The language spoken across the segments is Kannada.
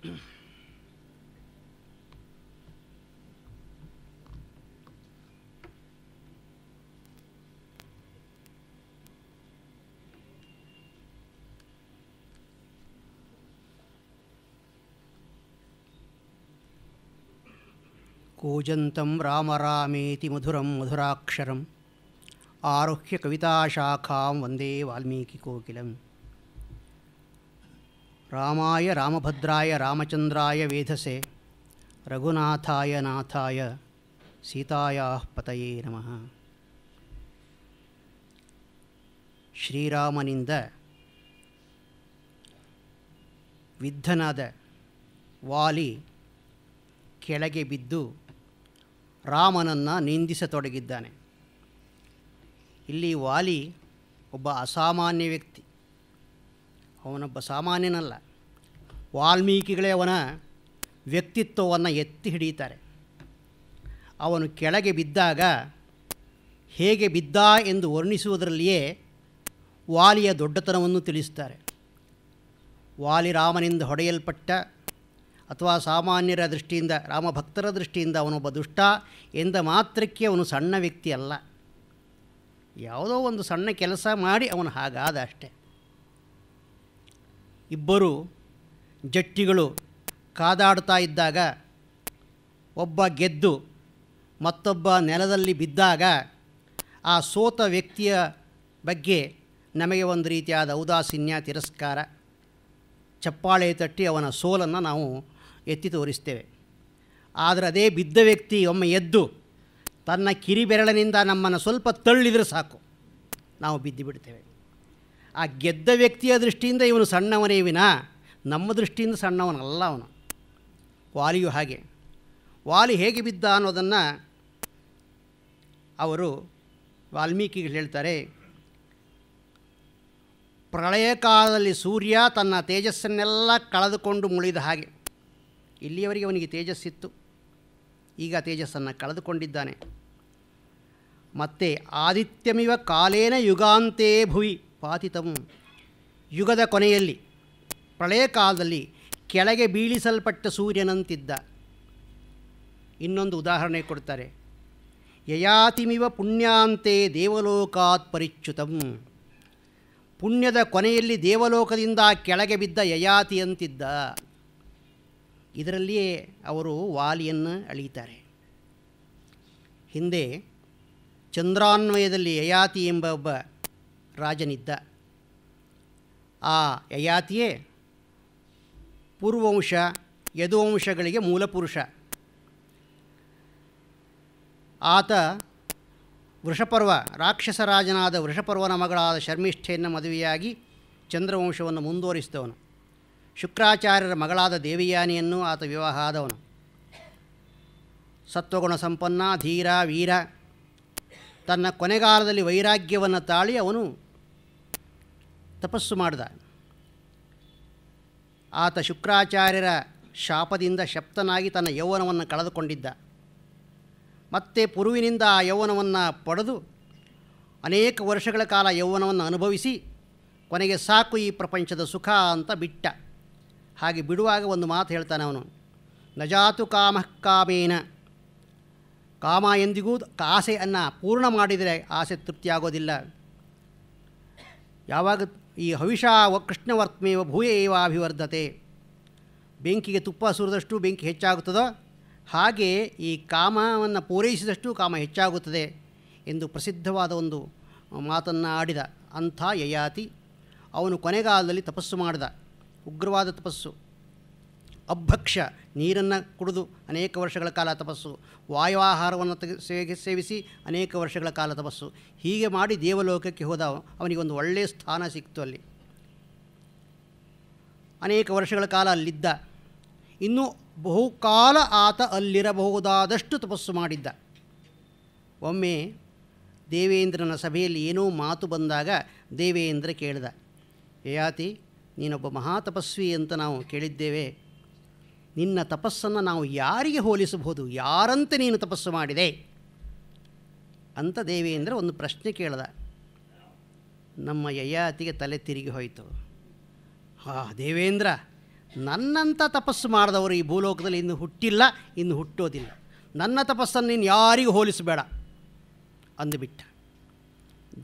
ಕೂಜಂತಂ ರಾಮ ರಾಮೇತಿ ಮಧುರಂ ಮಧುರಾಕ್ಷರಂ ಆರುಹ್ಯ ಕವಿತಾಶಾಖಾಂ ವಂದೇ ವಾಲ್ಮೀಕಿಕೋಕಿಲಂ. ರಾಮಾಯ ರಾಮಭದ್ರಾಯ ರಾಮಚಂದ್ರಾಯ ವೇಧಸೆ ರಘುನಾಥಾಯ ನಾಥಾಯ ಸೀತಾಯಾಃ ಪತಯೇ ನಮಃ. ಶ್ರೀರಾಮನಿಂದ ವಿದ್ಧನಾದ ವಾಲಿ ಕೆಳಗೆ ಬಿದ್ದು ರಾಮನನ್ನು ನಿಂದಿಸತೊಡಗಿದ್ದಾನೆ. ಇಲ್ಲಿ ವಾಲಿ ಒಬ್ಬ ಅಸಾಮಾನ್ಯ ವ್ಯಕ್ತಿ, ಅವನೊಬ್ಬ ಸಾಮಾನ್ಯನಲ್ಲ. ವಾಲ್ಮೀಕಿಗಳೇ ಅವನ ವ್ಯಕ್ತಿತ್ವವನ್ನು ಎತ್ತಿ ಹಿಡಿಯುತ್ತಾರೆ. ಅವನು ಕೆಳಗೆ ಬಿದ್ದಾಗ ಹೇಗೆ ಬಿದ್ದ ಎಂದು ವರ್ಣಿಸುವುದರಲ್ಲಿಯೇ ವಾಲಿಯ ದೊಡ್ಡತನವನ್ನು ತಿಳಿಸುತ್ತಾರೆ. ವಾಲಿ ರಾಮನಿಂದ ಹೊಡೆಯಲ್ಪಟ್ಟ ಅಥವಾ ಸಾಮಾನ್ಯರ ದೃಷ್ಟಿಯಿಂದ, ರಾಮಭಕ್ತರ ದೃಷ್ಟಿಯಿಂದ ಅವನೊಬ್ಬ ದುಷ್ಟ ಎಂದ ಮಾತ್ರಕ್ಕೆ ಅವನು ಸಣ್ಣ ವ್ಯಕ್ತಿ ಅಲ್ಲ. ಯಾವುದೋ ಒಂದು ಸಣ್ಣ ಕೆಲಸ ಮಾಡಿ ಅವನು ಹಾಗಾದ ಅಷ್ಟೆ. ಇಬ್ಬರು ಜಟ್ಟಿಗಳು ಕಾದಾಡ್ತಾ ಇದ್ದಾಗ ಒಬ್ಬ ಗೆದ್ದು ಮತ್ತೊಬ್ಬ ನೆಲದಲ್ಲಿ ಬಿದ್ದಾಗ ಆ ಸೋತ ವ್ಯಕ್ತಿಯ ಬಗ್ಗೆ ನಮಗೆ ಒಂದು ರೀತಿಯಾದ ಔದಾಸೀನ್ಯ, ತಿರಸ್ಕಾರ, ಚಪ್ಪಾಳೆ ತಟ್ಟಿ ಅವನ ಸೋಲನ್ನು ನಾವು ಎತ್ತಿ ತೋರಿಸ್ತೇವೆ. ಆದರೆ ಅದೇ ಬಿದ್ದ ವ್ಯಕ್ತಿ ಒಮ್ಮೆ ಎದ್ದು ತನ್ನ ಕಿರಿಬೆರಳಿನಿಂದ ನಮ್ಮನ್ನು ಸ್ವಲ್ಪ ತಳ್ಳಿದರೆ ಸಾಕು, ನಾವು ಬಿದ್ದು ಬಿಡ್ತೇವೆ. ಆ ಗೆದ್ದ ವ್ಯಕ್ತಿಯ ದೃಷ್ಟಿಯಿಂದ ಇವನು ಸಣ್ಣವನೇ ವಿನಾ ನಮ್ಮ ದೃಷ್ಟಿಯಿಂದ ಸಣ್ಣವನಲ್ಲ ಅವನು. ವಾಲಿಯು ಹಾಗೆ. ವಾಲಿ ಹೇಗೆ ಬಿದ್ದ ಅನ್ನೋದನ್ನು ಅವರು ವಾಲ್ಮೀಕಿಗಳು ಹೇಳ್ತಾರೆ. ಪ್ರಳಯ ಕಾಲದಲ್ಲಿ ಸೂರ್ಯ ತನ್ನ ತೇಜಸ್ಸನ್ನೆಲ್ಲ ಕಳೆದುಕೊಂಡು ಮುಳಿದ ಹಾಗೆ. ಇಲ್ಲಿಯವರೆಗೆ ಅವನಿಗೆ ತೇಜಸ್ಸಿತ್ತು, ಈಗ ತೇಜಸ್ಸನ್ನು ಕಳೆದುಕೊಂಡಿದ್ದಾನೆ. ಮತ್ತು ಆದಿತ್ಯಮಿವ ಕಾಲೇನ ಯುಗಾಂತೇ ಭುವಿ ಪಾತಿತಂ, ಯುಗದ ಕೊನೆಯಲ್ಲಿ ಪ್ರಳಯ ಕಾಲದಲ್ಲಿ ಕೆಳಗೆ ಬೀಳಿಸಲ್ಪಟ್ಟ ಸೂರ್ಯನಂತಿದ್ದ. ಇನ್ನೊಂದು ಉದಾಹರಣೆ ಕೊಡ್ತಾರೆ. ಯಯಾತಿಮಿವ ಪುಣ್ಯಾಂತೆ ದೇವಲೋಕಾತ್ ಪರಿಚ್ಯುತಂ, ಪುಣ್ಯದ ಕೊನೆಯಲ್ಲಿ ದೇವಲೋಕದಿಂದ ಕೆಳಗೆ ಬಿದ್ದ ಯಯಾತಿಯಂತಿದ್ದ. ಇದರಲ್ಲಿಯೇ ಅವರು ವಾಲಿಯನ್ನು ಅಳೀತಾರೆ. ಹಿಂದೆ ಚಂದ್ರಾನ್ವಯದಲ್ಲಿ ಯಯಾತಿ ಎಂಬ ಒಬ್ಬ ರಾಜನಿದ್ದ. ಆ ಯಯಾತಿಯೇ ಪೂರ್ವವಂಶ, ಯದುವಂಶಗಳಿಗೆ ಮೂಲಪುರುಷ. ಆತ ವೃಷಪರ್ವ, ರಾಕ್ಷಸ ರಾಜನಾದ ವೃಷಪರ್ವನ ಮಗಳಾದ ಶರ್ಮಿಷ್ಠೆಯನ್ನು ಮದುವೆಯಾಗಿ ಚಂದ್ರವಂಶವನ್ನು ಮುಂದುವರಿಸಿದವನು. ಶುಕ್ರಾಚಾರ್ಯರ ಮಗಳಾದ ದೇವಯಾನಿಯನ್ನು ಆತ ವಿವಾಹ ಆದವನು. ಸತ್ವಗುಣ ಸಂಪನ್ನ, ಧೀರ, ವೀರ. ತನ್ನ ಕೊನೆಗಾಲದಲ್ಲಿ ವೈರಾಗ್ಯವನ್ನು ತಾಳಿ ಅವನು ತಪಸ್ಸು ಮಾಡಿದ. ಆತ ಶುಕ್ರಾಚಾರ್ಯರ ಶಾಪದಿಂದ ಶಪ್ತನಾಗಿ ತನ್ನ ಯೌವನವನ್ನು ಕಳೆದುಕೊಂಡಿದ್ದ. ಮತ್ತೆ ಪುರುವಿನಿಂದ ಆ ಯೌವನವನ್ನು ಪಡೆದು ಅನೇಕ ವರ್ಷಗಳ ಕಾಲ ಯೌವನವನ್ನು ಅನುಭವಿಸಿ ಕೊನೆಗೆ ಸಾಕು ಈ ಪ್ರಪಂಚದ ಸುಖ ಅಂತ ಬಿಟ್ಟ. ಹಾಗೆ ಬಿಡುವಾಗ ಒಂದು ಮಾತು ಹೇಳ್ತಾನೆ ಅವನು. ನಜಾತು ಕಾಮಃ ಕಾಮೇನ, ಕಾಮ ಎಂದಿಗೂ ಆಸೆಯನ್ನು ಪೂರ್ಣ ಮಾಡಿದರೆ ಆಸೆ ತೃಪ್ತಿಯಾಗೋದಿಲ್ಲ. ಯಾವಾಗ ಈ ಹವಿಷಾ ಕೃಷ್ಣವರ್ತ್ಮೇವ ಭೂಯ ಏವ ಅಭಿವರ್ಧತೆ, ಬೆಂಕಿಗೆ ತುಪ್ಪ ಸುರಿದಷ್ಟು ಬೆಂಕಿ ಹೆಚ್ಚಾಗುತ್ತದೋ ಹಾಗೆ ಈ ಕಾಮವನ್ನು ಪೂರೈಸಿದಷ್ಟು ಕಾಮ ಹೆಚ್ಚಾಗುತ್ತದೆ ಎಂದು ಪ್ರಸಿದ್ಧವಾದ ಒಂದು ಮಾತನ್ನು ಆಡಿದ. ಅಂಥ ಯಯಾತಿ ಅವನು ಕೊನೆಗಾಲದಲ್ಲಿ ತಪಸ್ಸು ಮಾಡಿದ, ಉಗ್ರವಾದ ತಪಸ್ಸು. ಅಭಕ್ಷ, ನೀರನ್ನು ಕುಡಿದು ಅನೇಕ ವರ್ಷಗಳ ಕಾಲ ತಪಸ್ಸು. ವಾಯುವಾಹಾರವನ್ನು ಸೇವಿಸಿ ಅನೇಕ ವರ್ಷಗಳ ಕಾಲ ತಪಸ್ಸು. ಹೀಗೆ ಮಾಡಿ ದೇವಲೋಕಕ್ಕೆ ಹೋದ. ಅವನಿಗೊಂದು ಒಳ್ಳೆಯ ಸ್ಥಾನ ಸಿಕ್ತು ಅಲ್ಲಿ. ಅನೇಕ ವರ್ಷಗಳ ಕಾಲ ಅಲ್ಲಿದ್ದ. ಇನ್ನೂ ಬಹುಕಾಲ ಆತ ಅಲ್ಲಿರಬಹುದಾದಷ್ಟು ತಪಸ್ಸು ಮಾಡಿದ್ದ. ಒಮ್ಮೆ ದೇವೇಂದ್ರನ ಸಭೆಯಲ್ಲಿ ಏನೋ ಮಾತು ಬಂದಾಗ ದೇವೇಂದ್ರ ಕೇಳಿದ, ಯಯಾತಿ, ನೀನೊಬ್ಬ ಮಹಾತಪಸ್ವಿ ಅಂತ ನಾವು ಕೇಳಿದ್ದೇವೆ. ನಿನ್ನ ತಪಸ್ಸನ್ನು ನಾವು ಯಾರಿಗೆ ಹೋಲಿಸಬಹುದು? ಯಾರಂತೆ ನೀನು ತಪಸ್ಸು ಮಾಡಿದೆ ಅಂತ ದೇವೇಂದ್ರ ಒಂದು ಪ್ರಶ್ನೆ ಕೇಳಿದ. ನಮ್ಮ ಯಯಾತಿಗೆ ತಲೆ ತಿರುಗಿ ಹೋಯಿತು. ದೇವೇಂದ್ರ, ನನ್ನಂಥ ತಪಸ್ಸು ಮಾಡಿದವರು ಈ ಭೂಲೋಕದಲ್ಲಿ ಇನ್ನು ಹುಟ್ಟಿಲ್ಲ, ಇನ್ನು ಹುಟ್ಟೋದಿಲ್ಲ. ನನ್ನ ತಪಸ್ಸನ್ನು ನೀನು ಯಾರಿಗೂ ಹೋಲಿಸಬೇಡ ಅಂದುಬಿಟ್ಟ.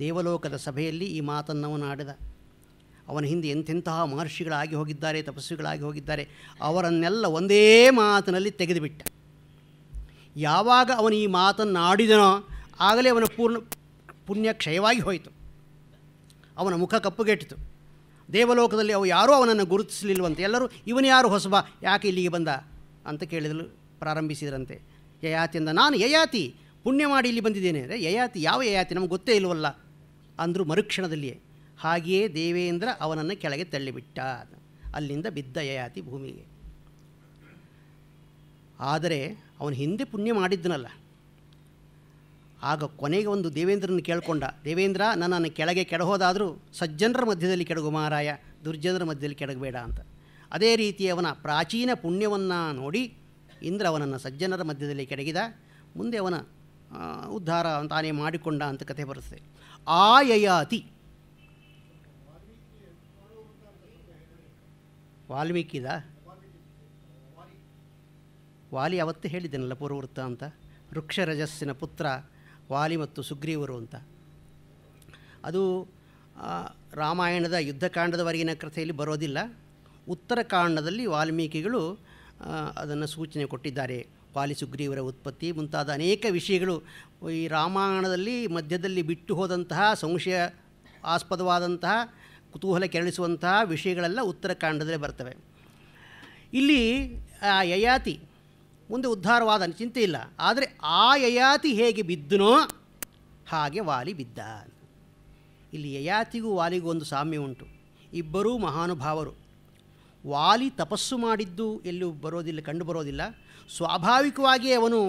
ದೇವಲೋಕದ ಸಭೆಯಲ್ಲಿ ಈ ಮಾತನ್ನು ಅವನು ಆಡಿದ. ಅವನ ಹಿಂದೆ ಎಂತೆಂತಹ ಮಹರ್ಷಿಗಳಾಗಿ ಹೋಗಿದ್ದಾರೆ, ತಪಸ್ವಿಗಳಾಗಿ ಹೋಗಿದ್ದಾರೆ, ಅವರನ್ನೆಲ್ಲ ಒಂದೇ ಮಾತಿನಲ್ಲಿ ತೆಗೆದುಬಿಟ್ಟ. ಯಾವಾಗ ಅವನು ಈ ಮಾತನ್ನು ಆಡಿದನೋ ಆಗಲೇ ಅವನ ಪುಣ್ಯ ಕ್ಷಯವಾಗಿ ಹೋಯಿತು. ಅವನ ಮುಖ ಕಪ್ಪುಗೆಟ್ಟಿತು. ದೇವಲೋಕದಲ್ಲಿ ಅವು ಯಾರೂ ಅವನನ್ನು ಗುರುತಿಸಲಿಲ್ವಂತೆ. ಎಲ್ಲರೂ ಇವನು ಯಾರು ಹೊಸಬ, ಯಾಕೆ ಇಲ್ಲಿಗೆ ಬಂದ ಅಂತ ಕೇಳಿದಲು ಪ್ರಾರಂಭಿಸಿದ್ರಂತೆ. ಯಯಾತಿಯಿಂದ ನಾನು ಯಯಾತಿ, ಪುಣ್ಯ ಮಾಡಿ ಇಲ್ಲಿ ಬಂದಿದ್ದೇನೆ. ಅಂದರೆ ಯಯಾತಿ, ಯಾವ ಯಯಾತಿ, ನಮಗೆ ಗೊತ್ತೇ ಇಲ್ವಲ್ಲ ಅಂದರು ಮರುಕ್ಷಣದಲ್ಲಿಯೇ. ಹಾಗೆಯೇ ದೇವೇಂದ್ರ ಅವನನ್ನು ಕೆಳಗೆ ತಳ್ಳಿಬಿಟ್ಟ. ಅಲ್ಲಿಂದ ಬಿದ್ದ ಯಯಾತಿ ಭೂಮಿಗೆ. ಆದರೆ ಅವನು ಹಿಂದೆ ಪುಣ್ಯ ಮಾಡಿದ್ದನಲ್ಲ. ಆಗ ಕೊನೆಗೆ ಒಂದು ದೇವೇಂದ್ರನ ಕೇಳಿಕೊಂಡ, ದೇವೇಂದ್ರ ನನ್ನನ್ನು ಕೆಳಗೆ ಕೆಡಹೋದಾದರೂ ಸಜ್ಜನರ ಮಧ್ಯದಲ್ಲಿ ಕೆಡಗು ಮಹಾರಾಯ, ದುರ್ಜನರ ಮಧ್ಯದಲ್ಲಿ ಕೆಡಗಬೇಡ ಅಂತ. ಅದೇ ರೀತಿ ಅವನ ಪ್ರಾಚೀನ ಪುಣ್ಯವನ್ನು ನೋಡಿ ಇಂದ್ರ ಅವನನ್ನು ಸಜ್ಜನರ ಮಧ್ಯದಲ್ಲಿ ಕೆಡಗಿದ. ಮುಂದೆ ಅವನ ಉದ್ಧಾರ ತಾನೇ ಮಾಡಿಕೊಂಡ ಅಂತ ಕಥೆ ಬರುತ್ತದೆ. ಆ ಯಯಾತಿ ವಾಲ್ಮೀಕಿದ ವಾಲಿ ಅವತ್ತೇ ಹೇಳಿದ್ದೇನಲ್ಲ ಪೂರ್ವವೃತ್ತ ಅಂತ. ವೃಕ್ಷರಜಸ್ಸಿನ ಪುತ್ರ ವಾಲಿ ಮತ್ತು ಸುಗ್ರೀವರು ಅಂತ. ಅದು ರಾಮಾಯಣದ ಯುದ್ಧಕಾಂಡದವರೆಗಿನ ಕಥೆಯಲ್ಲಿ ಬರೋದಿಲ್ಲ. ಉತ್ತರಕಾಂಡದಲ್ಲಿ ವಾಲ್ಮೀಕಿಗಳು ಅದನ್ನು ಸೂಚನೆ ಕೊಟ್ಟಿದ್ದಾರೆ. ವಾಲಿ ಸುಗ್ರೀವರ ಉತ್ಪತ್ತಿ ಮುಂತಾದ ಅನೇಕ ವಿಷಯಗಳು ಈ ರಾಮಾಯಣದಲ್ಲಿ ಮಧ್ಯದಲ್ಲಿ ಬಿಟ್ಟು ಹೋದಂತಹ ಸಂಶಯ ಆಸ್ಪದವಾದಂತಹ ಕುತೂಹಲ ಕೆರಳಿಸುವಂತಹ ವಿಷಯಗಳೆಲ್ಲ ಉತ್ತರಕಾಂಡದಲ್ಲೇ ಬರ್ತವೆ. ಇಲ್ಲಿ ಆ ಯಯಾತಿ ಮುಂದೆ ಉದ್ಧಾರವಾದ ಚಿಂತೆ ಇಲ್ಲ. ಆದರೆ ಆ ಯಯಾತಿ ಹೇಗೆ ಬಿದ್ದನೋ ಹಾಗೆ ವಾಲಿ ಬಿದ್ದ. ಇಲ್ಲಿ ಯಯಾತಿಗೂ ವಾಲಿಗೂ ಒಂದು ಸಾಮ್ಯ ಉಂಟು. ಇಬ್ಬರೂ ಮಹಾನುಭಾವರು. ವಾಲಿ ತಪಸ್ಸು ಮಾಡಿದ್ದು ಎಲ್ಲೂ ಬರೋದಿಲ್ಲ, ಕಂಡು ಬರೋದಿಲ್ಲ. ಸ್ವಾಭಾವಿಕವಾಗಿಯೇ ಅವನು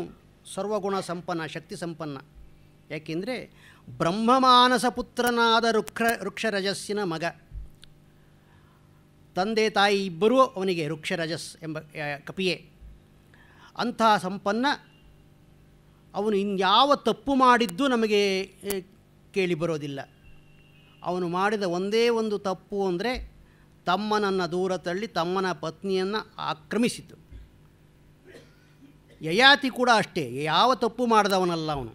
ಸರ್ವಗುಣ ಸಂಪನ್ನ, ಶಕ್ತಿ ಸಂಪನ್ನ. ಯಾಕೆಂದರೆ ಬ್ರಹ್ಮಮಾನಸ ಪುತ್ರನಾದ ವೃಕ್ಷರಜಸ್ಸಿನ ಮಗ. ತಂದೆ ತಾಯಿ ಇಬ್ಬರೂ ಅವನಿಗೆ ವೃಕ್ಷರಜಸ್ ಎಂಬ ಕಪಿಯೇ. ಅಂತಹ ಸಂಪನ್ನ ಅವನು ಇನ್ಯಾವ ತಪ್ಪು ಮಾಡಿದ್ದು ನಮಗೆ ಕೇಳಿ ಬರೋದಿಲ್ಲ. ಅವನು ಮಾಡಿದ ಒಂದೇ ಒಂದು ತಪ್ಪು ಅಂದರೆ ತಮ್ಮನನ್ನು ದೂರ ತಳ್ಳಿ ತಮ್ಮನ ಪತ್ನಿಯನ್ನು ಆಕ್ರಮಿಸಿದ್ದು. ಯಯಾತಿ ಕೂಡ ಅಷ್ಟೇ, ಯಾವ ತಪ್ಪು ಮಾಡಿದವನಲ್ಲ ಅವನು.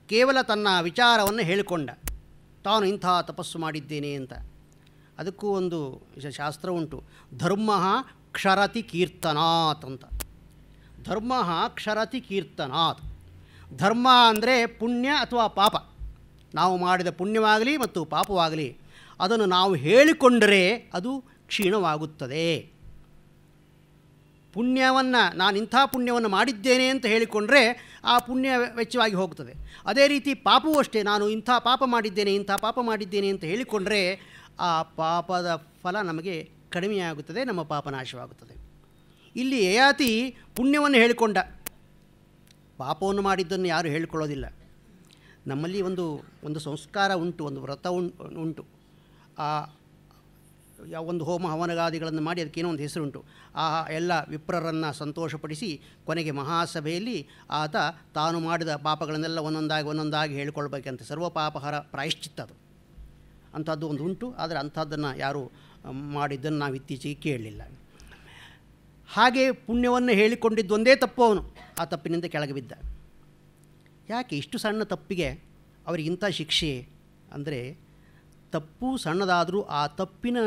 ಕೇವಲ ತನ್ನ ವಿಚಾರವನ್ನು ಹೇಳಿಕೊಂಡ, ತಾನು ಇಂಥ ತಪಸ್ಸು ಮಾಡಿದ್ದೇನೆ ಅಂತ. ಅದಕ್ಕೂ ಒಂದು ಶಾಸ್ತ್ರ ಉಂಟು, ಧರ್ಮ ಕ್ಷರತಿ ಕೀರ್ತನಾತ್ ಅಂತ. ಧರ್ಮ ಕ್ಷರತಿ ಕೀರ್ತನಾತ್. ಧರ್ಮ ಅಂದರೆ ಪುಣ್ಯ ಅಥವಾ ಪಾಪ. ನಾವು ಮಾಡಿದ ಪುಣ್ಯವಾಗಲಿ ಮತ್ತು ಪಾಪವಾಗಲಿ ಅದನ್ನು ನಾವು ಹೇಳಿಕೊಂಡರೆ ಅದು ಕ್ಷೀಣವಾಗುತ್ತದೆ. ಪುಣ್ಯವನ್ನು ನಾನು ಇಂಥ ಪುಣ್ಯವನ್ನು ಮಾಡಿದ್ದೇನೆ ಅಂತ ಹೇಳಿಕೊಂಡ್ರೆ ಆ ಪುಣ್ಯ ವೆಚ್ಚವಾಗಿ ಹೋಗ್ತದೆ. ಅದೇ ರೀತಿ ಪಾಪವೂ ಅಷ್ಟೇ, ನಾನು ಇಂಥ ಪಾಪ ಮಾಡಿದ್ದೇನೆ, ಇಂಥ ಪಾಪ ಮಾಡಿದ್ದೇನೆ ಅಂತ ಹೇಳಿಕೊಂಡ್ರೆ ಆ ಪಾಪದ ಫಲ ನಮಗೆ ಕಡಿಮೆಯಾಗುತ್ತದೆ, ನಮ್ಮ ಪಾಪ ನಾಶವಾಗುತ್ತದೆ. ಇಲ್ಲಿ ಯಯಾತಿ ಪುಣ್ಯವನ್ನು ಹೇಳಿಕೊಂಡ, ಪಾಪವನ್ನು ಮಾಡಿದ್ದನ್ನು ಯಾರು ಹೇಳಿಕೊಳ್ಳೋದಿಲ್ಲ. ನಮ್ಮಲ್ಲಿ ಒಂದು ಸಂಸ್ಕಾರ ಉಂಟು, ಒಂದು ವ್ರತ ಉಂಟು. ಒಂದು ಹೋಮ ಹವನಗಾದಿಗಳನ್ನು ಮಾಡಿ ಅದಕ್ಕೇನೋ ಒಂದು ಹೆಸರುಂಟು. ಆ ಎಲ್ಲ ವಿಪ್ರರನ್ನು ಸಂತೋಷಪಡಿಸಿ ಕೊನೆಗೆ ಮಹಾಸಭೆಯಲ್ಲಿ ಆತ ತಾನು ಮಾಡಿದ ಪಾಪಗಳನ್ನೆಲ್ಲ ಒಂದೊಂದಾಗಿ ಹೇಳಿಕೊಳ್ಬೇಕಂತೆ. ಸರ್ವ ಪಾಪಹರ ಪ್ರಾಯಶ್ಚಿತ್ತ ಅದು. ಅಂಥದ್ದು ಒಂದು ಉಂಟು. ಆದರೆ ಅಂಥದ್ದನ್ನು ಯಾರು ಮಾಡಿದ್ದನ್ನು ನಾವು ಇತ್ತೀಚೆಗೆ ಕೇಳಲಿಲ್ಲ. ಹಾಗೆ ಪುಣ್ಯವನ್ನು ಹೇಳಿಕೊಂಡಿದ್ದು ಒಂದೇ ತಪ್ಪು. ಅವನು ಆ ತಪ್ಪಿನಿಂದ ಕೆಳಗೆ ಬಿದ್ದ. ಯಾಕೆ ಇಷ್ಟು ಸಣ್ಣ ತಪ್ಪಿಗೆ ಅವರಿಗಿಂಥ ಶಿಕ್ಷೆ ಅಂದರೆ, ತಪ್ಪು ಸಣ್ಣದಾದರೂ ಆ ತಪ್ಪಿನ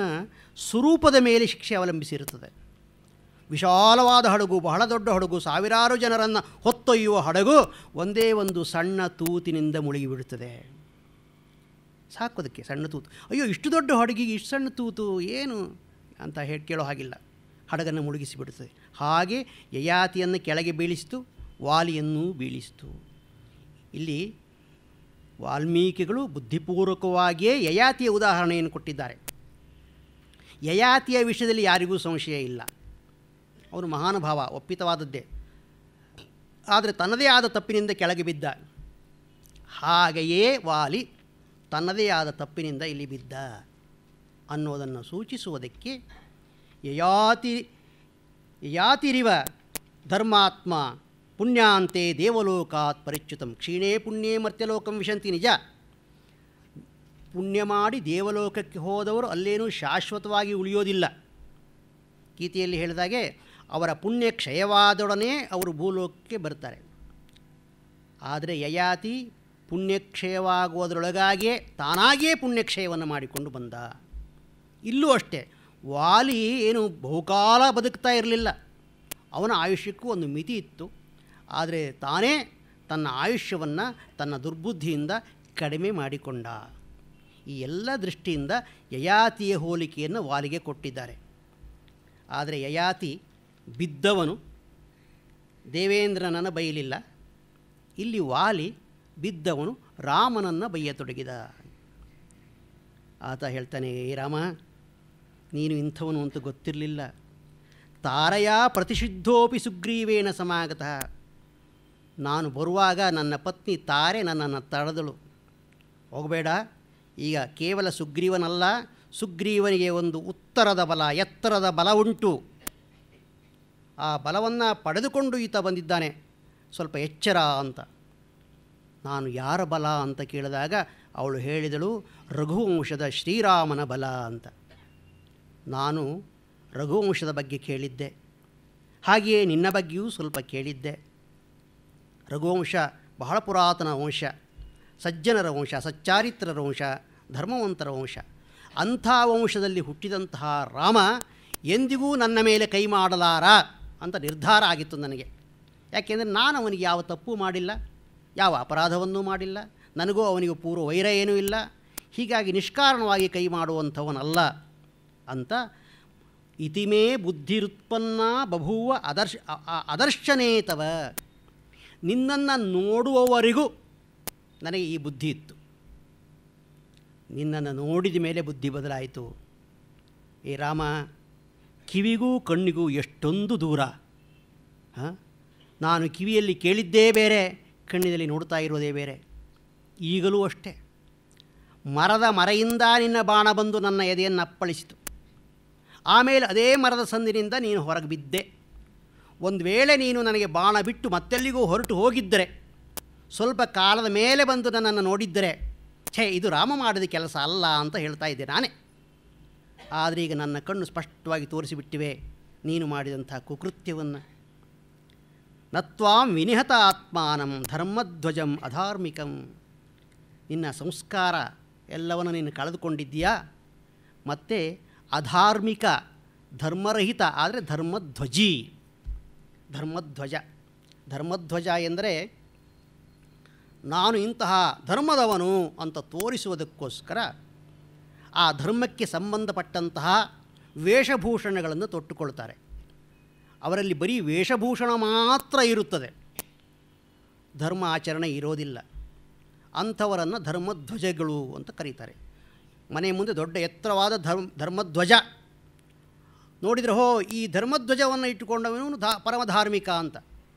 ಸ್ವರೂಪದ ಮೇಲೆ ಶಿಕ್ಷೆ ಅವಲಂಬಿಸಿರುತ್ತದೆ. ವಿಶಾಲವಾದ ಹಡಗು, ಬಹಳ ದೊಡ್ಡ ಹಡಗು, ಸಾವಿರಾರು ಜನರನ್ನು ಹೊತ್ತೊಯ್ಯುವ ಹಡಗು ಒಂದೇ ಒಂದು ಸಣ್ಣ ತೂತಿನಿಂದ ಮುಳುಗಿಬಿಡುತ್ತದೆ. ಸಾಕೋದಕ್ಕೆ ಸಣ್ಣ ತೂತು. ಅಯ್ಯೋ, ಇಷ್ಟು ದೊಡ್ಡ ಹಡಗಿಗೆ ಇಷ್ಟು ಸಣ್ಣ ತೂತು ಏನು ಅಂತ ಕೇಳೋ ಹಾಗಿಲ್ಲ. ಹಡಗನ್ನು ಮುಳುಗಿಸಿಬಿಡುತ್ತದೆ. ಹಾಗೆ ಯಯಾತಿಯನ್ನು ಕೆಳಗೆ ಬೀಳಿಸಿತು, ವಾಲಿಯನ್ನು ಬೀಳಿಸಿತು. ಇಲ್ಲಿ ವಾಲ್ಮೀಕಿಗಳು ಬುದ್ಧಿಪೂರ್ವಕವಾಗಿಯೇ ಯಯಾತಿಯ ಉದಾಹರಣೆಯನ್ನು ಕೊಟ್ಟಿದ್ದಾರೆ. ಯಯಾತಿಯ ವಿಷಯದಲ್ಲಿ ಯಾರಿಗೂ ಸಂಶಯ ಇಲ್ಲ. ಅವನು ಮಹಾನುಭಾವ, ಒಪ್ಪಿತವಾದದ್ದೇ. ಆದರೆ ತನ್ನದೇ ಆದ ತಪ್ಪಿನಿಂದ ಕೆಳಗೆ ಬಿದ್ದ. ಹಾಗೆಯೇ ವಾಲಿ ತನ್ನದೇ ಆದ ತಪ್ಪಿನಿಂದ ಇಲ್ಲಿ ಬಿದ್ದ ಅನ್ನೋದನ್ನು ಸೂಚಿಸುವುದಕ್ಕೆ ಯಯಾತಿರಿವ ಧರ್ಮಾತ್ಮ ಪುಣ್ಯಾಂತೆ ದೇವಲೋಕಾತ್ ಪರಿಚ್ಯುತಂ ಕ್ಷೀಣೇ ಪುಣ್ಯೇ ಮರ್ತ್ಯಲೋಕಂ ವಿಶಂತಿ. ನಿಜ, ಪುಣ್ಯ ಮಾಡಿ ದೇವಲೋಕಕ್ಕೆ ಹೋದವರು ಅಲ್ಲೇನೂ ಶಾಶ್ವತವಾಗಿ ಉಳಿಯೋದಿಲ್ಲ. ಗೀತೆಯಲ್ಲಿ ಹೇಳಿದಾಗೆ ಅವರ ಪುಣ್ಯ ಕ್ಷಯವಾದೊಡನೆ ಅವರು ಭೂಲೋಕಕ್ಕೆ ಬರ್ತಾರೆ. ಆದರೆ ಯಯಾತಿ ಪುಣ್ಯಕ್ಷಯವಾಗುವುದರೊಳಗಾಗಿಯೇ ತಾನಾಗಿಯೇ ಪುಣ್ಯಕ್ಷಯವನ್ನು ಮಾಡಿಕೊಂಡು ಬಂದ. ಇಲ್ಲೂ ಅಷ್ಟೇ, ವಾಲಿ ಏನು ಬಹುಕಾಲ ಬದುಕ್ತಾ ಇರಲಿಲ್ಲ. ಅವನ ಆಯುಷ್ಯಕ್ಕೂ ಒಂದು ಮಿತಿ ಇತ್ತು. ಆದರೆ ತಾನೇ ತನ್ನ ಆಯುಷ್ಯವನ್ನು ತನ್ನ ದುರ್ಬುದ್ಧಿಯಿಂದ ಕಡಿಮೆ ಮಾಡಿಕೊಂಡ. ಈ ಎಲ್ಲ ದೃಷ್ಟಿಯಿಂದ ಯಯಾತಿಯ ಹೋಲಿಕೆಯನ್ನು ವಾಲಿಗೆ ಕೊಟ್ಟಿದ್ದಾರೆ. ಆದರೆ ಯಯಾತಿ ಬಿದ್ದವನು, ದೇವೇಂದ್ರನನ್ನು ಬೈಯಲಿಲ್ಲ. ಇಲ್ಲಿ ವಾಲಿ ಬಿದ್ದವನು ರಾಮನನ್ನು ಬೈಯತೊಡಗಿದ. ಆತ ಹೇಳ್ತಾನೆ, ಏ ರಾಮ, ನೀನು ಇಂಥವನು ಅಂತ ಗೊತ್ತಿರಲಿಲ್ಲ. ತಾರಯಾ ಪ್ರತಿಷಿದ್ಧೋಪಿ ಸುಗ್ರೀವೇಣ ಸಮಾಗತಃ. ನಾನು ಬರುವಾಗ ನನ್ನ ಪತ್ನಿ ತಾರೆ ನನ್ನನ್ನು ತಡೆದಳು. ಹೋಗಬೇಡ, ಈಗ ಕೇವಲ ಸುಗ್ರೀವನಲ್ಲ, ಸುಗ್ರೀವನಿಗೆ ಒಂದು ಉತ್ತರದ ಬಲ, ಎತ್ತರದ ಬಲ ಉಂಟು. ಆ ಬಲವನ್ನು ಪಡೆದುಕೊಂಡು ಈತ ಬಂದಿದ್ದಾನೆ, ಸ್ವಲ್ಪ ಎಚ್ಚರ ಅಂತ. ನಾನು ಯಾರ ಬಲ ಅಂತ ಕೇಳಿದಾಗ ಅವಳು ಹೇಳಿದಳು, ರಘುವಂಶದ ಶ್ರೀರಾಮನ ಬಲ ಅಂತ. ನಾನು ರಘುವಂಶದ ಬಗ್ಗೆ ಕೇಳಿದ್ದೆ, ಹಾಗೆಯೇ ನಿನ್ನ ಬಗ್ಗೆಯೂ ಸ್ವಲ್ಪ ಕೇಳಿದ್ದೆ. ರಘುವಂಶ ಬಹಳ ಪುರಾತನ ವಂಶ, ಸಜ್ಜನರ ವಂಶ, ಸಚ್ಚಾರಿತ್ರರ ವಂಶ, ಧರ್ಮವಂತರ ವಂಶ. ಅಂಥ ವಂಶದಲ್ಲಿ ಹುಟ್ಟಿದಂತಹ ರಾಮ ಎಂದಿಗೂ ನನ್ನ ಮೇಲೆ ಕೈ ಮಾಡಲಾರ ಅಂತ ನಿರ್ಧಾರ ಆಗಿತ್ತು ನನಗೆ. ಯಾಕೆಂದರೆ ನಾನು ಅವನಿಗೆ ಯಾವ ತಪ್ಪು ಮಾಡಿಲ್ಲ, ಯಾವ ಅಪರಾಧವನ್ನೂ ಮಾಡಿಲ್ಲ, ನನಗೂ ಅವನಿಗೂ ಪೂರ್ವ ವೈರ ಏನೂ ಇಲ್ಲ. ಹೀಗಾಗಿ ನಿಷ್ಕಾರಣವಾಗಿ ಕೈ ಮಾಡುವಂಥವನಲ್ಲ ಅಂತ. ಇತಿಮೇ ಬುದ್ಧಿರುತ್ಪನ್ನ ಬಭೂವ ಅದರ್ಶನೇತವ. ನಿನ್ನನ್ನು ನೋಡುವವರೆಗೂ ನನಗೆ ಈ ಬುದ್ಧಿ ಇತ್ತು, ನಿನ್ನನ್ನು ನೋಡಿದ ಮೇಲೆ ಬುದ್ಧಿ ಬದಲಾಯಿತು. ಏ ರಾಮ, ಕಿವಿಗೂ ಕಣ್ಣಿಗೂ ಎಷ್ಟೊಂದು ದೂರ. ನಾನು ಕಿವಿಯಲ್ಲಿ ಕೇಳಿದ್ದೇ ಬೇರೆ, ಕಣ್ಣಿನಲ್ಲಿ ನೋಡ್ತಾ ಇರೋದೇ ಬೇರೆ. ಈಗಲೂ ಅಷ್ಟೇ, ಮರದ ಮರೆಯಿಂದ ನಿನ್ನ ಬಾಣ ಬಂದು ನನ್ನ ಎದೆಯನ್ನು ಅಪ್ಪಳಿಸಿತು. ಆಮೇಲೆ ಅದೇ ಮರದ ಸಂದಿನಿಂದ ನೀನು ಹೊರಗೆ ಬಿದ್ದೆ. ಒಂದು ವೇಳೆ ನೀನು ನನಗೆ ಬಾಣ ಬಿಟ್ಟು ಮತ್ತೆಲ್ಲಿಗೂ ಹೊರಟು ಹೋಗಿದ್ದರೆ, ಸ್ವಲ್ಪ ಕಾಲದ ಮೇಲೆ ಬಂದು ನನ್ನನ್ನು ನೋಡಿದ್ದರೆ, ಛೇ ಇದು ರಾಮ ಮಾಡಿದ ಕೆಲಸ ಅಲ್ಲ ಅಂತ ಹೇಳ್ತಾ ಇದ್ದೆ ನಾನೇ. ಆದರೆ ಈಗ ನನ್ನ ಕಣ್ಣು ಸ್ಪಷ್ಟವಾಗಿ ತೋರಿಸಿಬಿಟ್ಟಿವೆ ನೀನು ಮಾಡಿದಂಥ ಕುಕೃತ್ಯವನ್ನು. ನತ್ವಾಂ ವಿನಿಹತ ಆತ್ಮಾನಂ ಧರ್ಮಧ್ವಜಂ ಅಧಾರ್ಮಿಕಂ. ನಿನ್ನ ಸಂಸ್ಕಾರ ಎಲ್ಲವನ್ನು ನೀನು ಕಳೆದುಕೊಂಡಿದ್ದೀಯಾ. ಮತ್ತು ಅಧಾರ್ಮಿಕ, ಧರ್ಮರಹಿತ, ಆದರೆ ಧರ್ಮಧ್ವಜಿ, ಧರ್ಮಧ್ವಜ. ಧರ್ಮಧ್ವಜ ಎಂದರೆ ನಾನು ಇಂತಹ ಧರ್ಮದವನು ಅಂತ ತೋರಿಸುವುದಕ್ಕೋಸ್ಕರ ಆ ಧರ್ಮಕ್ಕೆ ಸಂಬಂಧಪಟ್ಟಂತಹ ವೇಷಭೂಷಣಗಳನ್ನು ತೊಟ್ಟುಕೊಳ್ತಾರೆ. ಅವರಲ್ಲಿ ಬರೀ ವೇಷಭೂಷಣ ಮಾತ್ರ ಇರುತ್ತದೆ, ಧರ್ಮ ಆಚರಣೆ ಇರೋದಿಲ್ಲ. ಅಂಥವರನ್ನು ಧರ್ಮಧ್ವಜಗಳು ಅಂತ ಕರೀತಾರೆ. ಮನೆ ಮುಂದೆ ದೊಡ್ಡ ಎತ್ತರವಾದ ಧರ್ಮಧ್ವಜ ನೋಡಿದರೆ, ಹೋ ಈ ಧರ್ಮಧ್ವಜವನ್ನು ಇಟ್ಟುಕೊಂಡವನು ಪರಮಧಾರ್ಮಿಕ ಅಂತ.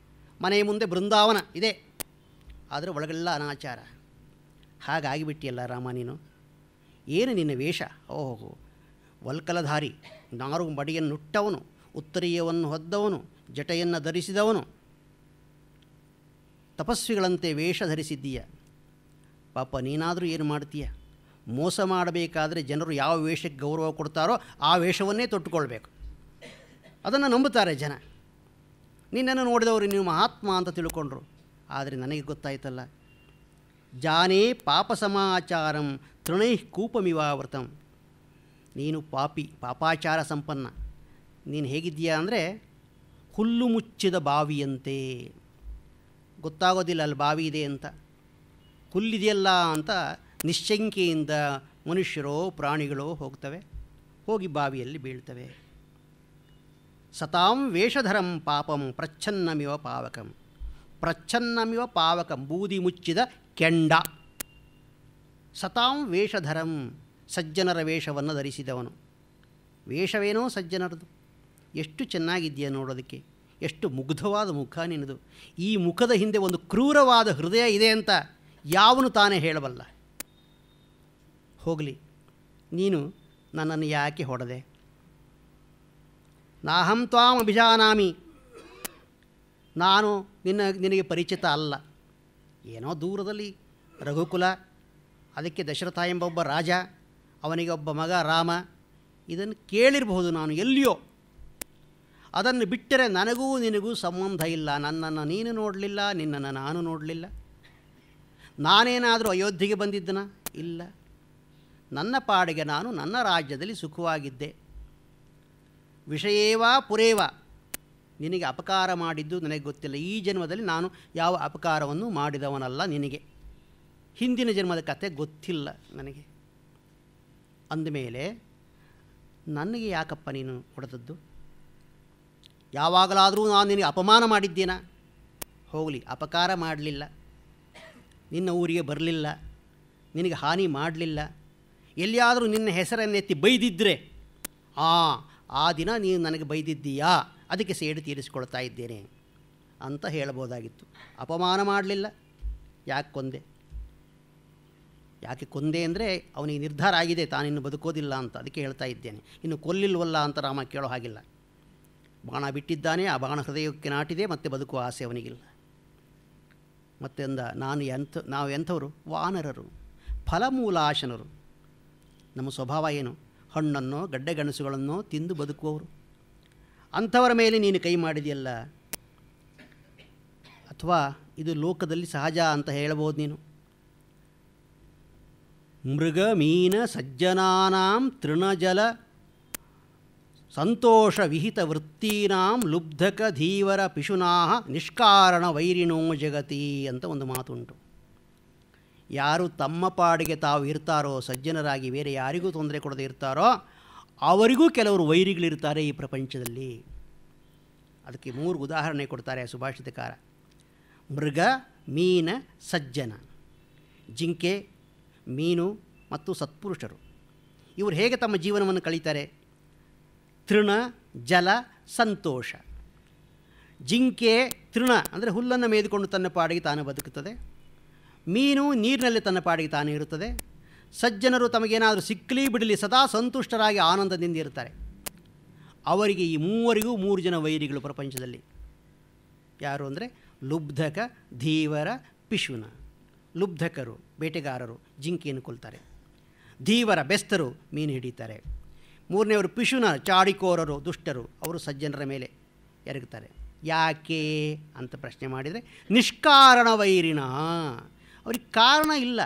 ಮನೆಯ ಮುಂದೆ ಬೃಂದಾವನ ಇದೆ, ಆದರೆ ಒಳಗೆಲ್ಲ ಅನಾಚಾರ. ಹಾಗಾಗಿಬಿಟ್ಟಿಯಲ್ಲ ರಾಮ ನೀನು. ಏನು ನಿನ್ನ ವೇಷ? ಓಹೋ, ವಲ್ಕಲಧಾರಿ, ನಾರು ಮಡಿಯನ್ನುಟ್ಟವನು, ಉತ್ತರೀಯವನ್ನು ಹೊದ್ದವನು, ಜಟೆಯನ್ನು ಧರಿಸಿದವನು, ತಪಸ್ವಿಗಳಂತೆ ವೇಷ ಧರಿಸಿದ್ದೀಯ. ಪಾಪ ನೀನಾದರೂ ಏನು ಮಾಡ್ತೀಯ? ಮೋಸ ಮಾಡಬೇಕಾದ್ರೆ ಜನರು ಯಾವ ವೇಷಕ್ಕೆ ಗೌರವ ಕೊಡ್ತಾರೋ ಆ ವೇಷವನ್ನೇ ತೊಟ್ಟುಕೊಳ್ಬೇಕು. ಅದನ್ನು ನಂಬುತ್ತಾರೆ ಜನ. ನಿನ್ನನ್ನು ನೋಡಿದವರು ನೀವು ಮಹಾತ್ಮ ಅಂತ ತಿಳ್ಕೊಂಡ್ರು. ಆದರೆ ನನಗೆ ಗೊತ್ತಾಯ್ತಲ್ಲ, ಜಾನೇ ಪಾಪ ಸಮಾಚಾರಂ ತೃಣೈ ಕೂಪಮಿವಾವೃತಂ. ನೀನು ಪಾಪಿ, ಪಾಪಾಚಾರ ಸಂಪನ್ನ. ನೀನು ಹೇಗಿದ್ದೀಯಾ ಅಂದರೆ ಹುಲ್ಲು ಮುಚ್ಚಿದ ಬಾವಿಯಂತೆ. ಗೊತ್ತಾಗೋದಿಲ್ಲ ಅಲ್ಲಿ ಬಾವಿ ಇದೆ ಅಂತ. ಹುಲ್ಲಿದೆಯಲ್ಲ ಅಂತ ನಿಶ್ಶಂಕೆಯಿಂದ ಮನುಷ್ಯರೋ ಪ್ರಾಣಿಗಳೋ ಹೋಗ್ತವೆ, ಹೋಗಿ ಬಾವಿಯಲ್ಲಿ ಬೀಳ್ತವೆ. ಸತಾಂ ವೇಷಧರಂ ಪಾಪಂ ಪ್ರಚ್ಛನ್ನಮಿವ ಪಾವಕಂ. ಪ್ರಚ್ಛನ್ನಮಿವ ಪಾವಕಂ, ಬೂದಿ ಮುಚ್ಚಿದ ಕೆಂಡ. ಸತಾಂ ವೇಷಧರಂ, ಸಜ್ಜನರ ವೇಷವನ್ನು ಧರಿಸಿದವನು. ವೇಷವೇನೋ ಸಜ್ಜನರದು. ಎಷ್ಟು ಚೆನ್ನಾಗಿದೆಯಾ ನೋಡೋದಕ್ಕೆ, ಎಷ್ಟು ಮುಗ್ಧವಾದ ಮುಖ ನಿನ್ನದು. ಈ ಮುಖದ ಹಿಂದೆ ಒಂದು ಕ್ರೂರವಾದ ಹೃದಯ ಇದೆ ಅಂತ ಯಾವನು ತಾನೇ ಹೇಳಬಲ್ಲ. ಹೋಗಲಿ, ನೀನು ನನ್ನನ್ನು ಯಾಕೆ ಹೊಡೆದೆ? ನಾಹಂ ತ್ವಾಂ ಅಭಿಜಾನಾಮಿ. ನಾನು ನಿನಗೆ ಪರಿಚಿತ ಅಲ್ಲ. ಏನೋ ದೂರದಲ್ಲಿ ರಘುಕುಲ, ಅದಕ್ಕೆ ದಶರಥ ಎಂಬ ಒಬ್ಬ ರಾಜ, ಅವನಿಗೆ ಒಬ್ಬ ಮಗ ರಾಮ. ಇದನ್ನು ಕೇಳಿರಬಹುದು ನಾನು ಎಲ್ಲಿಯೋ. ಅದನ್ನು ಬಿಟ್ಟರೆ ನನಗೂ ನಿನಗೂ ಸಂಬಂಧ ಇಲ್ಲ. ನನ್ನನ್ನು ನೀನು ನೋಡಲಿಲ್ಲ, ನಿನ್ನನ್ನು ನಾನು ನೋಡಲಿಲ್ಲ. ನಾನೇನಾದರೂ ಅಯೋಧ್ಯೆಗೆ ಬಂದಿದ್ದನ? ಇಲ್ಲ. ನನ್ನ ಪಾಡಿಗೆ ನಾನು ನನ್ನ ರಾಜ್ಯದಲ್ಲಿ ಸುಖವಾಗಿದ್ದೆ. ವಿಷಯೇವ ಪುರೇವ, ನಿನಗೆ ಅಪಕಾರ ಮಾಡಿದ್ದು ನನಗೆ ಗೊತ್ತಿಲ್ಲ. ಈ ಜನ್ಮದಲ್ಲಿ ನಾನು ಯಾವ ಅಪಕಾರವನ್ನು ಮಾಡಿದವನಲ್ಲ. ನಿನಗೆ ಹಿಂದಿನ ಜನ್ಮದ ಕಥೆ ಗೊತ್ತಿಲ್ಲ ನನಗೆ. ಅಂದಮೇಲೆ ನನಗೆ ಯಾಕಪ್ಪ ನೀನು ಹೊಡೆದದ್ದು? ಯಾವಾಗಲಾದರೂ ನಾನು ನಿನಗೆ ಅಪಮಾನ ಮಾಡಿದ್ದೇನಾ? ಹೋಗಲಿ, ಅಪಕಾರ ಮಾಡಲಿಲ್ಲ, ನಿನ್ನ ಊರಿಗೆ ಬರಲಿಲ್ಲ, ನಿನಗೆ ಹಾನಿ ಮಾಡಲಿಲ್ಲ. ಎಲ್ಲಿಯಾದರೂ ನಿನ್ನ ಹೆಸರನ್ನೆತ್ತಿ ಬೈದಿದ್ದರೆ ಆ ದಿನ ನೀನು ನನಗೆ ಬೈದಿದ್ದೀಯಾ, ಅದಕ್ಕೆ ಸೇಡು ತೀರಿಸಿಕೊಳ್ತಾ ಇದ್ದೇನೆ ಅಂತ ಹೇಳ್ಬೋದಾಗಿತ್ತು. ಅಪಮಾನ ಮಾಡಲಿಲ್ಲ, ಯಾಕೆ ಕೊಂದೆ? ಯಾಕೆ ಕೊಂದೆ ಅಂದರೆ ಅವನಿಗೆ ನಿರ್ಧಾರ ಆಗಿದೆ ತಾನಿನ್ನು ಬದುಕೋದಿಲ್ಲ ಅಂತ, ಅದಕ್ಕೆ ಹೇಳ್ತಾ ಇದ್ದೇನೆ. ಇನ್ನು ಕೊಲ್ಲಿಲ್ವಲ್ಲ ಅಂತ ರಾಮ ಕೇಳೋ ಹಾಗಿಲ್ಲ. ಬಾಣ ಬಿಟ್ಟಿದ್ದಾನೆ, ಆ ಬಾಣ ಹೃದಯಕ್ಕೆ ನಾಟಿದೆ, ಮತ್ತೆ ಬದುಕುವ ಆಸೆ ಅವನಿಗಿಲ್ಲ. ಮತ್ತೆ ನಾವು ಎಂಥವರು? ವಾನರರು, ಫಲಮೂಲಾಶನರು. ನಮ್ಮ ಸ್ವಭಾವ ಏನು? ಹಣ್ಣನ್ನೋ ಗಡ್ಡೆಗಣಸುಗಳನ್ನೋ ತಿಂದು ಬದುಕುವವರು. ಅಂಥವರ ಮೇಲೆ ನೀನು ಕೈ ಮಾಡಿದೆಯಲ್ಲ. ಅಥವಾ ಇದು ಲೋಕದಲ್ಲಿ ಸಹಜ ಅಂತ ಹೇಳ್ಬೋದು ನೀನು. ಮೃಗ ಮೀನ ಸಜ್ಜನಾನಾಂ ತೃಣಜಲ ಸಂತೋಷ ವಿಹಿತ ವೃತ್ತೀನಾಂ ಲುಬ್ಧಕ ಧೀವರ ಪಿಶುನಾಹ ನಿಷ್ಕಾರಣ ವೈರಿಣೋ ಜಗತಿ ಅಂತ ಒಂದು ಮಾತುಂಟು. ಯಾರು ತಮ್ಮ ಪಾಡಿಗೆ ತಾವು ಇರ್ತಾರೋ, ಸಜ್ಜನರಾಗಿ ಬೇರೆ ಯಾರಿಗೂ ತೊಂದರೆ ಕೊಡದೆ ಇರ್ತಾರೋ, ಅವರಿಗೂ ಕೆಲವರು ವೈರಿಗಳಿರ್ತಾರೆ ಈ ಪ್ರಪಂಚದಲ್ಲಿ. ಅದಕ್ಕೆ 3 ಉದಾಹರಣೆ ಕೊಡ್ತಾರೆ ಸುಭಾಷಿತಕಾರ. ಮೃಗ, ಮೀನ, ಸಜ್ಜನ. ಜಿಂಕೆ, ಮೀನು ಮತ್ತು ಸತ್ಪುರುಷರು ಇವರು ಹೇಗೆ ತಮ್ಮ ಜೀವನವನ್ನು ಕಳೀತಾರೆ? ತೃಣ, ಜಲ, ಸಂತೋಷ. ಜಿಂಕೆ ತೃಣ ಅಂದರೆ ಹುಲ್ಲನ್ನು ಮೇಯ್ದುಕೊಂಡು ತನ್ನ ಪಾಡಿಗೆ ತಾನು ಬದುಕುತ್ತದೆ. ಮೀನು ನೀರಿನಲ್ಲಿ ತನ್ನ ಪಾಡಿಗೆ ತಾನೇ ಇರುತ್ತದೆ. ಸಜ್ಜನರು ತಮಗೇನಾದರೂ ಸಿಕ್ಕಲಿ ಬಿಡಲಿ ಸದಾ ಸಂತುಷ್ಟರಾಗಿ ಆನಂದದಿಂದ ಇರ್ತಾರೆ. ಅವರಿಗೆ ಈ ಮೂವರಿಗೂ 3 ಜನ ವೈರಿಗಳು ಪ್ರಪಂಚದಲ್ಲಿ. ಯಾರು ಅಂದರೆ ಲುಬ್ಧಕ, ಧೀವರ, ಪಿಶುನ. ಲುಬ್ಧಕರು ಬೇಟೆಗಾರರು, ಜಿಂಕೆಯನ್ನು ಕೊಲ್ತಾರೆ. ಧೀವರ ಬೆಸ್ತರು, ಮೀನು ಹಿಡಿತಾರೆ. 3ನೇವರು ಪಿಶುನ, ಚಾಡಿಕೋರರು, ದುಷ್ಟರು. ಅವರು ಸಜ್ಜನರ ಮೇಲೆ ಎರಗುತ್ತಾರೆ. ಯಾಕೆ ಅಂತ ಪ್ರಶ್ನೆ ಮಾಡಿದರೆ ನಿಷ್ಕಾರಣ ವೈರಿಣ, ಅವ್ರಿಗೆ ಕಾರಣ ಇಲ್ಲ.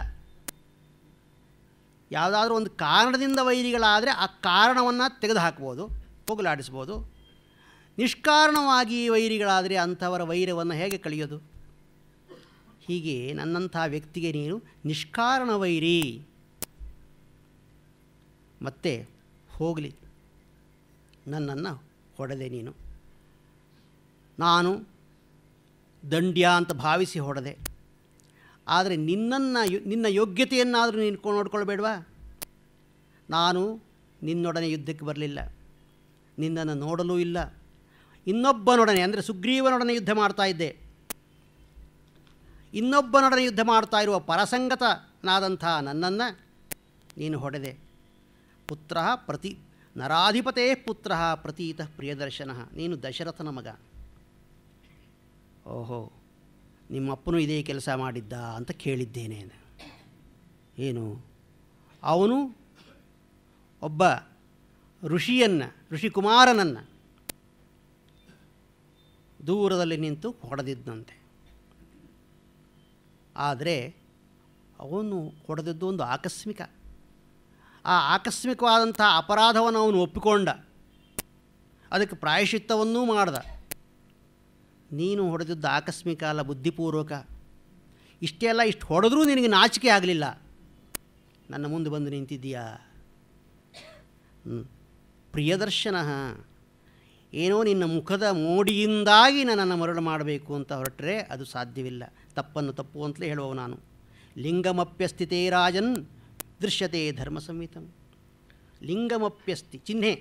ಯಾವುದಾದ್ರೂ ಒಂದು ಕಾರಣದಿಂದ ವೈರಿಗಳಾದರೆ ಆ ಕಾರಣವನ್ನು ತೆಗೆದುಹಾಕ್ಬೋದು, ಹೋಗಲಾಡಿಸ್ಬೋದು. ನಿಷ್ಕಾರಣವಾಗಿ ವೈರಿಗಳಾದರೆ ಅಂಥವರ ವೈರವನ್ನು ಹೇಗೆ ಕಳೆಯೋದು? ಹೀಗೆ ನನ್ನಂಥ ವ್ಯಕ್ತಿಗೆ ನೀನು ನಿಷ್ಕಾರಣ ವೈರಿ. ಮತ್ತೆ ಹೋಗಲಿ, ನನ್ನನ್ನು ಹೊಡೆದೆ ನೀನು, ನಾನು ದಂಡ್ಯ ಅಂತ ಭಾವಿಸಿ ಹೊಡೆದೆ. ಆದರೆ ನಿನ್ನ ಯೋಗ್ಯತೆಯನ್ನಾದರೂ ನೀನು ನೋಡ್ಕೊಳ್ಬೇಡವಾ? ನಾನು ನಿನ್ನೊಡನೆ ಯುದ್ಧಕ್ಕೆ ಬರಲಿಲ್ಲ, ನಿನ್ನನ್ನು ನೋಡಲೂ ಇಲ್ಲ. ಇನ್ನೊಬ್ಬನೊಡನೆ ಅಂದರೆ ಸುಗ್ರೀವನೊಡನೆ ಯುದ್ಧ ಮಾಡ್ತಾ ಇದ್ದೆ. ಇನ್ನೊಬ್ಬನೊಡನೆ ಯುದ್ಧ ಮಾಡ್ತಾ ಇರುವ ಪರಸಂಗತನಾದಂಥ ನನ್ನನ್ನು ನೀನು ಹೊಡೆದೆ. ಪುತ್ರ ನರಾಧಿಪತೇ ಪುತ್ರ ಪ್ರತೀತ ಪ್ರಿಯದರ್ಶನ. ನೀನು ದಶರಥನ ಮಗ. ಓಹೋ, ನಿಮ್ಮಪ್ಪನೂ ಇದೇ ಕೆಲಸ ಮಾಡಿದ್ದ ಅಂತ ಕೇಳಿದ್ದೇನೆ. ಏನು? ಅವನು ಒಬ್ಬ ಋಷಿಕುಮಾರನನ್ನು ದೂರದಲ್ಲಿ ನಿಂತು ಹೊಡೆದಿದ್ದಂತೆ. ಆದರೆ ಅವನು ಹೊಡೆದದ್ದು ಒಂದು ಆಕಸ್ಮಿಕ. ಆ ಆಕಸ್ಮಿಕವಾದಂಥ ಅಪರಾಧವನ್ನು ಅವನು ಒಪ್ಪಿಕೊಂಡ, ಅದಕ್ಕೆ ಪ್ರಾಯಶ್ಚಿತ್ತವನ್ನೂ ಮಾಡ್ದ. ನೀನು ಹೊಡೆದದ್ದು ಆಕಸ್ಮಿಕ ಅಲ್ಲ, ಬುದ್ಧಿಪೂರ್ವಕ. ಇಷ್ಟು ಹೊಡೆದ್ರೂ ನಿನಗೆ ನಾಚಿಕೆ ಆಗಲಿಲ್ಲ, ನನ್ನ ಮುಂದೆ ಬಂದು ನಿಂತಿದ್ದೀಯಾ. ಪ್ರಿಯದರ್ಶನ, ಏನೋ ನಿನ್ನ ಮುಖದ ಮೋಡಿಯಿಂದಾಗಿ ನನ್ನನ್ನು ಮರಳು ಮಾಡಬೇಕು ಅಂತ ಹೊರಟ್ರೆ ಅದು ಸಾಧ್ಯವಿಲ್ಲ. ತಪ್ಪನ್ನು ತಪ್ಪು ಅಂತಲೇ ಹೇಳುವವು ನಾನು. ಲಿಂಗಮಪ್ಯಸ್ಥಿತೇ ರಾಜನ್ ದೃಶ್ಯತೆ ಧರ್ಮ ಸಂಹಿತಂ. ಲಿಂಗಮಪ್ಯಸ್ತಿ, ಚಿಹ್ನೆ,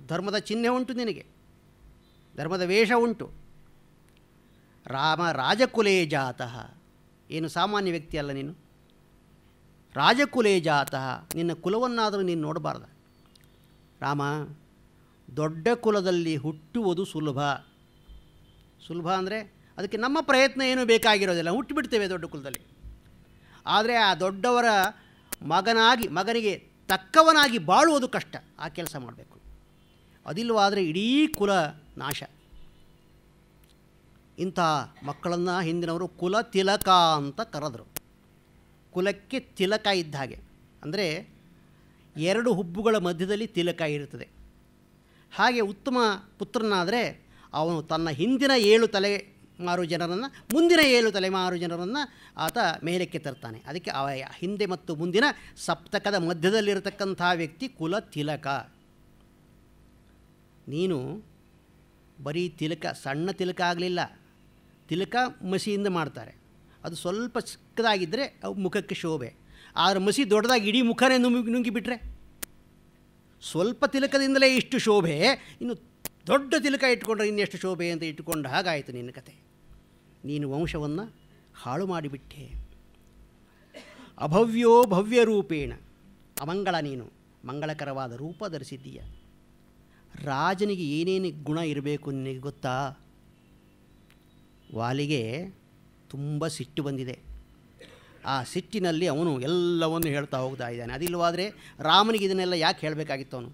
ಧರ್ಮದ ಚಿಹ್ನೆ ಉಂಟು ನಿನಗೆ, ಧರ್ಮದ ವೇಷ ಉಂಟು. ರಾಮ ರಾಜಕುಲೇ ಜಾತಃ, ಏನು ಸಾಮಾನ್ಯ ವ್ಯಕ್ತಿ ಅಲ್ಲ ನೀನು. ರಾಜಕುಲೇ ಜಾತಃ, ನಿನ್ನ ಕುಲವನ್ನಾದರೂ ನೀನು ನೋಡಬಾರ್ದ. ರಾಮ, ದೊಡ್ಡ ಕುಲದಲ್ಲಿ ಹುಟ್ಟುವುದು ಸುಲಭ. ಸುಲಭ ಅಂದರೆ ಅದಕ್ಕೆ ನಮ್ಮ ಪ್ರಯತ್ನ ಏನೂ ಬೇಕಾಗಿರೋದಿಲ್ಲ, ಹುಟ್ಟಿಬಿಡ್ತೇವೆ ದೊಡ್ಡ ಕುಲದಲ್ಲಿ. ಆದರೆ ಆ ದೊಡ್ಡವರ ಮಗನಿಗೆ ತಕ್ಕವನಾಗಿ ಬಾಳುವುದು ಕಷ್ಟ. ಆ ಕೆಲಸ ಮಾಡಬೇಕು. ಅದಿಲ್ಲವಾದರೆ ಇಡೀ ಕುಲ ನಾಶ. ಇಂಥ ಮಕ್ಕಳನ್ನು ಹಿಂದಿನವರು ಕುಲ ತಿಲಕ ಅಂತ ಕರೆದರು. ಕುಲಕ್ಕೆ ತಿಲಕ ಇದ್ದ ಹಾಗೆ, ಅಂದರೆ ಎರಡು ಹುಬ್ಬುಗಳ ಮಧ್ಯದಲ್ಲಿ ತಿಲಕ ಇರುತ್ತದೆ. ಹಾಗೆ ಉತ್ತಮ ಪುತ್ರನಾದರೆ ಅವನು ತನ್ನ ಹಿಂದಿನ 7 ತಲೆಮಾರು ಜನರನ್ನು, ಮುಂದಿನ 7 ತಲೆಮಾರು ಜನರನ್ನು ಆತ ಮೇಲಕ್ಕೆ ತರ್ತಾನೆ. ಅದಕ್ಕೆ ಹಿಂದೆ ಮತ್ತು ಮುಂದಿನ ಸಪ್ತಕದ ಮಧ್ಯದಲ್ಲಿರತಕ್ಕಂಥ ವ್ಯಕ್ತಿ ಕುಲ ತಿಲಕ. ನೀನು ಬರೀ ತಿಲಕ, ಸಣ್ಣ ತಿಲಕ ಆಗಲಿಲ್ಲ, ತಿಲಕ ಮಸಿಯಿಂದ ಮಾಡ್ತಾರೆ, ಅದು ಸ್ವಲ್ಪ ಚಿಕ್ಕದಾಗಿದ್ದರೆ ಅವು ಮುಖಕ್ಕೆ ಶೋಭೆ. ಆದರೆ ಮಸಿ ದೊಡ್ಡದಾಗಿ ಇಡೀ ಮುಖನೇ ನುಂಗಿಬಿಟ್ರೆ ಸ್ವಲ್ಪ ತಿಲಕದಿಂದಲೇ ಇಷ್ಟು ಶೋಭೆ, ಇನ್ನು ದೊಡ್ಡ ತಿಲಕ ಇಟ್ಕೊಂಡ್ರೆ ಇನ್ನೆಷ್ಟು ಶೋಭೆ ಅಂತ ಇಟ್ಟುಕೊಂಡ ಹಾಗಾಯಿತು ನಿನ್ನ ಕತೆ. ನೀನು ವಂಶವನ್ನು ಹಾಳು ಮಾಡಿಬಿಟ್ಟೆ. ಅಭವ್ಯೋ ಭವ್ಯರೂಪೇಣ, ಅಮಂಗಳ ನೀನು ಮಂಗಳಕರವಾದ ರೂಪ ಧರಿಸಿದ್ದೀಯ. ರಾಜನಿಗೆ ಏನೇನು ಗುಣ ಇರಬೇಕು ನಿನಗೆ ಗೊತ್ತಾ? ವಾಲಿಗೆ ತುಂಬ ಸಿಟ್ಟು ಬಂದಿದೆ. ಆ ಸಿಟ್ಟಿನಲ್ಲಿ ಅವನು ಎಲ್ಲವನ್ನು ಹೇಳ್ತಾ ಹೋಗ್ತಾ ಇದ್ದಾನೆ. ಅದಿಲ್ಲವಾದರೆ ರಾಮನಿಗೆ ಇದನ್ನೆಲ್ಲ ಯಾಕೆ ಹೇಳಬೇಕಾಗಿತ್ತು? ಅವನು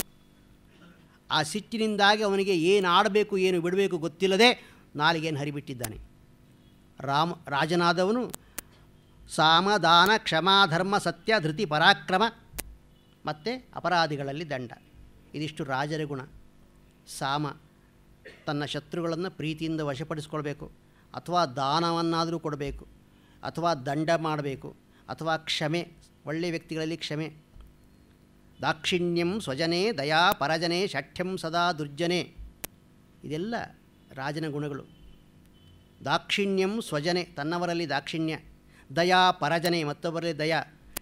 ಆ ಸಿಟ್ಟಿನಿಂದಾಗಿ ಅವನಿಗೆ ಏನು ಆಡಬೇಕು ಏನು ಬಿಡಬೇಕು ಗೊತ್ತಿಲ್ಲದೆ ನಾಲಿಗೆಯನ್ನು ಹರಿಬಿಟ್ಟಿದ್ದಾನೆ. ರಾಜನಾದವನು ಸಾಮ ದಾನ ಕ್ಷಮಾ ಧರ್ಮ ಸತ್ಯ ಧೃತಿ ಪರಾಕ್ರಮ ಮತ್ತು ಅಪರಾಧಿಗಳಲ್ಲಿ ದಂಡ, ಇದಿಷ್ಟು ರಾಜರ ಗುಣ. ಸಾಮ, ತನ್ನ ಶತ್ರುಗಳನ್ನು ಪ್ರೀತಿಯಿಂದ ವಶಪಡಿಸ್ಕೊಳ್ಬೇಕು, ಅಥವಾ ದಾನವನ್ನಾದರೂ ಕೊಡಬೇಕು, ಅಥವಾ ದಂಡ ಮಾಡಬೇಕು, ಅಥವಾ ಕ್ಷಮೆ, ಒಳ್ಳೆಯ ವ್ಯಕ್ತಿಗಳಲ್ಲಿ ಕ್ಷಮೆ. ದಾಕ್ಷಿಣ್ಯಂ ಸ್ವಜನೆ ದಯಾ ಪರಜನೆ ಶಾಠ್ಯಂ ಸದಾ ದುರ್ಜನೆ, ಇದೆಲ್ಲ ರಾಜನ ಗುಣಗಳು. ದಾಕ್ಷಿಣ್ಯಂ ಸ್ವಜನೆ, ತನ್ನವರಲ್ಲಿ ದಾಕ್ಷಿಣ್ಯ, ದಯಾ ಪರಜನೆ, ಮತ್ತೊಬ್ಬರಲ್ಲಿ ದಯಾ,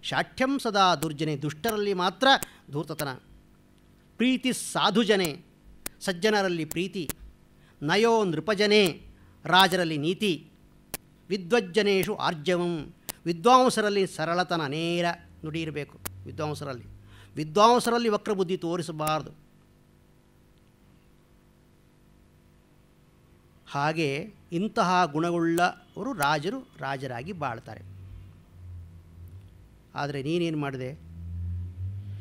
ಶಾಠ್ಯಂ ಸದಾ ದುರ್ಜನೆ, ದುಷ್ಟರಲ್ಲಿ ಮಾತ್ರ ಧೂರ್ತತನ, ಪ್ರೀತಿ ಸಾಧುಜನೆ, ಸಜ್ಜನರಲ್ಲಿ ಪ್ರೀತಿ, ನಯೋ ನೃಪಜನೆ, ರಾಜರಲ್ಲಿ ನೀತಿ, ವಿದ್ವಜ್ಜನೇಶು ಆರ್ಜವಂ, ವಿದ್ವಾಂಸರಲ್ಲಿ ಸರಳತನ, ನೇರ ನುಡಿ ಇರಬೇಕು. ವಿದ್ವಾಂಸರಲ್ಲಿ ವಕ್ರಬುದ್ಧಿ ತೋರಿಸಬಾರದು. ಹಾಗೆ ಇಂತಹ ಗುಣವುಳ್ಳವರು ರಾಜರಾಗಿ ಬಾಳ್ತಾರೆ. ಆದರೆ ನೀನೇನು ಮಾಡಿದೆ?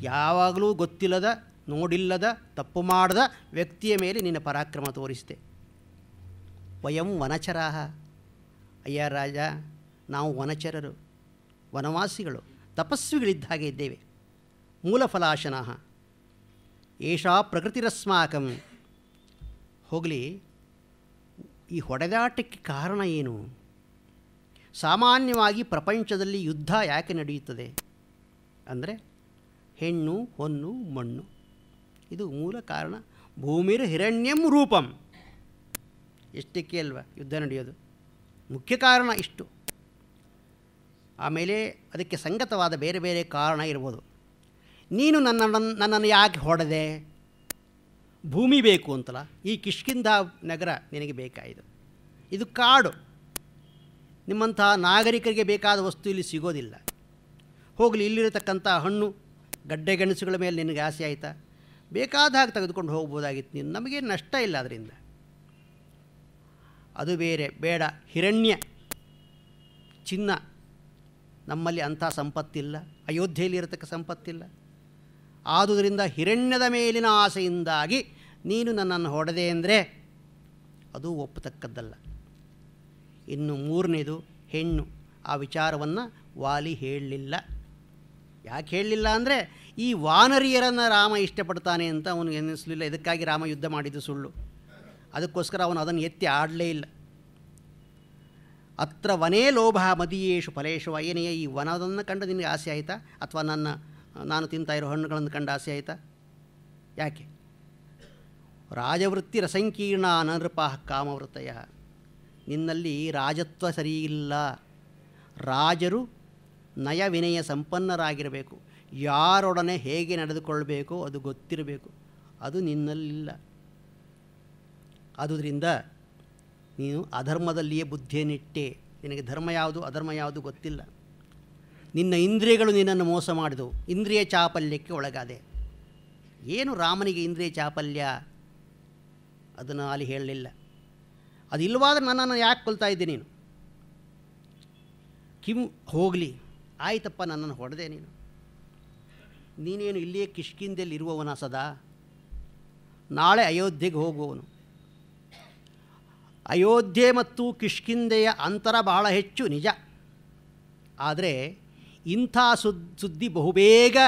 ಯಾವಾಗಲೂ ಗೊತ್ತಿಲ್ಲದ, ನೋಡಿಲ್ಲದ, ತಪ್ಪು ಮಾಡದ ವ್ಯಕ್ತಿಯ ಮೇಲೆ ನಿನ್ನ ಪರಾಕ್ರಮ ತೋರಿಸಿದೆ. ವಯಂ ವನಚರಾಹ, ಅಯ್ಯ ರಾಜ, ನಾವು ವನಚರರು, ವನವಾಸಿಗಳು, ತಪಸ್ವಿಗಳಿದ್ದ ಹಾಗೆ ಇದ್ದೇವೆ. ಮೂಲಫಲಾಶನಃ ಏಷಾ ಪ್ರಕೃತಿರಸ್ಮಾಕಂ. ಹೋಗಲಿ, ಈ ಹೊಡೆದಾಟಕ್ಕೆ ಕಾರಣ ಏನು? ಸಾಮಾನ್ಯವಾಗಿ ಪ್ರಪಂಚದಲ್ಲಿ ಯುದ್ಧ ಯಾಕೆ ನಡೆಯುತ್ತದೆ ಅಂದರೆ ಹೆಣ್ಣು, ಹೊನ್ನು, ಮಣ್ಣು, ಇದು ಮೂಲ ಕಾರಣ. ಭೂಮಿರ್ ಹಿರಣ್ಯಂ ರೂಪಂ, ಎಷ್ಟಕ್ಕೆ ಅಲ್ವಾ ಯುದ್ಧ ನಡೆಯೋದು? ಮುಖ್ಯ ಕಾರಣ ಇಷ್ಟು. ಆಮೇಲೆ ಅದಕ್ಕೆ ಸಂಗತವಾದ ಬೇರೆ ಬೇರೆ ಕಾರಣ ಇರ್ಬೋದು. ನೀನು ನನ್ನನ್ನು ಯಾಕೆ ಹೊಡೆದೆ? ಭೂಮಿ ಬೇಕು ಅಂತಲ್ಲ, ಈ ಕಿಷ್ಕಿಂಧ ನಗರ ನಿನಗೆ ಬೇಕಾಯಿತು. ಇದು ಕಾಡು, ನಿಮ್ಮಂಥ ನಾಗರಿಕರಿಗೆ ಬೇಕಾದ ವಸ್ತು ಇಲ್ಲಿ ಸಿಗೋದಿಲ್ಲ. ಹೋಗಲಿ, ಇಲ್ಲಿರತಕ್ಕಂಥ ಹಣ್ಣು ಗಡ್ಡೆ ಗೆಣಸುಗಳ ಮೇಲೆ ನಿನಗೆ ಆಸೆ ಆಯಿತಾ? ಬೇಕಾದ ಹಾಗೆ ತೆಗೆದುಕೊಂಡು ಹೋಗ್ಬೋದಾಗಿತ್ತು ನೀನು, ನಮಗೇನು ನಷ್ಟ ಇಲ್ಲ ಅದರಿಂದ. ಅದು ಬೇರೆ ಬೇಡ. ಹಿರಣ್ಯ, ಚಿನ್ನ, ನಮ್ಮಲ್ಲಿ ಅಂಥ ಸಂಪತ್ತಿಲ್ಲ, ಅಯೋಧ್ಯೆಯಲ್ಲಿ ಇರತಕ್ಕ ಸಂಪತ್ತಿಲ್ಲ. ಆದುದರಿಂದ ಹಿರಣ್ಯದ ಮೇಲಿನ ಆಸೆಯಿಂದಾಗಿ ನೀನು ನನ್ನನ್ನು ಹೊಡೆದೆ ಅಂದರೆ ಅದು ಒಪ್ಪತಕ್ಕದ್ದಲ್ಲ. ಇನ್ನು ಮೂರನೇದು ಹೆಣ್ಣು. ಆ ವಿಚಾರವನ್ನು ವಾಲಿ ಹೇಳಲಿಲ್ಲ. ಯಾಕೆ ಹೇಳಲಿಲ್ಲ ಅಂದರೆ ಈ ವಾನರಿಯರನ್ನು ರಾಮ ಇಷ್ಟಪಡ್ತಾನೆ ಅಂತ ಅವನಿಗೆ ಅನ್ನಿಸಲಿಲ್ಲ. ಇದಕ್ಕಾಗಿ ರಾಮ ಯುದ್ಧ ಮಾಡಿದ್ದು ಸುಳ್ಳು. ಅದಕ್ಕೋಸ್ಕರ ಅವನು ಅದನ್ನು ಎತ್ತಿ ಆಡಲೇ ಇಲ್ಲ. ಅತ್ರ ವನೇ ಲೋಭ ಮದೀಯೇಷು ಫಲೇಶು, ಏನೆಯೇ ಈ ವನದನ್ನು ಕಂಡು ನಿನಗೆ ಆಸೆ ಆಯಿತಾ? ಅಥವಾ ನಾನು ತಿಂತಾ ಇರೋ ಹಣ್ಣುಗಳನ್ನು ಕಂಡು ಆಸೆ ಆಯಿತಾ? ಯಾಕೆ? ರಾಜವೃತ್ತಿ ರಸಂಕೀರ್ಣ ಅನನೃಪ ಕಾಮವೃತ್ತಯ, ನಿನ್ನಲ್ಲಿ ರಾಜತ್ವ ಸರಿಯಿಲ್ಲ. ರಾಜರು ನಯ ವಿನಯ ಸಂಪನ್ನರಾಗಿರಬೇಕು, ಯಾರೊಡನೆ ಹೇಗೆ ನಡೆದುಕೊಳ್ಳಬೇಕೋ ಅದು ಗೊತ್ತಿರಬೇಕು, ಅದು ನಿನ್ನಲ್ಲಿಲ್ಲ. ಆದುದರಿಂದ ನೀನು ಅಧರ್ಮದಲ್ಲಿಯೇ ಬುದ್ಧಿಯನ್ನಿಟ್ಟೆ. ನಿನಗೆ ಧರ್ಮ ಯಾವುದು ಅಧರ್ಮ ಯಾವುದು ಗೊತ್ತಿಲ್ಲ. ನಿನ್ನ ಇಂದ್ರಿಯಗಳು ನಿನ್ನನ್ನು ಮೋಸ ಮಾಡಿದವು, ಇಂದ್ರಿಯ ಚಾಪಲ್ಯಕ್ಕೆ ಒಳಗಾದೆ. ಏನು ರಾಮನಿಗೆ ಇಂದ್ರಿಯ ಚಾಪಲ್ಯ? ಅದನ್ನು ಅಲ್ಲಿ ಹೇಳಲಿಲ್ಲ. ಅದಿಲ್ಲವಾದ್ರೆ ನನ್ನನ್ನು ಯಾಕೆ ಕೊಲ್ತಾ ಇದ್ದೆ ನೀನು? ಹೋಗಲಿ, ಆಯ್ತಪ್ಪ, ನನ್ನನ್ನು ಹೊಡೆದೆ ನೀನೇನು ಇಲ್ಲಿಯೇ ಕಿಷ್ಕಿಂಧೆಯಲ್ಲಿ ಇರುವವನ ಸದಾ? ನಾಳೆ ಅಯೋಧ್ಯೆಗೆ ಹೋಗುವವನು. ಅಯೋಧ್ಯೆ ಮತ್ತು ಕಿಷ್ಕಿಂಧೆಯ ಅಂತರ ಬಹಳ ಹೆಚ್ಚು ನಿಜ. ಆದರೆ ಇಂಥ ಸುದ್ದಿ ಬಹುಬೇಗ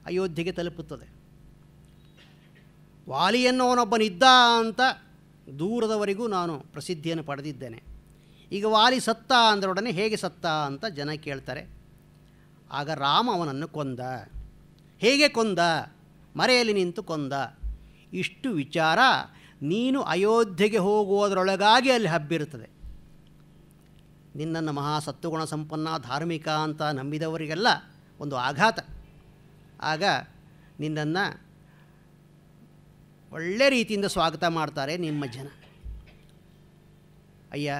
ಅಯೋಧ್ಯೆಗೆ ತಲುಪುತ್ತದೆ. ವಾಲಿಯನ್ನವನೊಬ್ಬನಿದ್ದ ಅಂತ ದೂರದವರೆಗೂ ನಾನು ಪ್ರಸಿದ್ಧಿಯನ್ನು ಪಡೆದಿದ್ದೇನೆ. ಈಗ ವಾಲಿ ಸತ್ತ ಅಂದರೊಡನೆ ಹೇಗೆ ಸತ್ತ ಅಂತ ಜನ ಕೇಳ್ತಾರೆ. ಆಗ ರಾಮ ಅವನನ್ನು ಕೊಂದ. ಹೇಗೆ ಕೊಂದ? ಮರೆಯಲ್ಲಿ ನಿಂತು ಕೊಂದ. ಇಷ್ಟು ವಿಚಾರ ನೀನು ಅಯೋಧ್ಯೆಗೆ ಹೋಗುವುದರೊಳಗಾಗಿ ಅಲ್ಲಿ ಹಬ್ಬಿರುತ್ತದೆ. ನಿನ್ನನ್ನು ಮಹಾಸತ್ವಗುಣ ಸಂಪನ್ನ ಧಾರ್ಮಿಕ ಅಂತ ನಂಬಿದವರಿಗೆಲ್ಲ ಒಂದು ಆಘಾತ. ಆಗ ನಿನ್ನನ್ನು ಒಳ್ಳೆ ರೀತಿಯಿಂದ ಸ್ವಾಗತ ಮಾಡ್ತಾರೆ ನಿಮ್ಮ ಜನ. ಅಯ್ಯ,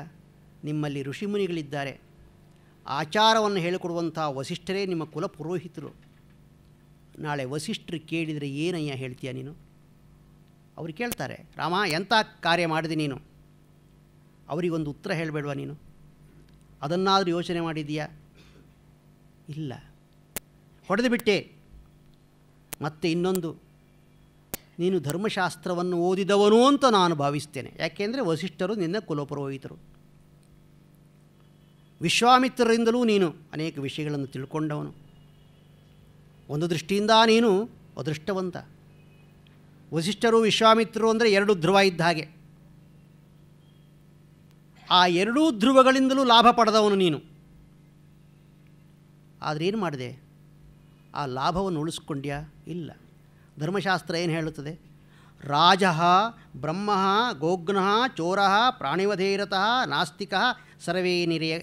ನಿಮ್ಮಲ್ಲಿ ಋಷಿಮುನಿಗಳಿದ್ದಾರೆ, ಆಚಾರವನ್ನು ಹೇಳಿಕೊಡುವಂಥ ವಸಿಷ್ಠರೇ ನಿಮ್ಮ ಕುಲ ಪುರೋಹಿತರು. ನಾಳೆ ವಸಿಷ್ಠರು ಕೇಳಿದರೆ ಏನಯ್ಯ ಹೇಳ್ತೀಯ ನೀನು? ಅವ್ರು ಕೇಳ್ತಾರೆ, ರಾಮ ಎಂಥ ಕಾರ್ಯ ಮಾಡಿದೆ ನೀನು? ಅವರಿಗೊಂದು ಉತ್ತರ ಹೇಳಬೇಡವಾ ನೀನು? ಅದನ್ನಾದರೂ ಯೋಚನೆ ಮಾಡಿದೀಯಾ? ಇಲ್ಲ, ಹೊಡೆದು ಬಿಟ್ಟೆ. ಮತ್ತು ಇನ್ನೊಂದು, ನೀನು ಧರ್ಮಶಾಸ್ತ್ರವನ್ನು ಓದಿದವನು ಅಂತ ನಾನು ಭಾವಿಸ್ತೇನೆ. ಯಾಕೆಂದರೆ ವಸಿಷ್ಠರು ನಿನ್ನ ಕುಲಪುರೋಹಿತರು. ವಿಶ್ವಾಮಿತ್ರರಿಂದಲೂ ನೀನು ಅನೇಕ ವಿಷಯಗಳನ್ನು ತಿಳ್ಕೊಂಡವನು. ಒಂದು ದೃಷ್ಟಿಯಿಂದ ನೀನು ಅದೃಷ್ಟವಂತ. ವಸಿಷ್ಠರು ವಿಶ್ವಾಮಿತ್ರರು ಅಂದರೆ ಎರಡು ಧ್ರುವ ಇದ್ದ ಹಾಗೆ. ಆ ಎರಡೂ ಧ್ರುವಗಳಿಂದಲೂ ಲಾಭ ಪಡೆದವನು ನೀನು. ಆದರೆ ಏನು ಮಾಡಿದೆ? ಆ ಲಾಭವನ್ನು ಉಳಿಸ್ಕೊಂಡ್ಯಾ? ಇಲ್ಲ. ಧರ್ಮಶಾಸ್ತ್ರ ಏನು ಹೇಳುತ್ತದೆ? ರಾಜ ಬ್ರಹ್ಮ ಗೋಗ್ನ ಚೋರ ಪ್ರಾಣಿವಧೇರತಃ ನಾಸ್ತಿಕ ಸರ್ವೇ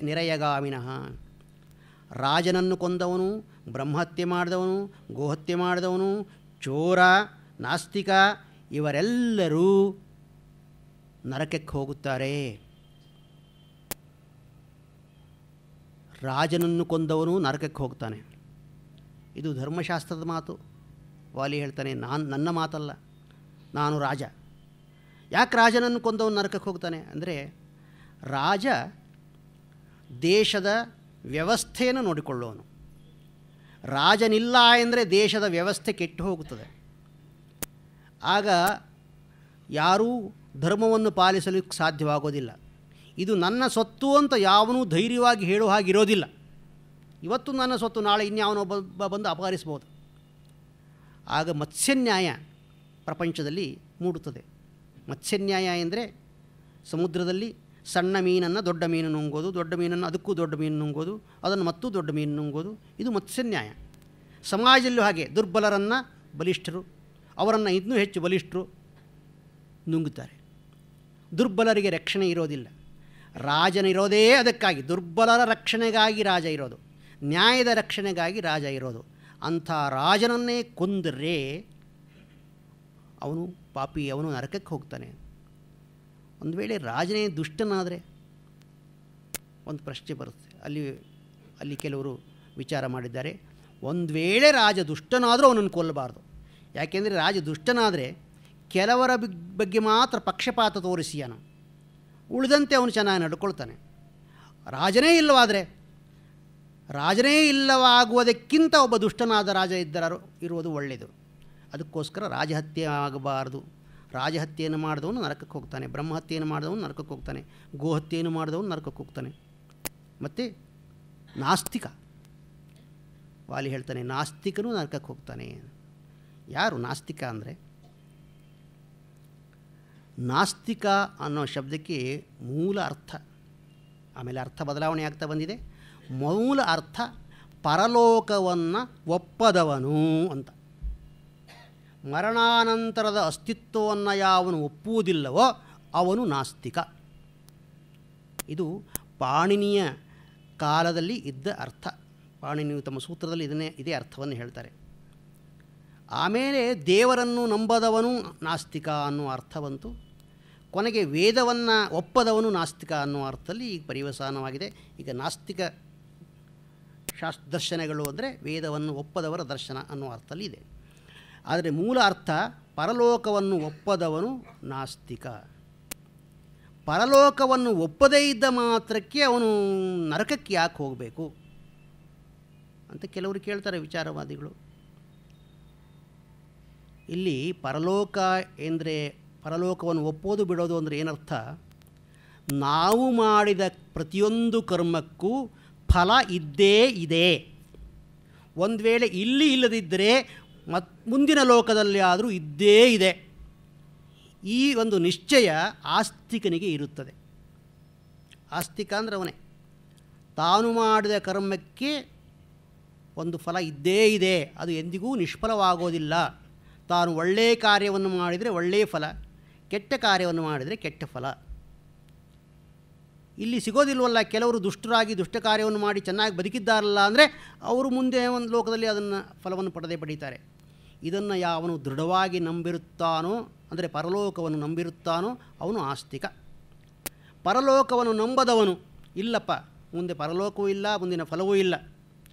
ನಿರಯಗಾಮಿನಃ. ರಾಜನನ್ನು ಕೊಂದವನು, ಬ್ರಹ್ಮಹತ್ಯೆ ಮಾಡಿದವನು, ಗೋಹತ್ಯೆ ಮಾಡಿದವನು, ಚೋರ, ನಾಸ್ತಿಕ ಇವರೆಲ್ಲರೂ ನರಕಕ್ಕೆ ಹೋಗುತ್ತಾರೆ. ರಾಜನನ್ನು ಕೊಂದವನು ನರಕಕ್ಕೆ ಹೋಗ್ತಾನೆ. ಇದು ಧರ್ಮಶಾಸ್ತ್ರದ ಮಾತು. ವಾಲಿ ಹೇಳ್ತಾನೆ, ನನ್ನ ಮಾತಲ್ಲ, ನಾನು ರಾಜ. ಯಾಕೆ ರಾಜನನ್ನು ಕೊಂದವನು ನರಕಕ್ಕೆ ಹೋಗ್ತಾನೆ ಅಂದರೆ, ರಾಜ ದೇಶದ ವ್ಯವಸ್ಥೆಯನ್ನು ನೋಡಿಕೊಳ್ಳುವನು. ರಾಜನಿಲ್ಲ ಎಂದರೆ ದೇಶದ ವ್ಯವಸ್ಥೆ ಕೆಟ್ಟು ಹೋಗುತ್ತದೆ. ಆಗ ಯಾರೂ ಧರ್ಮವನ್ನು ಪಾಲಿಸಲು ಸಾಧ್ಯವಾಗೋದಿಲ್ಲ. ಇದು ನನ್ನ ಸೊತ್ತು ಅಂತ ಯಾವನೂ ಧೈರ್ಯವಾಗಿ ಹೇಳುವ ಹಾಗಿರೋದಿಲ್ಲ. ಇವತ್ತು ನನ್ನ ಸೊತ್ತು, ನಾಳೆ ಇನ್ಯಾವನೊಬ್ಬ ಬಂದು ಅಪಹರಿಸ್ಬೋದು. ಆಗ ಮತ್ಸ್ಯನ್ಯಾಯ ಪ್ರಪಂಚದಲ್ಲಿ ಮೂಡುತ್ತದೆ. ಮತ್ಸ್ಯನ್ಯಾಯ ಎಂದರೆ ಸಮುದ್ರದಲ್ಲಿ ಸಣ್ಣ ಮೀನನ್ನು ದೊಡ್ಡ ಮೀನು ನುಂಗೋದು, ದೊಡ್ಡ ಮೀನನ್ನು ಅದಕ್ಕೂ ದೊಡ್ಡ ಮೀನು ನುಂಗೋದು, ಅದನ್ನು ಮತ್ತೂ ದೊಡ್ಡ ಮೀನು ನುಂಗೋದು. ಇದು ಮತ್ಸ್ಯನ್ಯಾಯ. ಸಮಾಜದಲ್ಲೂ ಹಾಗೆ ದುರ್ಬಲರನ್ನು ಬಲಿಷ್ಠರು, ಅವರನ್ನು ಇನ್ನೂ ಹೆಚ್ಚು ಬಲಿಷ್ಠರು ನುಂಗುತ್ತಾರೆ. ದುರ್ಬಲರಿಗೆ ರಕ್ಷಣೆ ಇರೋದಿಲ್ಲ. ರಾಜನಿರೋದೇ ಅದಕ್ಕಾಗಿ, ದುರ್ಬಲರ ರಕ್ಷಣೆಗಾಗಿ ರಾಜ ಇರೋದು, ನ್ಯಾಯದ ರಕ್ಷಣೆಗಾಗಿ ರಾಜ ಇರೋದು. ಅಂಥ ರಾಜನನ್ನೇ ಕೊಂದರೆ ಅವನು ಪಾಪಿ, ಅವನು ನರಕಕ್ಕೆ ಹೋಗ್ತಾನೆ. ಒಂದು ವೇಳೆ ರಾಜನೇ ದುಷ್ಟನಾದರೆ ಒಂದು ಪ್ರಶ್ನೆ ಬರುತ್ತೆ. ಅಲ್ಲಿ ಕೆಲವರು ವಿಚಾರ ಮಾಡಿದ್ದಾರೆ, ಒಂದು ವೇಳೆ ರಾಜ ದುಷ್ಟನಾದರೂ ಅವನನ್ನು ಕೊಲ್ಲಬಾರ್ದು. ಯಾಕೆಂದರೆ ರಾಜ ದುಷ್ಟನಾದರೆ ಕೆಲವರ ಬಗ್ಗೆ ಮಾತ್ರ ಪಕ್ಷಪಾತ ತೋರಿಸಿಯಾನು, ಉಳಿದಂತೆ ಅವನು ಚೆನ್ನಾಗಿ ನಡ್ಕೊಳ್ತಾನೆ. ರಾಜನೇ ಇಲ್ಲವಾಗುವುದಕ್ಕಿಂತ ಒಬ್ಬ ದುಷ್ಟನಾದ ರಾಜ ಇರುವುದು ಒಳ್ಳೆಯದು. ಅದಕ್ಕೋಸ್ಕರ ರಾಜಹತ್ಯೆ ಆಗಬಾರದು. ರಾಜಹತ್ಯೆಯನ್ನು ಮಾಡಿದವನು ನರಕಕ್ಕೆ ಹೋಗ್ತಾನೆ, ಬ್ರಹ್ಮಹತ್ಯೆಯನ್ನು ಮಾಡಿದವನು ನರಕಕ್ಕೆ ಹೋಗ್ತಾನೆ, ಗೋಹತ್ಯೆಯನ್ನು ಮಾಡಿದವನು ನರಕಕ್ಕೆ ಹೋಗ್ತಾನೆ. ಮತ್ತು ನಾಸ್ತಿಕ, ವಾಲಿ ಹೇಳ್ತಾನೆ, ನಾಸ್ತಿಕನೂ ನರಕಕ್ಕೆ ಹೋಗ್ತಾನೆ. ಯಾರು ನಾಸ್ತಿಕ ಅಂದರೆ, ನಾಸ್ತಿಕ ಅನ್ನೋ ಶಬ್ದಕ್ಕೆ ಮೂಲ ಅರ್ಥ, ಆಮೇಲೆ ಅರ್ಥ ಬದಲಾವಣೆ ಆಗ್ತಾ ಬಂದಿದೆ. ಮೂಲ ಅರ್ಥ ಪರಲೋಕವನ್ನು ಒಪ್ಪದವನು ಅಂತ. ಮರಣಾನಂತರದ ಅಸ್ತಿತ್ವವನ್ನು ಯಾವನು ಒಪ್ಪುವುದಿಲ್ಲವೋ ಅವನು ನಾಸ್ತಿಕ. ಇದು ಪಾಣಿನಿಯ ಕಾಲದಲ್ಲಿ ಇದ್ದ ಅರ್ಥ. ಪಾಣಿನಿಯು ತಮ್ಮ ಸೂತ್ರದಲ್ಲಿ ಇದೇ ಅರ್ಥವನ್ನು ಹೇಳ್ತಾರೆ. ಆಮೇಲೆ ದೇವರನ್ನು ನಂಬದವನು ನಾಸ್ತಿಕ ಅನ್ನುವ ಅರ್ಥ ಬಂತು. ಕೊನೆಗೆ ವೇದವನ್ನು ಒಪ್ಪದವನು ನಾಸ್ತಿಕ ಅನ್ನುವ ಅರ್ಥದಲ್ಲಿ ಈಗ ಪರಿವಸಾನವಾಗಿದೆ. ಈಗ ನಾಸ್ತಿಕ ದರ್ಶನಗಳು ಅಂದರೆ ವೇದವನ್ನು ಒಪ್ಪದವರ ದರ್ಶನ ಅನ್ನುವ ಅರ್ಥದಲ್ಲಿ ಇದೆ. ಆದರೆ ಮೂಲ ಅರ್ಥ ಪರಲೋಕವನ್ನು ಒಪ್ಪದವನು ನಾಸ್ತಿಕ. ಪರಲೋಕವನ್ನು ಒಪ್ಪದೇ ಇದ್ದ ಮಾತ್ರಕ್ಕೆ ಅವನು ನರಕಕ್ಕೆ ಯಾಕೆ ಹೋಗಬೇಕು ಅಂತ ಕೆಲವರು ಕೇಳ್ತಾರೆ, ವಿಚಾರವಾದಿಗಳು. ಇಲ್ಲಿ ಪರಲೋಕ ಎಂದರೆ, ಪರಲೋಕವನ್ನು ಒಪ್ಪೋದು ಬಿಡೋದು ಅಂದರೆ ಏನರ್ಥ? ನಾವು ಮಾಡಿದ ಪ್ರತಿಯೊಂದು ಕರ್ಮಕ್ಕೂ ಫಲ ಇದ್ದೇ ಇದೆ. ಒಂದು ವೇಳೆ ಇಲ್ಲಿ ಇಲ್ಲದಿದ್ದರೆ ಮುಂದಿನ ಲೋಕದಲ್ಲಿ ಆದರೂ ಇದ್ದೇ ಇದೆ. ಈ ಒಂದು ನಿಶ್ಚಯ ಆಸ್ತಿಕನಿಗೆ ಇರುತ್ತದೆ. ಆಸ್ತಿಕ ಅಂದರೆ ಅವನೇ. ತಾನು ಮಾಡಿದ ಕರ್ಮಕ್ಕೆ ಒಂದು ಫಲ ಇದ್ದೇ ಇದೆ, ಅದು ಎಂದಿಗೂ ನಿಷ್ಫಲವಾಗೋದಿಲ್ಲ. ತಾನು ಒಳ್ಳೆಯ ಕಾರ್ಯವನ್ನು ಮಾಡಿದರೆ ಒಳ್ಳೆಯ ಫಲ, ಕೆಟ್ಟ ಕಾರ್ಯವನ್ನು ಮಾಡಿದರೆ ಕೆಟ್ಟ ಫಲ. ಇಲ್ಲಿ ಸಿಗೋದಿಲ್ವಲ್ಲ. ಕೆಲವರು ದುಷ್ಟರಾಗಿ ದುಷ್ಟ ಕಾರ್ಯವನ್ನು ಮಾಡಿ ಚೆನ್ನಾಗಿ ಬದುಕಿದ್ದಾರಲ್ಲ ಅಂದರೆ ಅವರು ಮುಂದೆ ಒಂದು ಲೋಕದಲ್ಲಿ ಅದನ್ನು ಫಲವನ್ನು ಪಡೆಯುತ್ತಾರೆ. ಇದನ್ನು ಯಾವನು ದೃಢವಾಗಿ ನಂಬಿರುತ್ತಾನೋ, ಅಂದರೆ ಪರಲೋಕವನ್ನು ನಂಬಿರುತ್ತಾನೋ ಅವನು ಆಸ್ತಿಕ. ಪರಲೋಕವನ್ನು ನಂಬದವನು ಇಲ್ಲಪ್ಪ, ಮುಂದೆ ಪರಲೋಕವೂ ಇಲ್ಲ, ಮುಂದಿನ ಫಲವೂ ಇಲ್ಲ,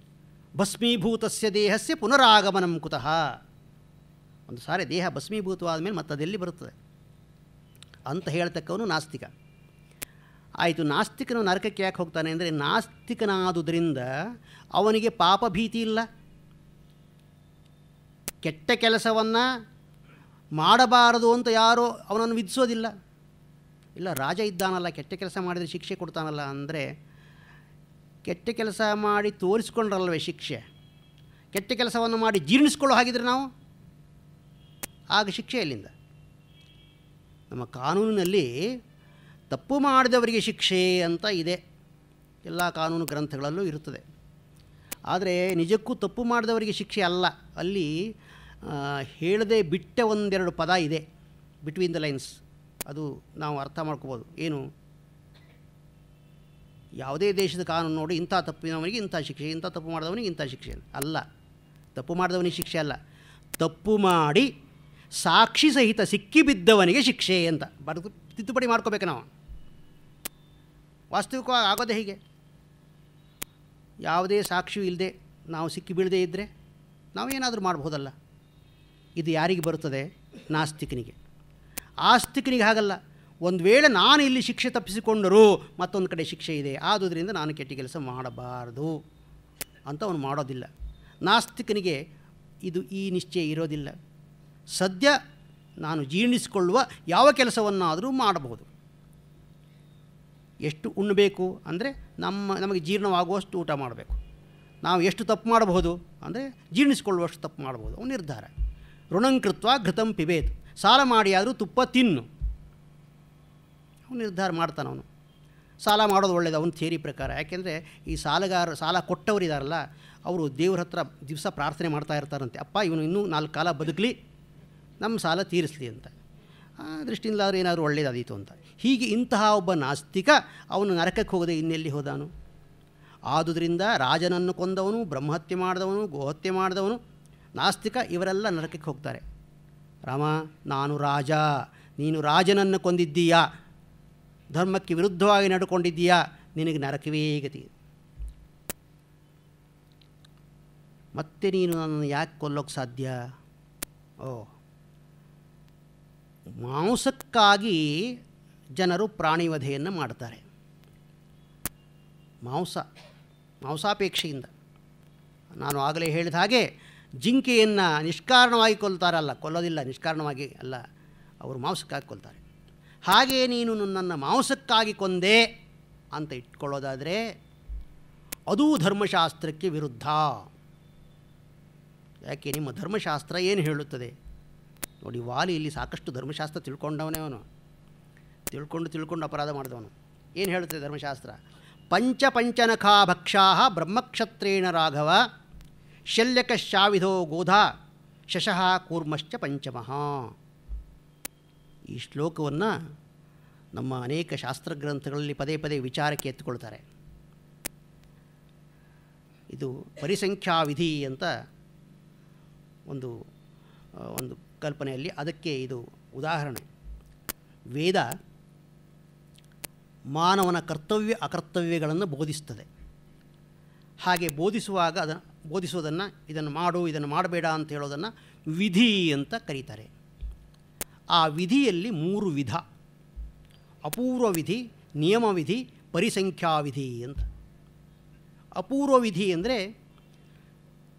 ಭಸ್ಮೀಭೂತಸ್ಯ ದೇಹಸ್ಯ ಪುನರಾಗಮನಂ ಕುತಃ. ಒಂದು ಸಾರಿ ದೇಹ ಭಸ್ಮೀಭೂತವಾದ ಮೇಲೆ ಮತ್ತೆ ಅದೆಲ್ಲಿ ಬರುತ್ತದೆ ಅಂತ ಹೇಳ್ತಕ್ಕವನು ನಾಸ್ತಿಕ. ಆಯಿತು, ನಾಸ್ತಿಕನು ನರಕಕ್ಕೆ ಯಾಕೆ ಹೋಗ್ತಾನೆ ಅಂದರೆ, ನಾಸ್ತಿಕನಾದುದರಿಂದ ಅವನಿಗೆ ಪಾಪ ಭೀತಿ ಇಲ್ಲ. ಕೆಟ್ಟ ಕೆಲಸವನ್ನು ಮಾಡಬಾರದು ಅಂತ ಯಾರೂ ಅವನನ್ನು ವಿಧಿಸೋದಿಲ್ಲ. ಇಲ್ಲ, ರಾಜ ಇದ್ದಾನಲ್ಲ, ಕೆಟ್ಟ ಕೆಲಸ ಮಾಡಿದರೆ ಶಿಕ್ಷೆ ಕೊಡ್ತಾನಲ್ಲ ಅಂದರೆ, ಕೆಟ್ಟ ಕೆಲಸ ಮಾಡಿ ತೋರಿಸ್ಕೊಂಡ್ರಲ್ವೇ ಶಿಕ್ಷೆ. ಕೆಟ್ಟ ಕೆಲಸವನ್ನು ಮಾಡಿ ಜೀರ್ಣಿಸ್ಕೊಳ್ಳೋ ಹಾಗಿದ್ರೆ ನಾವು ಆಗ ಶಿಕ್ಷೆ ಎಲ್ಲಿಂದ? ನಮ್ಮ ಕಾನೂನಿನಲ್ಲಿ ತಪ್ಪು ಮಾಡಿದವರಿಗೆ ಶಿಕ್ಷೆ ಅಂತ ಇದೆ, ಎಲ್ಲ ಕಾನೂನು ಗ್ರಂಥಗಳಲ್ಲೂ ಇರುತ್ತದೆ. ಆದರೆ ನಿಜಕ್ಕೂ ತಪ್ಪು ಮಾಡಿದವರಿಗೆ ಶಿಕ್ಷೆ ಅಲ್ಲ. ಅಲ್ಲಿ ಹೇಳದೆ ಬಿಟ್ಟ ಒಂದೆರಡು ಪದ ಇದೆ, ಬಿಟ್ವೀನ್ ದ ಲೈನ್ಸ್. ಅದು ನಾವು ಅರ್ಥ ಮಾಡ್ಕೋಬೋದು. ಏನು? ಯಾವುದೇ ದೇಶದ ಕಾನೂನು ನೋಡಿ, ಇಂಥ ತಪ್ಪಿನವನಿಗೆ ಇಂಥ ಶಿಕ್ಷೆ, ಇಂಥ ತಪ್ಪು ಮಾಡಿದವನಿಗೆ ಇಂಥ ಶಿಕ್ಷೆ ಅಲ್ಲ. ತಪ್ಪು ಮಾಡಿದವನಿಗೆ ಶಿಕ್ಷೆ ಅಲ್ಲ, ತಪ್ಪು ಮಾಡಿ ಸಾಕ್ಷಿ ಸಹಿತ ಸಿಕ್ಕಿಬಿದ್ದವನಿಗೆ ಶಿಕ್ಷೆ ಅಂತ ಬರೆದು ತಿದ್ದುಪಡಿ ಮಾಡ್ಕೋಬೇಕು ನಾವು. ವಾಸ್ತವಿಕವಾಗಿ ಆಗೋದೇ ಹೀಗೆ. ಯಾವುದೇ ಸಾಕ್ಷಿಯೂ ಇಲ್ಲದೆ ನಾವು ಸಿಕ್ಕಿ ಬೀಳದೇ ಇದ್ದರೆ ನಾವೇನಾದರೂ ಮಾಡ್ಬೋದಲ್ಲ. ಇದು ಯಾರಿಗೆ ಬರುತ್ತದೆ? ನಾಸ್ತಿಕನಿಗೆ. ಆಸ್ತಿಕನಿಗೆ ಹಾಗಲ್ಲ. ಒಂದು ವೇಳೆ ನಾನು ಇಲ್ಲಿ ಶಿಕ್ಷೆ ತಪ್ಪಿಸಿಕೊಂಡರೂ ಮತ್ತೊಂದು ಕಡೆ ಶಿಕ್ಷೆ ಇದೆ, ಆದುದರಿಂದ ನಾನು ಕೆಟ್ಟ ಕೆಲಸ ಮಾಡಬಾರ್ದು ಅಂತ ಅವನು ಮಾಡೋದಿಲ್ಲ. ನಾಸ್ತಿಕನಿಗೆ ಈ ನಿಶ್ಚಯ ಇರೋದಿಲ್ಲ. ಸದ್ಯ ನಾನು ಜೀರ್ಣಿಸಿಕೊಳ್ಳುವ ಯಾವ ಕೆಲಸವನ್ನಾದರೂ ಮಾಡಬಹುದು. ಎಷ್ಟು ಉಣ್ಣಬೇಕು ಅಂದರೆ ನಮಗೆ ಜೀರ್ಣವಾಗುವಷ್ಟು ಊಟ ಮಾಡಬೇಕು. ನಾವು ಎಷ್ಟು ತಪ್ಪು ಮಾಡಬಹುದು ಅಂದರೆ ಜೀರ್ಣಿಸಿಕೊಳ್ಳುವಷ್ಟು ತಪ್ಪು ಮಾಡಬಹುದು. ಅವನು ನಿರ್ಧಾರ. ಋಣಂಕೃತ್ವ ಘೃತಂ ಪಿಬೇತ್, ಸಾಲ ಮಾಡಿ ಆದರೂ ತುಪ್ಪ ತಿನ್ನು, ಅವನು ನಿರ್ಧಾರ ಮಾಡ್ತಾನೆ. ಅವನು ಸಾಲ ಮಾಡೋದು ಒಳ್ಳೆಯದು ಅವನ ಥಿಯರಿ ಪ್ರಕಾರ. ಯಾಕೆಂದರೆ ಈ ಸಾಲ ಕೊಟ್ಟವರಿದ್ದಾರಲ್ಲ, ಅವರು ದೇವ್ರ ಹತ್ರ ದಿವಸ ಪ್ರಾರ್ಥನೆ ಮಾಡ್ತಾ ಇರ್ತಾರಂತೆ, ಅಪ್ಪ ಇವನು ಇನ್ನೂ 4 ಕಾಲ ಬದುಕಲಿ, ನಮ್ಮ ಸಾಲ ತೀರಿಸಲಿ ಅಂತ. ಆ ದೃಷ್ಟಿಯಿಂದ ಅವ್ರು ಏನಾದರೂ ಒಳ್ಳೆಯದಾದೀತು ಅಂತ. ಹೀಗೆ ಇಂತಹ ಒಬ್ಬ ನಾಸ್ತಿಕ ಅವನು ನರಕಕ್ಕೆ ಹೋಗದೆ ಇನ್ನೆಲ್ಲಿ ಹೋದಾನು? ಆದುದರಿಂದ ರಾಜನನ್ನು ಕೊಂದವನು, ಬ್ರಹ್ಮಹತ್ಯೆ ಮಾಡಿದವನು, ಗೋಹತ್ಯೆ ಮಾಡಿದವನು, ನಾಸ್ತಿಕ, ಇವರೆಲ್ಲ ನರಕಕ್ಕೆ ಹೋಗ್ತಾರೆ. ರಾಮ, ನಾನು ರಾಜ, ನೀನು ರಾಜನನ್ನು ಕೊಂದಿದ್ದೀಯಾ, ಧರ್ಮಕ್ಕೆ ವಿರುದ್ಧವಾಗಿ ನಡ್ಕೊಂಡಿದ್ದೀಯಾ, ನಿನಗೆ ನರಕವೇ ಗತಿ. ಮತ್ತೆ ನೀನು ನನ್ನನ್ನು ಯಾಕೆ ಕೊಲ್ಲೋಕ್ಕೆ ಸಾಧ್ಯ? ಮಾಂಸಕ್ಕಾಗಿ ಜನರು ಪ್ರಾಣಿವಧೆಯನ್ನು ಮಾಡ್ತಾರೆ. ಮಾಂಸಾಪೇಕ್ಷೆಯಿಂದ. ನಾನು ಆಗಲೇ ಹೇಳಿದ ಹಾಗೆ ಜಿಂಕೆಯನ್ನು ನಿಷ್ಕಾರಣವಾಗಿ ಕೊಲ್ತಾರಲ್ಲ, ಕೊಲ್ಲೋದಿಲ್ಲ, ನಿಷ್ಕಾರಣವಾಗಿ ಅಲ್ಲ, ಅವರು ಮಾಂಸಕ್ಕಾಗಿ ಕೊಲ್ತಾರೆ. ಹಾಗೆಯೇ ನೀನು ನನ್ನನ್ನು ಮಾಂಸಕ್ಕಾಗಿ ಕೊಂದೆ ಅಂತ ಇಟ್ಕೊಳ್ಳೋದಾದರೆ ಅದೂ ಧರ್ಮಶಾಸ್ತ್ರಕ್ಕೆ ವಿರುದ್ಧ. ಯಾಕೆ? ನಿಮ್ಮ ಧರ್ಮಶಾಸ್ತ್ರ ಏನು ಹೇಳುತ್ತದೆ ನೋಡಿ. ವಾಲಿ ಇಲ್ಲಿ ಸಾಕಷ್ಟು ಧರ್ಮಶಾಸ್ತ್ರ ತಿಳ್ಕೊಂಡವನೇ ಅವನು. ತಿಳ್ಕೊಂಡು ಅಪರಾಧ ಮಾಡಿದವನು. ಏನು ಹೇಳುತ್ತದೆ ಧರ್ಮಶಾಸ್ತ್ರ? ಪಂಚನಖಾ ಭಕ್ಷಾ ಬ್ರಹ್ಮಕ್ಷತ್ರೇಣ ರಾಘವ ಶಲ್ಯಕಶಾವಿಧೋ ಗೋಧಾ ಶಶಃ ಕೂರ್ಮಶ್ಚ ಪಂಚಮಃ. ಈ ಶ್ಲೋಕವನ್ನು ನಮ್ಮ ಅನೇಕ ಶಾಸ್ತ್ರಗ್ರಂಥಗಳಲ್ಲಿ ಪದೇ ಪದೇ ವಿಚಾರಕ್ಕೆ ಎತ್ತಿಕೊಳ್ತಾರೆ. ಇದು ಪರಿಸಂಖ್ಯಾವಿಧಿ ಅಂತ ಒಂದು ಕಲ್ಪನೆಯಲ್ಲಿ ಅದಕ್ಕೆ ಇದು ಉದಾಹರಣೆ. ವೇದ ಮಾನವನ ಕರ್ತವ್ಯ ಅಕರ್ತವ್ಯಗಳನ್ನು ಬೋಧಿಸ್ತದೆ. ಹಾಗೆ ಬೋಧಿಸೋದನ್ನು ಇದನ್ನು ಮಾಡು, ಇದನ್ನು ಮಾಡಬೇಡ ಅಂತ ಹೇಳೋದನ್ನು ವಿಧಿ ಅಂತ ಕರೀತಾರೆ. ಆ ವಿಧಿಯಲ್ಲಿ 3 ವಿಧ: ಅಪೂರ್ವ ವಿಧಿ, ನಿಯಮ ವಿಧಿ, ಪರಿಸಂಖ್ಯಾವಿಧಿ ಅಂತ. ಅಪೂರ್ವ ವಿಧಿ ಅಂದರೆ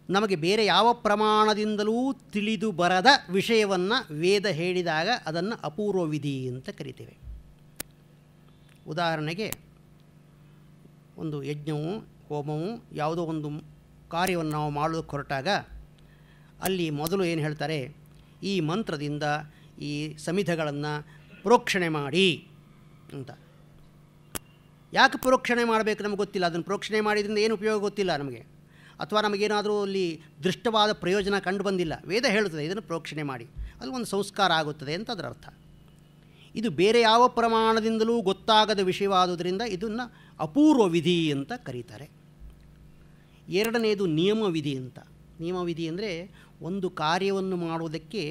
ನಮಗೆ ಬೇರೆ ಯಾವ ಪ್ರಮಾಣದಿಂದಲೂ ತಿಳಿದು ಬರದ ವಿಷಯವನ್ನು ವೇದ ಹೇಳಿದಾಗ ಅದನ್ನು ಅಪೂರ್ವ ವಿಧಿ ಅಂತ ಕರಿತೇವೆ. ಉದಾಹರಣೆಗೆ ಒಂದು ಯಜ್ಞವು ಹೋಮವು ಯಾವುದೋ ಒಂದು ಕಾರ್ಯವನ್ನು ನಾವು ಮಾಡೋದಕ್ಕೆ ಹೊರಟಾಗ ಅಲ್ಲಿ ಮೊದಲು ಏನು ಹೇಳ್ತಾರೆ, ಈ ಮಂತ್ರದಿಂದ ಈ ಸಮಿಧಗಳನ್ನು ಪ್ರೋಕ್ಷಣೆ ಮಾಡಿ ಅಂತ. ಯಾಕೆ ಪ್ರೋಕ್ಷಣೆ ಮಾಡಬೇಕು ನಮಗೆ ಗೊತ್ತಿಲ್ಲ. ಅದನ್ನು ಪ್ರೋಕ್ಷಣೆ ಮಾಡಿದ್ರಿಂದ ಏನು ಉಪಯೋಗ ಗೊತ್ತಿಲ್ಲ ನಮಗೆ, ಅಥವಾ ನಮಗೇನಾದರೂ ಅಲ್ಲಿ ದೃಷ್ಟವಾದ ಪ್ರಯೋಜನ ಕಂಡು ಬಂದಿಲ್ಲ. ವೇದ ಹೇಳುತ್ತದೆ ಇದನ್ನು ಪ್ರೋಕ್ಷಣೆ ಮಾಡಿ, ಅದು ಒಂದು ಸಂಸ್ಕಾರ ಆಗುತ್ತದೆ ಅಂತ ಅದರ ಅರ್ಥ. ಇದು ಬೇರೆ ಯಾವ ಪ್ರಮಾಣದಿಂದಲೂ ಗೊತ್ತಾಗದ ವಿಷಯವಾದುದರಿಂದ ಇದನ್ನು ಅಪೂರ್ವ ವಿಧಿ ಅಂತ ಕರೀತಾರೆ. ಎರಡನೆಯದು ನಿಯಮ ವಿಧಿ ಅಂತ. ನಿಯಮ ವಿಧಿ ಅಂದರೆ ಒಂದು ಕಾರ್ಯವನ್ನು ಮಾಡುವುದಕ್ಕೆ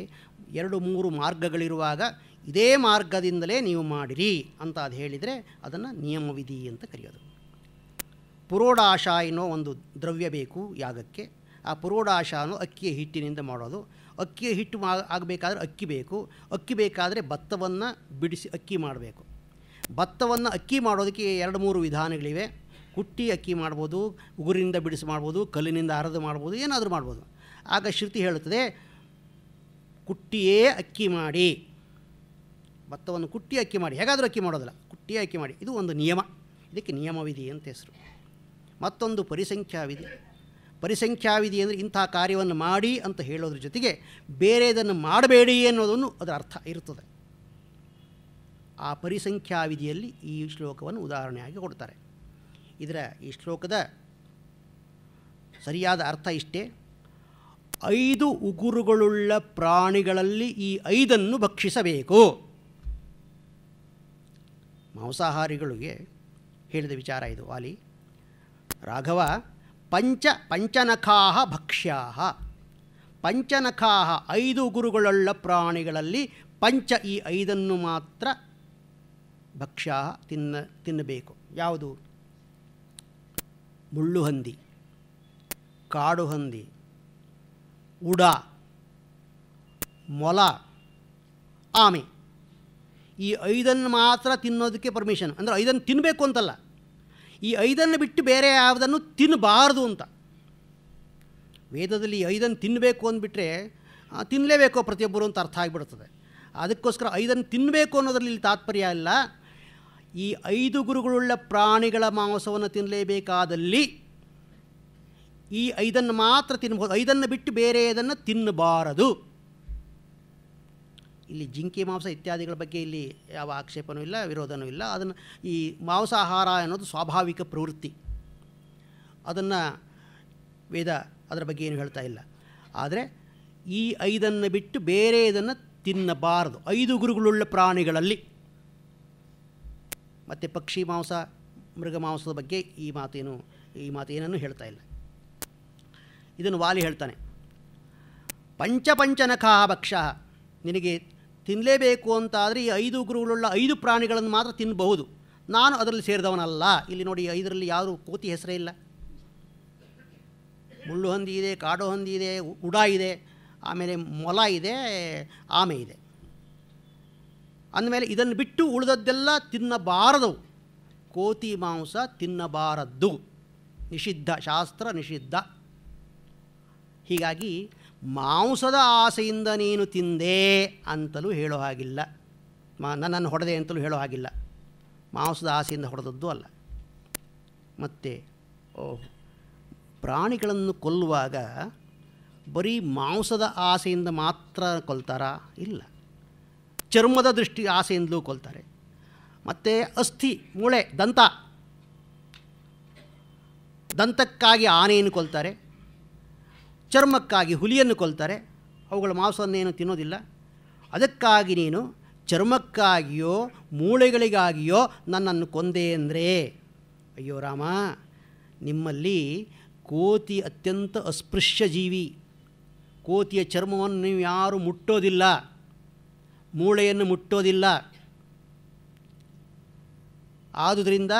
2-3 ಮಾರ್ಗಗಳಿರುವಾಗ ಇದೇ ಮಾರ್ಗದಿಂದಲೇ ನೀವು ಮಾಡಿರಿ ಅಂತ ಅದು ಹೇಳಿದರೆ ಅದನ್ನು ನಿಯಮ ವಿಧಿ ಅಂತ ಕರೆಯೋದು. ಪುರೋಡಾಶ ಎನ್ನುವ ಒಂದು ದ್ರವ್ಯ ಬೇಕು ಯಾಗಕ್ಕೆ. ಆ ಪುರೋಡಾಶ ಅನ್ನೋ ಅಕ್ಕಿಯ ಹಿಟ್ಟಿನಿಂದ ಮಾಡೋದು. ಅಕ್ಕಿಯ ಹಿಟ್ಟು ಆಗಬೇಕಾದ್ರೆ ಅಕ್ಕಿ ಬೇಕು. ಅಕ್ಕಿ ಬೇಕಾದರೆ ಭತ್ತವನ್ನು ಬಿಡಿಸಿ ಅಕ್ಕಿ ಮಾಡಬೇಕು. ಭತ್ತವನ್ನು ಅಕ್ಕಿ ಮಾಡೋದಕ್ಕೆ 2-3 ವಿಧಾನಗಳಿವೆ. ಕುಟ್ಟಿ ಅಕ್ಕಿ ಮಾಡ್ಬೋದು, ಉಗುರಿನಿಂದ ಬಿಡಿಸಿ ಮಾಡ್ಬೋದು, ಕಲ್ಲಿನಿಂದ ಅರೆದು ಮಾಡ್ಬೋದು, ಏನಾದರೂ ಮಾಡ್ಬೋದು. ಆಗ ಶ್ರುತಿ ಹೇಳುತ್ತದೆ ಕುಟ್ಟಿಯೇ ಅಕ್ಕಿ ಮಾಡಿ, ಭತ್ತವನ್ನು ಕುಟ್ಟಿ ಅಕ್ಕಿ ಮಾಡಿ, ಹೇಗಾದರೂ ಅಕ್ಕಿ ಮಾಡೋದಿಲ್ಲ, ಕುಟ್ಟಿಯೇ ಅಕ್ಕಿ ಮಾಡಿ. ಇದು ಒಂದು ನಿಯಮ, ಇದಕ್ಕೆ ನಿಯಮವಿಧಿ ಅಂತ ಹೆಸರು. ಮತ್ತೊಂದು ಪರಿಸಂಖ್ಯಾವಿಧಿ. ಪರಿಸಂಖ್ಯಾವಿಧಿ ಅಂದರೆ ಇಂಥ ಕಾರ್ಯವನ್ನು ಮಾಡಿ ಅಂತ ಹೇಳೋದ್ರ ಜೊತೆಗೆ ಬೇರೆದನ್ನು ಮಾಡಬೇಡಿ ಅನ್ನೋದನ್ನು ಅದರ ಅರ್ಥ ಇರುತ್ತದೆ. ಆ ಪರಿಸಂಖ್ಯಾವಿಧಿಯಲ್ಲಿ ಈ ಶ್ಲೋಕವನ್ನು ಉದಾಹರಣೆಯಾಗಿ ಕೊಡ್ತಾರೆ. ಈ ಶ್ಲೋಕದ ಸರಿಯಾದ ಅರ್ಥ ಇಷ್ಟೇ: 5 ಉಗುರುಗಳುಳ್ಳ ಪ್ರಾಣಿಗಳಲ್ಲಿ ಈ 5 ಭಕ್ಷಿಸಬೇಕು. ಮಾಂಸಾಹಾರಿಗಳಿಗೆ ಹೇಳಿದ ವಿಚಾರ ಇದು. ವಾಲಿ ರಾಘವ ಪಂಚನಖಾಹ ಭಕ್ಷ್ಯಾಹ. ಪಂಚನಖಾಹ 5 ಉಗುರುಗಳುಳ್ಳ ಪ್ರಾಣಿಗಳಲ್ಲಿ ಈ 5 ಮಾತ್ರ ಭಕ್ಷ್ಯಾಹ ತಿನ್ನಬೇಕು. ಯಾವುದು? ಮುಳ್ಳು ಹಂದಿ, ಕಾಡು ಹಂದಿ, ಉಡ, ಮೊಲ, ಆಮೆ. ಈ 5 ಮಾತ್ರ ತಿನ್ನೋದಕ್ಕೆ ಪರ್ಮಿಷನ್. ಅಂದರೆ 5 ತಿನ್ನಬೇಕು ಅಂತಲ್ಲ, ಈ 5 ಬಿಟ್ಟು ಬೇರೆ ಯಾವುದನ್ನು ತಿನ್ನಬಾರ್ದು ಅಂತ. ವೇದದಲ್ಲಿ 5 ತಿನ್ನಬೇಕು ಅಂದ್ಬಿಟ್ರೆ ತಿನ್ನಲೇಬೇಕು ಪ್ರತಿಯೊಬ್ಬರು ಅಂತ ಅರ್ಥ ಆಗಿಬಿಡ್ತದೆ. ಅದಕ್ಕೋಸ್ಕರ 5 ತಿನ್ನಬೇಕು ಅನ್ನೋದ್ರಲ್ಲಿ ಇಲ್ಲಿ ತಾತ್ಪರ್ಯ ಇಲ್ಲ. ಈ 5 ಗುರುಗಳುಳ್ಳ ಪ್ರಾಣಿಗಳ ಮಾಂಸವನ್ನು ತಿನ್ನಲೇಬೇಕಾದಲ್ಲಿ ಈ 5 ಮಾತ್ರ ತಿನ್ನಬಹುದು. 5 ಬಿಟ್ಟು ಬೇರೆಯದನ್ನು ತಿನ್ನಬಾರದು. ಇಲ್ಲಿ ಜಿಂಕೆ ಮಾಂಸ ಇತ್ಯಾದಿಗಳ ಬಗ್ಗೆ ಇಲ್ಲಿ ಯಾವ ಆಕ್ಷೇಪನೂ ಇಲ್ಲ, ವಿರೋಧನೂ ಇಲ್ಲ. ಅದನ್ನು ಈ ಮಾಂಸಾಹಾರ ಅನ್ನೋದು ಸ್ವಾಭಾವಿಕ ಪ್ರವೃತ್ತಿ, ಅದನ್ನು ವೇದ ಅದರ ಬಗ್ಗೆ ಏನು ಹೇಳ್ತಾ ಇಲ್ಲ. ಆದರೆ ಈ 5 ಬಿಟ್ಟು ಬೇರೆಯದನ್ನು ತಿನ್ನಬಾರದು 5 ಗುರುಗಳುಳ್ಳ ಪ್ರಾಣಿಗಳಲ್ಲಿ. ಮತ್ತು ಪಕ್ಷಿ ಮಾಂಸ, ಮೃಗ ಮಾಂಸದ ಬಗ್ಗೆ ಈ ಮಾತೇನನ್ನು ಹೇಳ್ತಾ ಇಲ್ಲ. ಇದನ್ನು ವಾಲಿ ಹೇಳ್ತಾನೆ, ಪಂಚನಖಾಹ ಭಕ್ಷಃ. ನಿನಗೆ ತಿನ್ನಲೇಬೇಕು ಅಂತಾದರೆ ಈ 5 ಉಗುರುಗಳುಳ್ಳ 5 ಪ್ರಾಣಿಗಳನ್ನು ಮಾತ್ರ ತಿನ್ನಬಹುದು. ನಾನು ಅದರಲ್ಲಿ ಸೇರಿದವನಲ್ಲ. ಇಲ್ಲಿ ನೋಡಿ, 5ರಲ್ಲಿ ಯಾರು ಕೋತಿ ಹೆಸರೇ ಇಲ್ಲ. ಮುಳ್ಳು ಹಂದಿ ಇದೆ, ಕಾಡು ಹಂದಿ ಇದೆ, ಉಡ ಇದೆ, ಆಮೇಲೆ ಮೊಲ ಇದೆ, ಆಮೆ ಇದೆ. ಅಂದಮೇಲೆ ಇದನ್ನು ಬಿಟ್ಟು ಉಳಿದದ್ದೆಲ್ಲ ತಿನ್ನಬಾರದು. ಕೋತಿ ಮಾಂಸ ತಿನ್ನಬಾರದ್ದು, ನಿಷಿದ್ಧ, ಶಾಸ್ತ್ರ ನಿಷಿದ್ಧ. ಹೀಗಾಗಿ ಮಾಂಸದ ಆಸೆಯಿಂದ ನೀನು ತಿಂದೆ ಅಂತಲೂ ಹೇಳೋ ಹಾಗಿಲ್ಲ, ನನ್ನನ್ನು ಹೊಡೆದೆ ಅಂತಲೂ ಹೇಳೋ ಹಾಗಿಲ್ಲ. ಮಾಂಸದ ಆಸೆಯಿಂದ ಹೊಡೆದದ್ದು ಅಲ್ಲ. ಮತ್ತು ಪ್ರಾಣಿಗಳನ್ನು ಕೊಲ್ಲುವಾಗ ಬರೀ ಮಾಂಸದ ಆಸೆಯಿಂದ ಮಾತ್ರ ಕೊಲ್ತಾರಾ? ಇಲ್ಲ, ಚರ್ಮದ ದೃಷ್ಟಿ ಆಸೆಯಿಂದಲೂ ಕೊಲ್ತಾರೆ. ಮತ್ತು ಅಸ್ಥಿ, ಮೂಳೆ, ದಂತಕ್ಕಾಗಿ ಆನೆಯನ್ನು ಕೊಲ್ತಾರೆ, ಚರ್ಮಕ್ಕಾಗಿ ಹುಲಿಯನ್ನು ಕೊಲ್ತಾರೆ. ಅವುಗಳ ಮಾಂಸವನ್ನೇನು ತಿನ್ನೋದಿಲ್ಲ. ಅದಕ್ಕಾಗಿ ನೀನು ಚರ್ಮಕ್ಕಾಗಿಯೋ ಮೂಳೆಗಳಿಗಾಗಿಯೋ ನನ್ನನ್ನು ಕೊಂದೆ ಅಂದರೆ, ಅಯ್ಯೋ ರಾಮ, ನಿಮ್ಮಲ್ಲಿ ಕೋತಿ ಅತ್ಯಂತ ಅಸ್ಪೃಶ್ಯ ಜೀವಿ. ಕೋತಿಯ ಚರ್ಮವನ್ನು ನೀವು ಯಾರೂ ಮುಟ್ಟೋದಿಲ್ಲ, ಮೂಳೆಯನ್ನು ಮುಟ್ಟೋದಿಲ್ಲ. ಆದುದರಿಂದ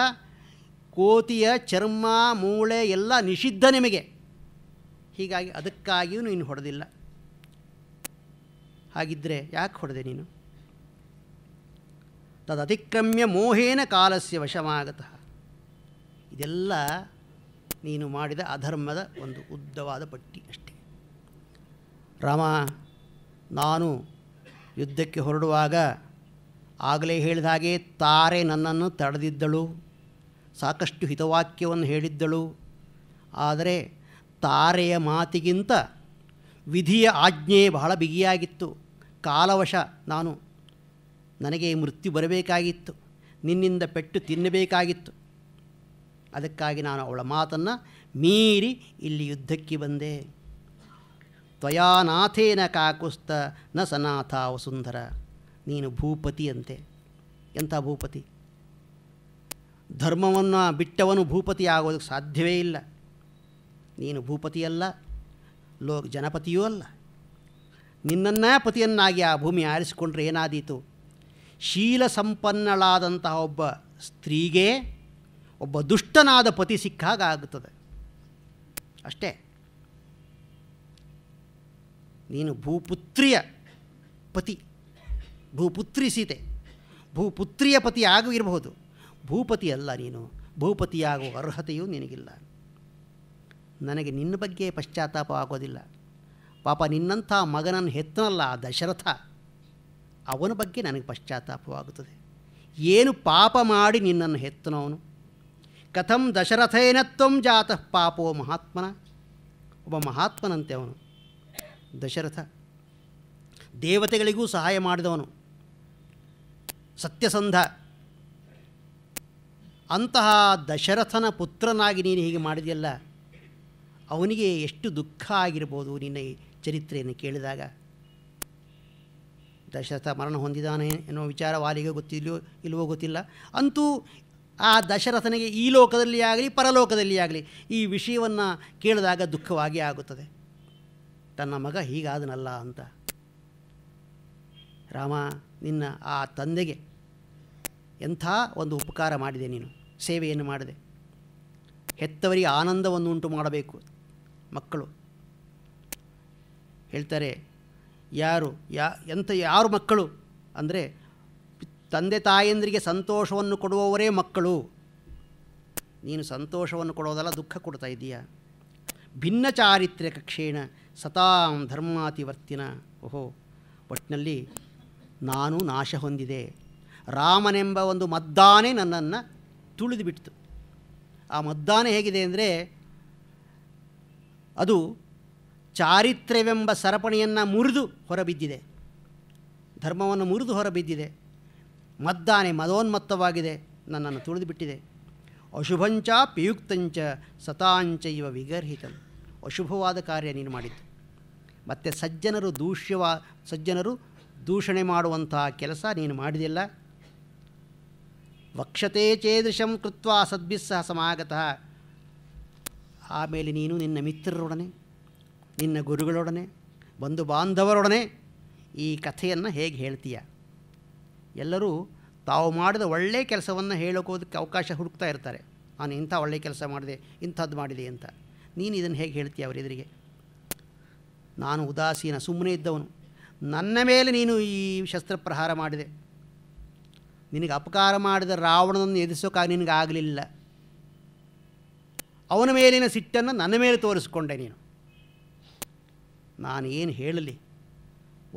ಕೋತಿಯ ಚರ್ಮ, ಮೂಳೆ ಎಲ್ಲ ನಿಷಿದ್ಧ ನಿಮಗೆ. ಹೀಗಾಗಿ ಅದಕ್ಕಾಗಿಯೂ ನೀನು ಹೊಡೆದಿಲ್ಲ. ಹಾಗಿದ್ದರೆ ಯಾಕೆ ಹೊಡೆದೆ ನೀನು? ತದತಿಕ್ರಮ್ಯ ಮೋಹೇನ ಕಾಲಸ್ಯ ವಶಮಾಗತಃ. ಇದೆಲ್ಲ ನೀನು ಮಾಡಿದ ಅಧರ್ಮದ ಒಂದು ಉದ್ದವಾದ ಪಟ್ಟಿ ಅಷ್ಟೇ. ರಾಮ, ನಾನು ಯುದ್ಧಕ್ಕೆ ಹೊರಡುವಾಗ ಆಗಲೇ ಹೇಳಿದ ಹಾಗೆ ತಾರೆ ನನ್ನನ್ನು ತಡೆದಿದ್ದಳು, ಸಾಕಷ್ಟು ಹಿತವಾಕ್ಯವನ್ನು ಹೇಳಿದ್ದಳು. ಆದರೆ ತಾರೆಯ ಮಾತಿಗಿಂತ ವಿಧಿಯ ಆಜ್ಞೆ ಬಹಳ ಬಿಗಿಯಾಗಿತ್ತು. ಕಾಲವಶ ನನಗೆ ಮೃತ್ಯು ಬರಬೇಕಾಗಿತ್ತು, ನಿನ್ನಿಂದ ಪೆಟ್ಟು ತಿನ್ನಬೇಕಾಗಿತ್ತು. ಅದಕ್ಕಾಗಿ ನಾನು ಅವಳ ಮಾತನ್ನು ಮೀರಿ ಇಲ್ಲಿ ಯುದ್ಧಕ್ಕೆ ಬಂದೆ. ತ್ವಯಾ ನಾಥೇನ ಕಾಕುಸ್ತ ನ ಸನಾಥ ವಸುಂಧರ. ನೀನು ಭೂಪತಿಯಂತೆ. ಎಂಥ ಭೂಪತಿ? ಧರ್ಮವನ್ನು ಬಿಟ್ಟವನು ಭೂಪತಿ ಆಗೋದಕ್ಕೆ ಸಾಧ್ಯವೇ ಇಲ್ಲ. ನೀನು ಭೂಪತಿಯಲ್ಲ, ಜನಪತಿಯೂ ಅಲ್ಲ. ನಿನ್ನನ್ನೇ ಪತಿಯನ್ನಾಗಿ ಆ ಭೂಮಿ ಆರಿಸಿಕೊಂಡ್ರೆ ಏನಾದೀತು? ಶೀಲ ಸಂಪನ್ನಳಾದಂತಹ ಒಬ್ಬ ಸ್ತ್ರೀಗೆ ಒಬ್ಬ ದುಷ್ಟನಾದ ಪತಿ ಸಿಕ್ಕಾಗ ಆಗುತ್ತದೆ ಅಷ್ಟೇ. ನೀನು ಭೂಪುತ್ರಿಯ ಪತಿ, ಭೂಪುತ್ರಿ ಸೀತೆ, ಭೂಪುತ್ರಿಯ ಪತಿ ಇರಬಹುದು, ಭೂಪತಿ ಅಲ್ಲ ನೀನು. ಭೂಪತಿಯಾಗುವ ಅರ್ಹತೆಯೂ ನಿನಗಿಲ್ಲ. ನನಗೆ ನಿನ್ನ ಬಗ್ಗೆ ಪಶ್ಚಾತ್ತಾಪ ಆಗೋದಿಲ್ಲ. ಪಾಪ ನಿನ್ನಂಥ ಮಗನನ್ನು ಹೆತ್ತನಲ್ಲ ಆ ದಶರಥ, ಅವನ ಬಗ್ಗೆ ನನಗೆ ಪಶ್ಚಾತ್ತಾಪವಾಗುತ್ತದೆ. ಏನು ಪಾಪ ಮಾಡಿ ನಿನ್ನನ್ನು ಹೆತ್ತನವನು? ಕಥಂ ದಶರಥೇನ ತ್ವಂ ಜಾತಃ ಪಾಪೋ ಮಹಾತ್ಮನ. ಒಬ್ಬ ಮಹಾತ್ಮನಂತೆ ಅವನು ದಶರಥ. ದೇವತೆಗಳಿಗೂ ಸಹಾಯ ಮಾಡಿದವನು, ಸತ್ಯಸಂಧ. ಅಂತಹ ದಶರಥನ ಪುತ್ರನಾಗಿ ನೀನು ಹೀಗೆ ಮಾಡಿದೆಯಲ್ಲ, ಅವನಿಗೆ ಎಷ್ಟು ದುಃಖ ಆಗಿರ್ಬೋದು ನಿನ್ನ ಈ ಚರಿತ್ರೆಯನ್ನು ಕೇಳಿದಾಗ. ದಶರಥ ಮರಣ ಹೊಂದಿದ್ದಾನೆ ಎನ್ನುವ ವಿಚಾರ ವಾಲಿಗೆ ಇಲ್ಲವೋ ಗೊತ್ತಿಲ್ಲ. ಅಂತೂ ಆ ದಶರಥನಿಗೆ ಈ ಲೋಕದಲ್ಲಿ ಆಗಲಿ ಪರಲೋಕದಲ್ಲಿ ಆಗಲಿ ಈ ವಿಷಯವನ್ನು ಕೇಳಿದಾಗ ದುಃಖವಾಗಿ ಆಗುತ್ತದೆ. ತನ್ನ ಮಗ ಹೀಗಾದನಲ್ಲ ಅಂತ. ರಾಮ, ನಿನ್ನ ಆ ತಂದೆಗೆ ಎಂಥ ಒಂದು ಉಪಕಾರ ಮಾಡಿದೆ ನೀನು, ಸೇವೆಯನ್ನು ಮಾಡಿದೆ. ಹೆತ್ತವರಿಗೆ ಆನಂದವನ್ನು ಉಂಟು ಮಾಡಬೇಕು ಮಕ್ಕಳು. ಹೇಳ್ತಾರೆ, ಯಾರು ಮಕ್ಕಳು ಅಂದರೆ ತಂದೆ ತಾಯಂದರಿಗೆ ಸಂತೋಷವನ್ನು ಕೊಡುವವರೇ ಮಕ್ಕಳು. ನೀನು ಸಂತೋಷವನ್ನು ಕೊಡೋದಲ್ಲ, ದುಃಖ ಕೊಡ್ತಾ ಇದ್ದೀಯಾ. ಭಿನ್ನ ಚಾರಿತ್ರ್ಯ ಕಕ್ಷೇಣ ಸತಾಂ ಧರ್ಮಾತಿವರ್ತಿನ. ಓಹೋ, ಒಟ್ಟಿನಲ್ಲಿ ನಾನು ನಾಶ ಹೊಂದಿದೆ. ರಾಮನೆಂಬ ಒಂದು ಮದ್ದಾನೆ ನನ್ನನ್ನು ತುಳಿದು ಬಿಡ್ತು. ಆ ಮದ್ದಾನೆ ಹೇಗಿದೆ ಅಂದರೆ, ಅದು ಚಾರಿತ್ರ್ಯವೆಂಬ ಸರಪಣಿಯನ್ನು ಮುರಿದು ಹೊರಬಿದ್ದಿದೆ, ಧರ್ಮವನ್ನು ಮುರಿದು ಹೊರಬಿದ್ದಿದೆ. ಮದ್ದಾನೆ ಮದೋನ್ಮತ್ತವಾಗಿದೆ, ನನ್ನನ್ನು ತುಳಿದು ಬಿಟ್ಟಿದೆ. ಅಶುಭಂಚ ಪಿಯುಕ್ತಂಚ ಸತಾಂಚೈವ ವಿಗರ್ಹಿತಂ. ಅಶುಭವಾದ ಕಾರ್ಯ ನೀನು ಮಾಡಿದ್ದು. ಮತ್ತು ಸಜ್ಜನರು ದೂಷಣೆ ಮಾಡುವಂತಹ ಕೆಲಸ ನೀನು ಮಾಡಿದೆಯಲ್ಲ. ವಕ್ಷತೆ ಚೇದೃಶಂ ಕೃತ್ವ ಸದ್ಭಿಸ್ಸಹ ಸಮಾಗತಃ. ಆಮೇಲೆ ನೀನು ನಿನ್ನ ಮಿತ್ರರೊಡನೆ, ನಿನ್ನ ಗುರುಗಳೊಡನೆ, ಬಂಧು ಬಾಂಧವರೊಡನೆ ಈ ಕಥೆಯನ್ನು ಹೇಗೆ ಹೇಳ್ತೀಯ? ಎಲ್ಲರೂ ತಾವು ಮಾಡಿದ ಒಳ್ಳೆಯ ಕೆಲಸವನ್ನು ಹೇಳೋಕೋದಕ್ಕೆ ಅವಕಾಶ ಹುಡುಕ್ತಾ ಇರ್ತಾರೆ. ನಾನು ಇಂಥ ಒಳ್ಳೆಯ ಕೆಲಸ ಮಾಡಿದೆ, ಇಂಥದ್ದು ಮಾಡಿದೆ ಅಂತ. ನೀನು ಇದನ್ನು ಹೇಗೆ ಹೇಳ್ತೀಯ ಅವರೆದುರಿಗೆ? ನಾನು ಉದಾಸೀನ, ಸುಮ್ಮನೆ ಇದ್ದವನು. ನನ್ನ ಮೇಲೆ ನೀನು ಈ ಶಸ್ತ್ರಪ್ರಹಾರ ಮಾಡಿದೆ. ನಿನಗೆ ಅಪಕಾರ ಮಾಡಿದ ರಾವಣನನ್ನು ಎದುರಿಸೋಕ್ಕಾಗಿ ನಿನಗಾಗಲಿಲ್ಲ. ಅವನ ಮೇಲಿನ ಸಿಟ್ಟನ್ನು ನನ್ನ ಮೇಲೆ ತೋರಿಸ್ಕೊಂಡೆ ನೀನು. ನಾನು ಏನು ಹೇಳಲಿ?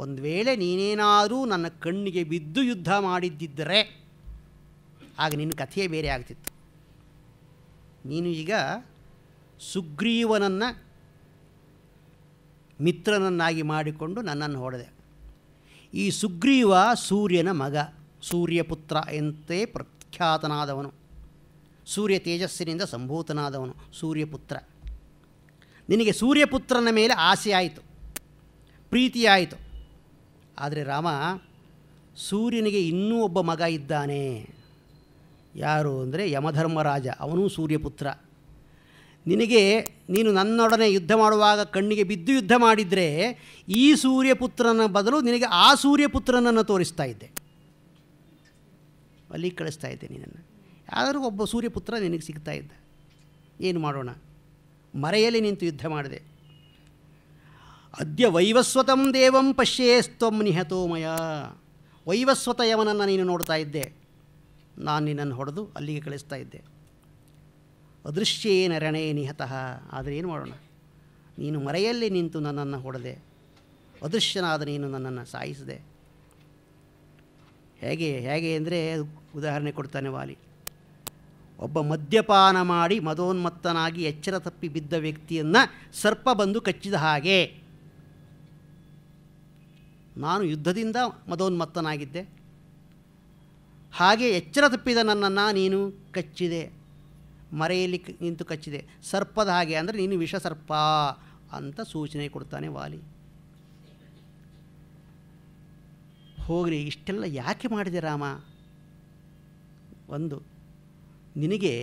ಒಂದು ವೇಳೆ ನೀನೇನಾದರೂ ನನ್ನ ಕಣ್ಣಿಗೆ ಬಿದ್ದು ಯುದ್ಧ ಮಾಡಿದ್ದಿದ್ದರೆ ಆಗ ನಿನ್ನ ಕಥೆಯೇ ಬೇರೆ ಆಗ್ತಿತ್ತು. ನೀನು ಈಗ ಸುಗ್ರೀವನನ್ನು ಮಿತ್ರನನ್ನಾಗಿ ಮಾಡಿಕೊಂಡು ನನ್ನನ್ನು ಹೊಡೆದೆ. ಈ ಸುಗ್ರೀವ ಸೂರ್ಯನ ಮಗ, ಸೂರ್ಯಪುತ್ರ ಎಂತೇ ಪ್ರಖ್ಯಾತನಾದವನು, ಸೂರ್ಯ ತೇಜಸ್ಸಿನಿಂದ ಸಂಭೂತನಾದವನು ಸೂರ್ಯಪುತ್ರ. ನಿನಗೆ ಸೂರ್ಯಪುತ್ರನ ಮೇಲೆ ಆಸೆ ಆಯಿತು, ಪ್ರೀತಿಯಾಯಿತು. ಆದರೆ ರಾಮ, ಸೂರ್ಯನಿಗೆ ಇನ್ನೂ ಒಬ್ಬ ಮಗ ಇದ್ದಾನೆ. ಯಾರು ಅಂದರೆ ಯಮಧರ್ಮರಾಜ, ಅವನೂ ಸೂರ್ಯಪುತ್ರ. ನೀನು ನನ್ನೊಡನೆ ಯುದ್ಧ ಮಾಡುವಾಗ ಕಣ್ಣಿಗೆ ಬಿದ್ದು ಯುದ್ಧ ಮಾಡಿದರೆ ಈ ಸೂರ್ಯಪುತ್ರನ ಬದಲು ನಿನಗೆ ಆ ಸೂರ್ಯಪುತ್ರನನ್ನು ತೋರಿಸ್ತಾ ಇದ್ದೆ, ಅಲ್ಲಿಗೆ ಕಳಿಸ್ತಾ ಇದ್ದೆ ನಿನ್ನನ್ನು. ಯಾದರೂ ಒಬ್ಬ ಸೂರ್ಯಪುತ್ರ ನಿನಗೆ ಸಿಗ್ತಾ ಇದ್ದ. ಏನು ಮಾಡೋಣ? ಮರೆಯಲ್ಲಿ ನಿಂತು ಯುದ್ಧ ಮಾಡಿದೆ. ಅದ್ಯ ವೈವಸ್ವತಂ ದೇವಂ ಪಶ್ಯೇಸ್ತ್ವಂ ನಿಹತೋಮಯ. ವೈವಸ್ವತ ಯವನನ್ನು ನೀನು ನೋಡ್ತಾ ಇದ್ದೆ, ನಾನು ನಿನ್ನನ್ನು ಹೊಡೆದು ಅಲ್ಲಿಗೆ ಕಳಿಸ್ತಾ ಇದ್ದೆ. ಅದೃಶ್ಯೇನ ರಣೇ ನಿಹತಃ. ಆದರೆ ಏನು ಮಾಡೋಣ? ನೀನು ಮರೆಯಲ್ಲಿ ನಿಂತು ನನ್ನನ್ನು ಹೊಡೆದೆ, ಅದೃಶ್ಯನಾದ ನೀನು ನನ್ನನ್ನು ಸಾಯಿಸಿದೆ. ಹೇಗೆ ಹೇಗೆ ಅಂದರೆ ಉದಾಹರಣೆ ಕೊಡ್ತಾನೆ ವಾಲಿ. ಒಬ್ಬ ಮದ್ಯಪಾನ ಮಾಡಿ ಮದೋನ್ಮತ್ತನಾಗಿ ಎಚ್ಚರ ತಪ್ಪಿ ಬಿದ್ದ ವ್ಯಕ್ತಿಯನ್ನು ಸರ್ಪ ಬಂದು ಕಚ್ಚಿದ ಹಾಗೆ. ನಾನು ಯುದ್ಧದಿಂದ ಮದೋನ್ಮತ್ತನಾಗಿದ್ದೆ, ಹಾಗೆ ಎಚ್ಚರ ತಪ್ಪಿದ ನನ್ನನ್ನು ನೀನು ಕಚ್ಚಿದೆ, ಮರೆಯಲ್ಲಿ ನಿಂತು ಕಚ್ಚಿದೆ, ಸರ್ಪದ ಹಾಗೆ ಅಂದರೆ ನೀನು ವಿಷಸರ್ಪ ಅಂತ ಸೂಚನೆ ಕೊಡ್ತಾನೆ ವಾಲಿ. ಹೋಗಲಿ, ಇಷ್ಟೆಲ್ಲ ಯಾಕೆ ಮಾಡಿದೆ ರಾಮ? ಒಂದು, ನಿನಗೆ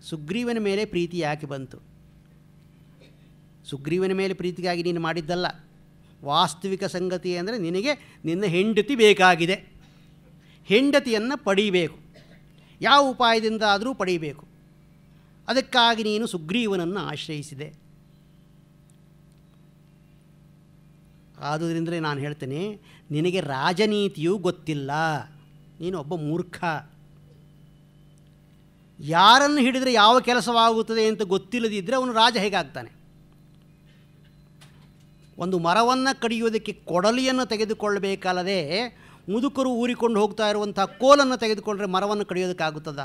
ಸುಗ್ರೀವನ ಮೇಲೆ ಪ್ರೀತಿ ಯಾಕೆ ಬಂತು? ಸುಗ್ರೀವನ ಮೇಲೆ ಪ್ರೀತಿಗಾಗಿ ನೀನು ಮಾಡಿದ್ದಲ್ಲ. ವಾಸ್ತವಿಕ ಸಂಗತಿ ಅಂದರೆ ನಿನಗೆ ನಿನ್ನ ಹೆಂಡತಿ ಬೇಕಾಗಿದೆ, ಹೆಂಡತಿಯನ್ನು ಪಡೀಬೇಕು, ಯಾವ ಉಪಾಯದಿಂದ ಆದರೂ ಪಡೀಬೇಕು. ಅದಕ್ಕಾಗಿ ನೀನು ಸುಗ್ರೀವನನ್ನು ಆಶ್ರಯಿಸಿದೆ. ಆದುದರಿಂದಲೇ ನಾನು ಹೇಳ್ತೇನೆ, ನಿನಗೆ ರಾಜನೀತಿಯೂ ಗೊತ್ತಿಲ್ಲ, ನೀನು ಒಬ್ಬ ಮೂರ್ಖ. ಯಾರನ್ನು ಹಿಡಿದರೆ ಯಾವ ಕೆಲಸವಾಗುತ್ತದೆ ಅಂತ ಗೊತ್ತಿಲ್ಲದಿದ್ದರೆ ಅವನು ರಾಜ ಹೇಗಾಗ್ತಾನೆ? ಒಂದು ಮರವನ್ನು ಕಡಿಯುವುದಕ್ಕೆ ಕೊಡಲಿಯನ್ನು ತೆಗೆದುಕೊಳ್ಳಬೇಕಲ್ಲದೆ ಮುದುಕರು ಊರಿಕೊಂಡು ಹೋಗ್ತಾ ಇರುವಂಥ ಕೋಲನ್ನು ತೆಗೆದುಕೊಂಡ್ರೆ ಮರವನ್ನು ಕಡಿಯೋದಕ್ಕಾಗುತ್ತದ?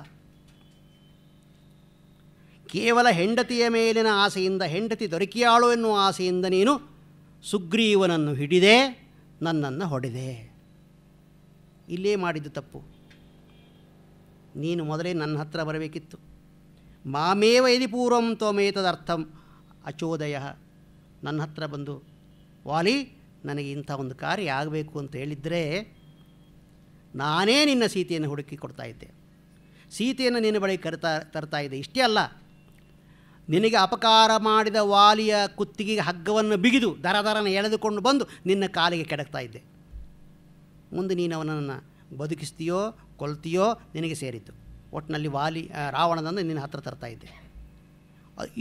ಕೇವಲ ಹೆಂಡತಿಯ ಮೇಲಿನ ಆಸೆಯಿಂದ, ಹೆಂಡತಿ ದೊರಕಿಯಾಳು ಎನ್ನುವ ಆಸೆಯಿಂದ ನೀನು ಸುಗ್ರೀವನನ್ನು ಹಿಡಿದೆ, ನನ್ನನ್ನು ಹೊಡೆದೆ. ಇಲ್ಲೇ ಮಾಡಿದ್ದು ತಪ್ಪು. ನೀನು ಮೊದಲೇ ನನ್ನ ಹತ್ರ ಬರಬೇಕಿತ್ತು. ಮಾಮೇವ ಯದಿ ಪೂರ್ವಂ ತ್ವಮೇತದರ್ಥಂ ಅಚೋದಯ. ನನ್ನ ಹತ್ರ ಬಂದು, ವಾಲಿ ನನಗೆ ಇಂಥ ಒಂದು ಕಾರ್ಯ ಆಗಬೇಕು ಅಂತ ಹೇಳಿದರೆ ನಾನೇ ನಿನ್ನ ಸೀತೆಯನ್ನು ಹುಡುಕಿ ಕೊಡ್ತಾ ಇದ್ದೆ, ಸೀತೆಯನ್ನು ನಿನ್ನ ಬಳಿ ತರ್ತಾ ಇದ್ದೆ. ಇಷ್ಟೇ ಅಲ್ಲ, ನಿನಗೆ ಅಪಕಾರ ಮಾಡಿದ ವಾಲಿಯ ಕುತ್ತಿಗೆಗೆ ಹಗ್ಗವನ್ನು ಬಿಗಿದು ದರದರನ ಎಳೆದುಕೊಂಡು ಬಂದು ನಿನ್ನ ಕಾಲಿಗೆ ಕೆಡಕ್ತಾ ಇದ್ದೆ. ಮುಂದೆ ನೀನು ಅವನನ್ನು ಬದುಕಿಸ್ತೀಯೋ ಕೊಲ್ತೀಯೋ ನಿನಗೆ ಸೇರಿತ್ತು. ಒಟ್ಟಿನಲ್ಲಿ ರಾವಣನನ್ನು ನಿನ್ನ ಹತ್ರ ತರ್ತಾ ಇದ್ದೆ,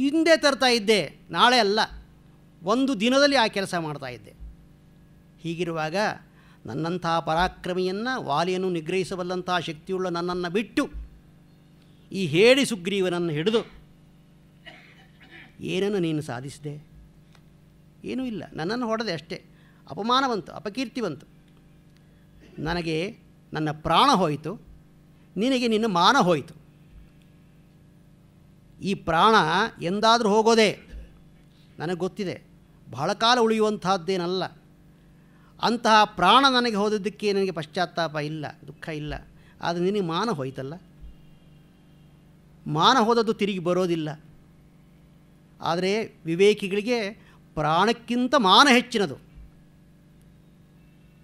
ಹಿಂದೆ ತರ್ತಾ ಇದ್ದೆ, ನಾಳೆ ಅಲ್ಲ, ಒಂದು ದಿನದಲ್ಲಿ ಆ ಕೆಲಸ ಮಾಡ್ತಾ ಇದ್ದೆ. ಹೀಗಿರುವಾಗ ನನ್ನಂಥ ಪರಾಕ್ರಮಿಯನ್ನು, ವಾಲಿಯನ್ನು ನಿಗ್ರಹಿಸಬಲ್ಲಂಥ ಶಕ್ತಿಯುಳ್ಳ ನನ್ನನ್ನು ಬಿಟ್ಟು ಈ ಹೇಳಿ ಸುಗ್ರೀವನನ್ನು ಹಿಡಿದು ಏನನ್ನು ನೀನು ಸಾಧಿಸಿದೆ? ಏನೂ ಇಲ್ಲ, ನನ್ನನ್ನು ಹೊಡೆದೆ ಅಷ್ಟೇ. ಅಪಮಾನ ಬಂತು, ಅಪಕೀರ್ತಿ ಬಂತು. ನನಗೆ ನನ್ನ ಪ್ರಾಣ ಹೋಯಿತು, ನಿನಗೆ ನಿನ್ನ ಮಾನ ಹೋಯಿತು. ಈ ಪ್ರಾಣ ಎಂದಾದರೂ ಹೋಗೋದೇ, ನನಗೆ ಗೊತ್ತಿದೆ, ಬಹಳ ಕಾಲ ಉಳಿಯುವಂತಹದ್ದೇನಲ್ಲ. ಅಂತಹ ಪ್ರಾಣ ನನಗೆ ಹೋದದ್ದಕ್ಕೆ ನನಗೆ ಪಶ್ಚಾತ್ತಾಪ ಇಲ್ಲ, ದುಃಖ ಇಲ್ಲ. ಆದರೆ ನಿನಗೆ ಮಾನ ಹೋಯ್ತಲ್ಲ, ಮಾನ ಹೋದದ್ದು ತಿರುಗಿ ಬರೋದಿಲ್ಲ. ಆದರೆ ವಿವೇಕಿಗಳಿಗೆ ಪ್ರಾಣಕ್ಕಿಂತ ಮಾನ ಹೆಚ್ಚಿನದು.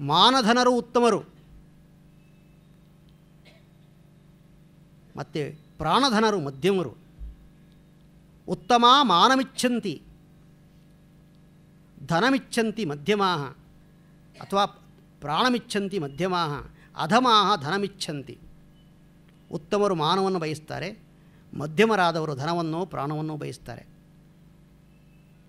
ಮಾನಧನರು ಉತ್ತಮರು, ಮತ್ತು ಪ್ರಾಣಧನರು ಮಧ್ಯಮರು. ಉತ್ತಮ ಮಾನಮಿಚ್ಛಂತಿ ಧನಮಿಚ್ಛಂತಿ ಮಧ್ಯಮಾಃ, ಅಥವಾ ಪ್ರಾಣಮಿಚ್ಛಂತಿ ಮಧ್ಯಮಾಃ, ಅಧಮಾಃ ಧನಮಿಚ್ಛಂತಿ. ಉತ್ತಮರು ಮಾನವನ್ನು ಬಯಸ್ತಾರೆ, ಮಧ್ಯಮರಾದವರು ಧನವನ್ನು ಪ್ರಾಣವನ್ನು ಬಯಸ್ತಾರೆ.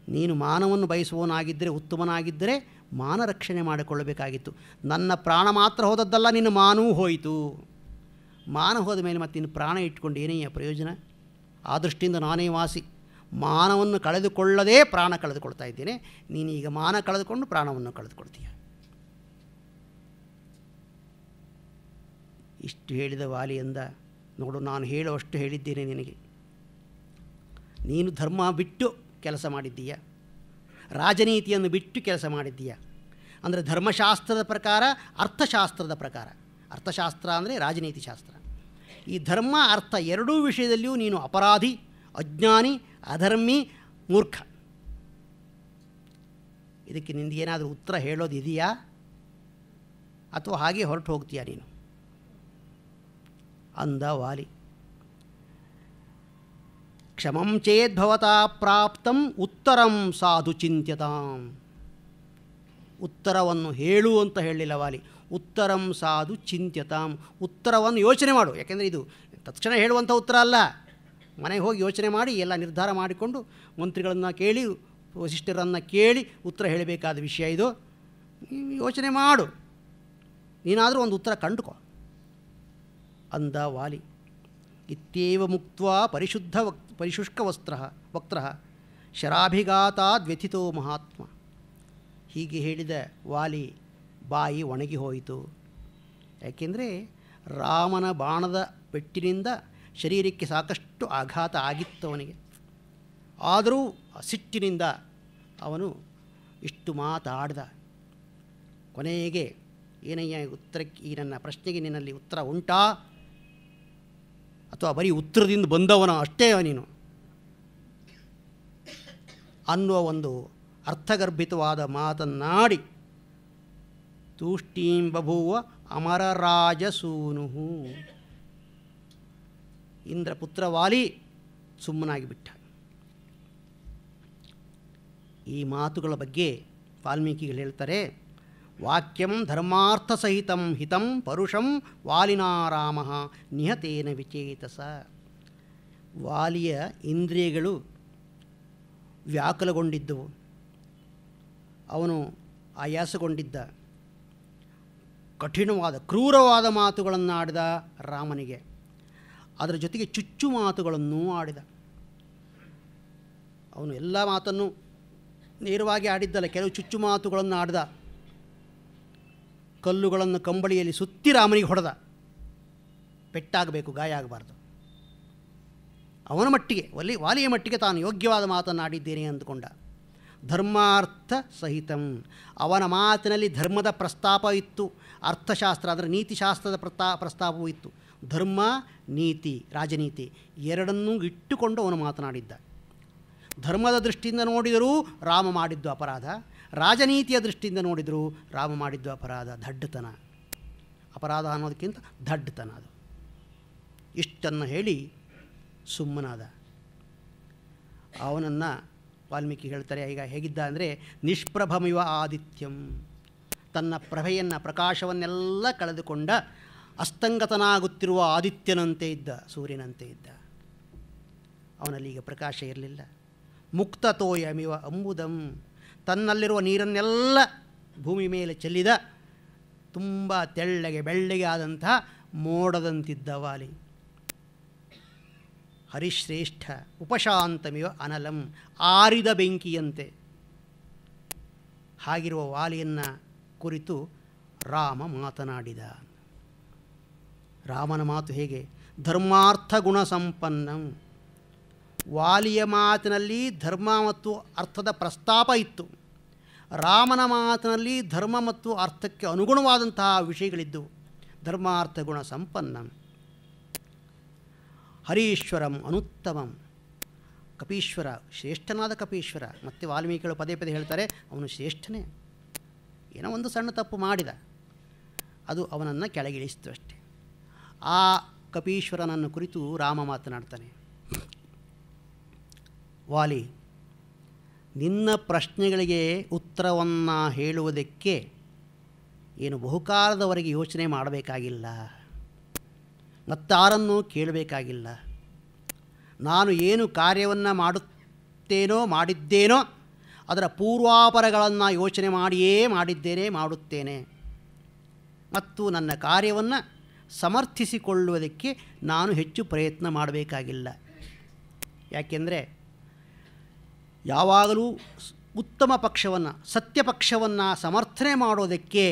ನೀನು ಮಾನವನ್ನು ಬಯಸುವವನಾಗಿದ್ದರೆ, ಉತ್ತಮನಾಗಿದ್ದರೆ ಮಾನ ರಕ್ಷಣೆ ಮಾಡಿಕೊಳ್ಳಬೇಕಾಗಿತ್ತು. ನನ್ನ ಪ್ರಾಣ ಮಾತ್ರ ಹೋದದ್ದಲ್ಲ, ನಿನ್ನ ಮಾನವೂ ಹೋಯಿತು. ಮಾನ ಹೋದ ಮೇಲೆ ಮತ್ತೆ ಇನ್ನು ಪ್ರಾಣ ಇಟ್ಕೊಂಡು ಏನೆಯ ಪ್ರಯೋಜನ? ಆ ದೃಷ್ಟಿಯಿಂದ ನಾನೇ ವಾಸಿ. ಮಾನವನ್ನು ಕಳೆದುಕೊಳ್ಳದೇ ಪ್ರಾಣ ಕಳೆದುಕೊಳ್ತಾ ಇದ್ದೇನೆ, ನೀನೀಗ ಮಾನ ಕಳೆದುಕೊಂಡು ಪ್ರಾಣವನ್ನು ಕಳೆದುಕೊಳ್ತೀಯ. ಇಷ್ಟು ಹೇಳಿದ ವಾಲಿಯಿಂದ, ನೋಡು, ನಾನು ಹೇಳುವಷ್ಟು ಹೇಳಿದ್ದೇನೆ ನಿನಗೆ. ನೀನು ಧರ್ಮ ಬಿಟ್ಟು ಕೆಲಸ ಮಾಡಿದ್ದೀಯ, ರಾಜನೀತಿಯನ್ನು ಬಿಟ್ಟು ಕೆಲಸ ಮಾಡಿದ್ದೀಯ. ಅಂದರೆ ಧರ್ಮಶಾಸ್ತ್ರದ ಪ್ರಕಾರ, ಅರ್ಥಶಾಸ್ತ್ರದ ಪ್ರಕಾರ. ಅರ್ಥಶಾಸ್ತ್ರ ಅಂದರೆ ರಾಜನೀತಿ ಶಾಸ್ತ್ರ. ಈ ಧರ್ಮ ಅರ್ಥ ಎರಡೂ ವಿಷಯದಲ್ಲಿಯೂ ನೀನು ಅಪರಾಧಿ, ಅಜ್ಞಾನಿ, ಅಧರ್ಮಿ, ಮೂರ್ಖ. ಇದಕ್ಕೆ ನಿಂದೇನಾದರೂ ಉತ್ತರ ಹೇಳೋದಿದೆಯಾ, ಅಥವಾ ಹಾಗೆ ಹೊರಟು ಹೋಗ್ತೀಯಾ ನೀನು ಅಂದ ವಾಲಿ. ಕ್ಷಮಂ ಚೇದ್ಭವತಾ ಪ್ರಾಪ್ತಂ ಉತ್ತರಂ ಸಾಧು ಚಿಂತ್ಯತಾಂ. ಉತ್ತರವನ್ನು ಹೇಳು ಅಂತ ಹೇಳಲಿಲ್ಲ ವಾಲಿ, ಉತ್ತರಂ ಸಾಧು ಚಿಂತ್ಯತಾಂ. ಉತ್ತರವನ್ನು ಯೋಚನೆ ಮಾಡು. ಯಾಕೆಂದರೆ ಇದು ತಕ್ಷಣ ಹೇಳುವಂಥ ಉತ್ತರ ಅಲ್ಲ. ಮನೆಗೆ ಹೋಗಿ ಯೋಚನೆ ಮಾಡಿ ಎಲ್ಲ ನಿರ್ಧಾರ ಮಾಡಿಕೊಂಡು ಮಂತ್ರಿಗಳನ್ನು ಕೇಳಿ, ವಸಿಷ್ಠರನ್ನು ಕೇಳಿ ಉತ್ತರ ಹೇಳಬೇಕಾದ ವಿಷಯ ಇದು. ಯೋಚನೆ ಮಾಡು, ನೀನಾದರೂ ಒಂದು ಉತ್ತರ ಕಂಡುಕೋ ಅಂದ ವಾಲಿ. ಇತ್ಯೇವ ಮುಕ್ತ್ವಾ ಪರಿಶುಷ್ಕ ವಕ್ತ್ರಃ ಶರಾಭಿಘಾತಾದ್ ವ್ಯಥಿತೋ ಮಹಾತ್ಮ. ಹೀಗೆ ಹೇಳಿದ ವಾಲಿ ಬಾಯಿ ಒಣಗಿ ಹೋಯಿತು. ಯಾಕೆಂದರೆ ರಾಮನ ಬಾಣದ ಪೆಟ್ಟಿನಿಂದ ಶರೀರಕ್ಕೆ ಸಾಕಷ್ಟು ಆಘಾತ ಆಗಿತ್ತು ಅವನಿಗೆ. ಆದರೂ ಸಿಟ್ಟಿನಿಂದ ಅವನು ಇಷ್ಟು ಮಾತಾಡ್ದ. ಕೊನೆಗೆ ಏನಯ್ಯ ಉತ್ತರಕ್ಕೆ, ಈ ನನ್ನ ಪ್ರಶ್ನೆಗೆ ನಿನ್ನಲ್ಲಿ ಉತ್ತರ ಉಂಟಾ ಅಥವಾ ಬರೀ ಉತ್ತರದಿಂದ ಬಂದವನ ಅಷ್ಟೇ ನೀನು ಅನ್ನುವ ಒಂದು ಅರ್ಥಗರ್ಭಿತವಾದ ಮಾತನ್ನಾಡಿ ತೂಷ್ಟೀಂ ಬಭೂವ ಅಮರರಾಜಸೂನು, ಇಂದ್ರಪುತ್ರ ವಾಲಿ ಸುಮ್ಮನಾಗಿಬಿಟ್ಟ. ಈ ಮಾತುಗಳ ಬಗ್ಗೆ ವಾಲ್ಮೀಕಿಗಳು ಹೇಳ್ತಾರೆ, ವಾಕ್ಯಂ ಧರ್ಮಾರ್ಥ ಸಹಿತಂ ಹಿತಂ ಪರುಷಂ ವಾಲಿನಾ ರಾಮ ನಿಹತೇನ ವಿಚೇತಸ. ವಾಲಿಯ ಇಂದ್ರಿಯಗಳು ವ್ಯಾಕುಲಗೊಂಡಿದ್ದವು, ಅವನು ಆಯಾಸಗೊಂಡಿದ್ದ. ಕಠಿಣವಾದ ಕ್ರೂರವಾದ ಮಾತುಗಳನ್ನು ಆಡಿದ ರಾಮನಿಗೆ. ಅದರ ಜೊತೆಗೆ ಚುಚ್ಚು ಮಾತುಗಳನ್ನೂ ಆಡಿದ. ಅವನು ಎಲ್ಲ ಮಾತನ್ನು ನೇರವಾಗಿ ಆಡಿದ್ದಲ್ಲ, ಕೆಲವು ಚುಚ್ಚು ಮಾತುಗಳನ್ನು ಆಡಿದ. ಕಲ್ಲುಗಳನ್ನು ಕಂಬಳಿಯಲ್ಲಿ ಸುತ್ತಿ ರಾಮನಿಗೆ ಹೊಡೆದ. ಪೆಟ್ಟಾಗಬೇಕು, ಗಾಯ ಆಗಬಾರ್ದು. ಅವನ ಮಟ್ಟಿಗೆ, ವಾಲಿಯ ಮಟ್ಟಿಗೆ ತಾನು ಯೋಗ್ಯವಾದ ಮಾತನ್ನು ಆಡಿದ್ದೇನೆ ಅಂದುಕೊಂಡ. ಧರ್ಮಾರ್ಥ ಸಹಿತಂ, ಅವನ ಮಾತಿನಲ್ಲಿ ಧರ್ಮದ ಪ್ರಸ್ತಾಪ ಇತ್ತು. ಅರ್ಥಶಾಸ್ತ್ರ ಅಂದರೆ ನೀತಿಶಾಸ್ತ್ರದ ಪ್ರಸ್ತಾಪವೂ ಇತ್ತು. ಧರ್ಮ ನೀತಿ ರಾಜನೀತಿ ಎರಡನ್ನೂ ಇಟ್ಟುಕೊಂಡು ಅವನು ಮಾತನಾಡಿದ್ದ. ಧರ್ಮದ ದೃಷ್ಟಿಯಿಂದ ನೋಡಿದರೂ ರಾಮ ಮಾಡಿದ್ದು ಅಪರಾಧ, ರಾಜನೀತಿಯ ದೃಷ್ಟಿಯಿಂದ ನೋಡಿದರೂ ರಾಮ ಮಾಡಿದ್ದು ಅಪರಾಧ. ದಡ್ಡತನ, ಅಪರಾಧ ಅನ್ನೋದಕ್ಕಿಂತ ದಡ್ಡತನ ಅದು. ಇಷ್ಟನ್ನು ಹೇಳಿ ಸುಮ್ಮನಾದ. ಅವನನ್ನು ವಾಲ್ಮೀಕಿ ಹೇಳ್ತಾರೆ, ಈಗ ಹೇಗಿದ್ದ ಅಂದರೆ ನಿಷ್ಪ್ರಭಮಿವ ಆದಿತ್ಯಂ, ತನ್ನ ಪ್ರಭೆಯನ್ನು ಪ್ರಕಾಶವನ್ನೆಲ್ಲ ಕಳೆದುಕೊಂಡ ಅಸ್ತಂಗತನಾಗುತ್ತಿರುವ ಆದಿತ್ಯನಂತೆ ಇದ್ದ, ಸೂರ್ಯನಂತೆ ಇದ್ದ. ಅವನಲ್ಲಿ ಈಗ ಪ್ರಕಾಶ ಇರಲಿಲ್ಲ. ಮುಕ್ತತೋಯಮಿವ ಅಂಬುದಂ, ತನ್ನಲ್ಲಿರುವ ನೀರನ್ನೆಲ್ಲ ಭೂಮಿ ಮೇಲೆ ಚೆಲ್ಲಿದ ತುಂಬ ತೆಳ್ಳಗೆ ಬೆಳ್ಳಗೆ ಆದಂತಹ ಮೋಡದಂತಿದ್ದ ವಾಲಿ. ಹರಿಶ್ರೇಷ್ಠ ಉಪಶಾಂತಮಿವ ಅನಲಂ, ಆರಿದ ಬೆಂಕಿಯಂತೆ. ಹಾಗಿರುವ ವಾಲಿಯನ್ನು ಕುರಿತು ರಾಮ ಮಾತನಾಡಿದ. ರಾಮನ ಮಾತು ಹೇಗೆ? ಧರ್ಮಾರ್ಥ ಗುಣ ಸಂಪನ್ನಂ. ವಾಲಿಯ ಮಾತಿನಲ್ಲಿ ಧರ್ಮ ಮತ್ತು ಅರ್ಥದ ಪ್ರಸ್ತಾಪ ಇತ್ತು. ರಾಮನ ಮಾತಿನಲ್ಲಿ ಧರ್ಮ ಮತ್ತು ಅರ್ಥಕ್ಕೆ ಅನುಗುಣವಾದಂತಹ ವಿಷಯಗಳಿದ್ದವು. ಧರ್ಮಾರ್ಥ ಗುಣ ಸಂಪನ್ನಂ. ಹರೀಶ್ವರಂ ಅನುತ್ತಮಂ, ಕಪೀಶ್ವರ, ಶ್ರೇಷ್ಠನಾದ ಕಪೀಶ್ವರ. ಮತ್ತು ವಾಲ್ಮೀಕಿಗಳು ಪದೇ ಪದೇ ಹೇಳ್ತಾರೆ, ಅವನು ಶ್ರೇಷ್ಠನೇ. ಏನೋ ಒಂದು ಸಣ್ಣ ತಪ್ಪು ಮಾಡಿದ, ಅದು ಅವನನ್ನು ಕೆಳಗಿಳಿಸಿತು ಅಷ್ಟೆ. ಆ ಕಪೀಶ್ವರನನ್ನು ಕುರಿತು ರಾಮ ಮಾತನಾಡ್ತಾನೆ. ವಾಲಿ, ನಿನ್ನ ಪ್ರಶ್ನೆಗಳಿಗೆ ಉತ್ತರವನ್ನು ಹೇಳುವುದಕ್ಕೆ ಏನು ಬಹುಕಾಲದವರೆಗೆ ಯೋಚನೆ ಮಾಡಬೇಕಾಗಿಲ್ಲ, ಮತ್ತಾರನ್ನು ಕೇಳಬೇಕಾಗಿಲ್ಲ. ನಾನು ಏನು ಕಾರ್ಯವನ್ನು ಮಾಡಿದ್ದೇನೋ ಅದರ ಪೂರ್ವಾಪರಗಳನ್ನು ಯೋಚನೆ ಮಾಡಿಯೇ ಮಾಡಿದ್ದೇನೆ, ಮಾಡುತ್ತೇನೆ. ಮತ್ತು ನನ್ನ ಕಾರ್ಯವನ್ನು ಸಮರ್ಥಿಸಿಕೊಳ್ಳುವುದಕ್ಕೆ ನಾನು ಹೆಚ್ಚು ಪ್ರಯತ್ನ ಮಾಡಬೇಕಾಗಿಲ್ಲ. ಯಾಕೆಂದರೆ ಯಾವಾಗಲೂ ಉತ್ತಮ ಪಕ್ಷವನ್ನು, ಸತ್ಯ ಪಕ್ಷವನ್ನು ಸಮರ್ಥನೆ ಮಾಡೋದಕ್ಕೆ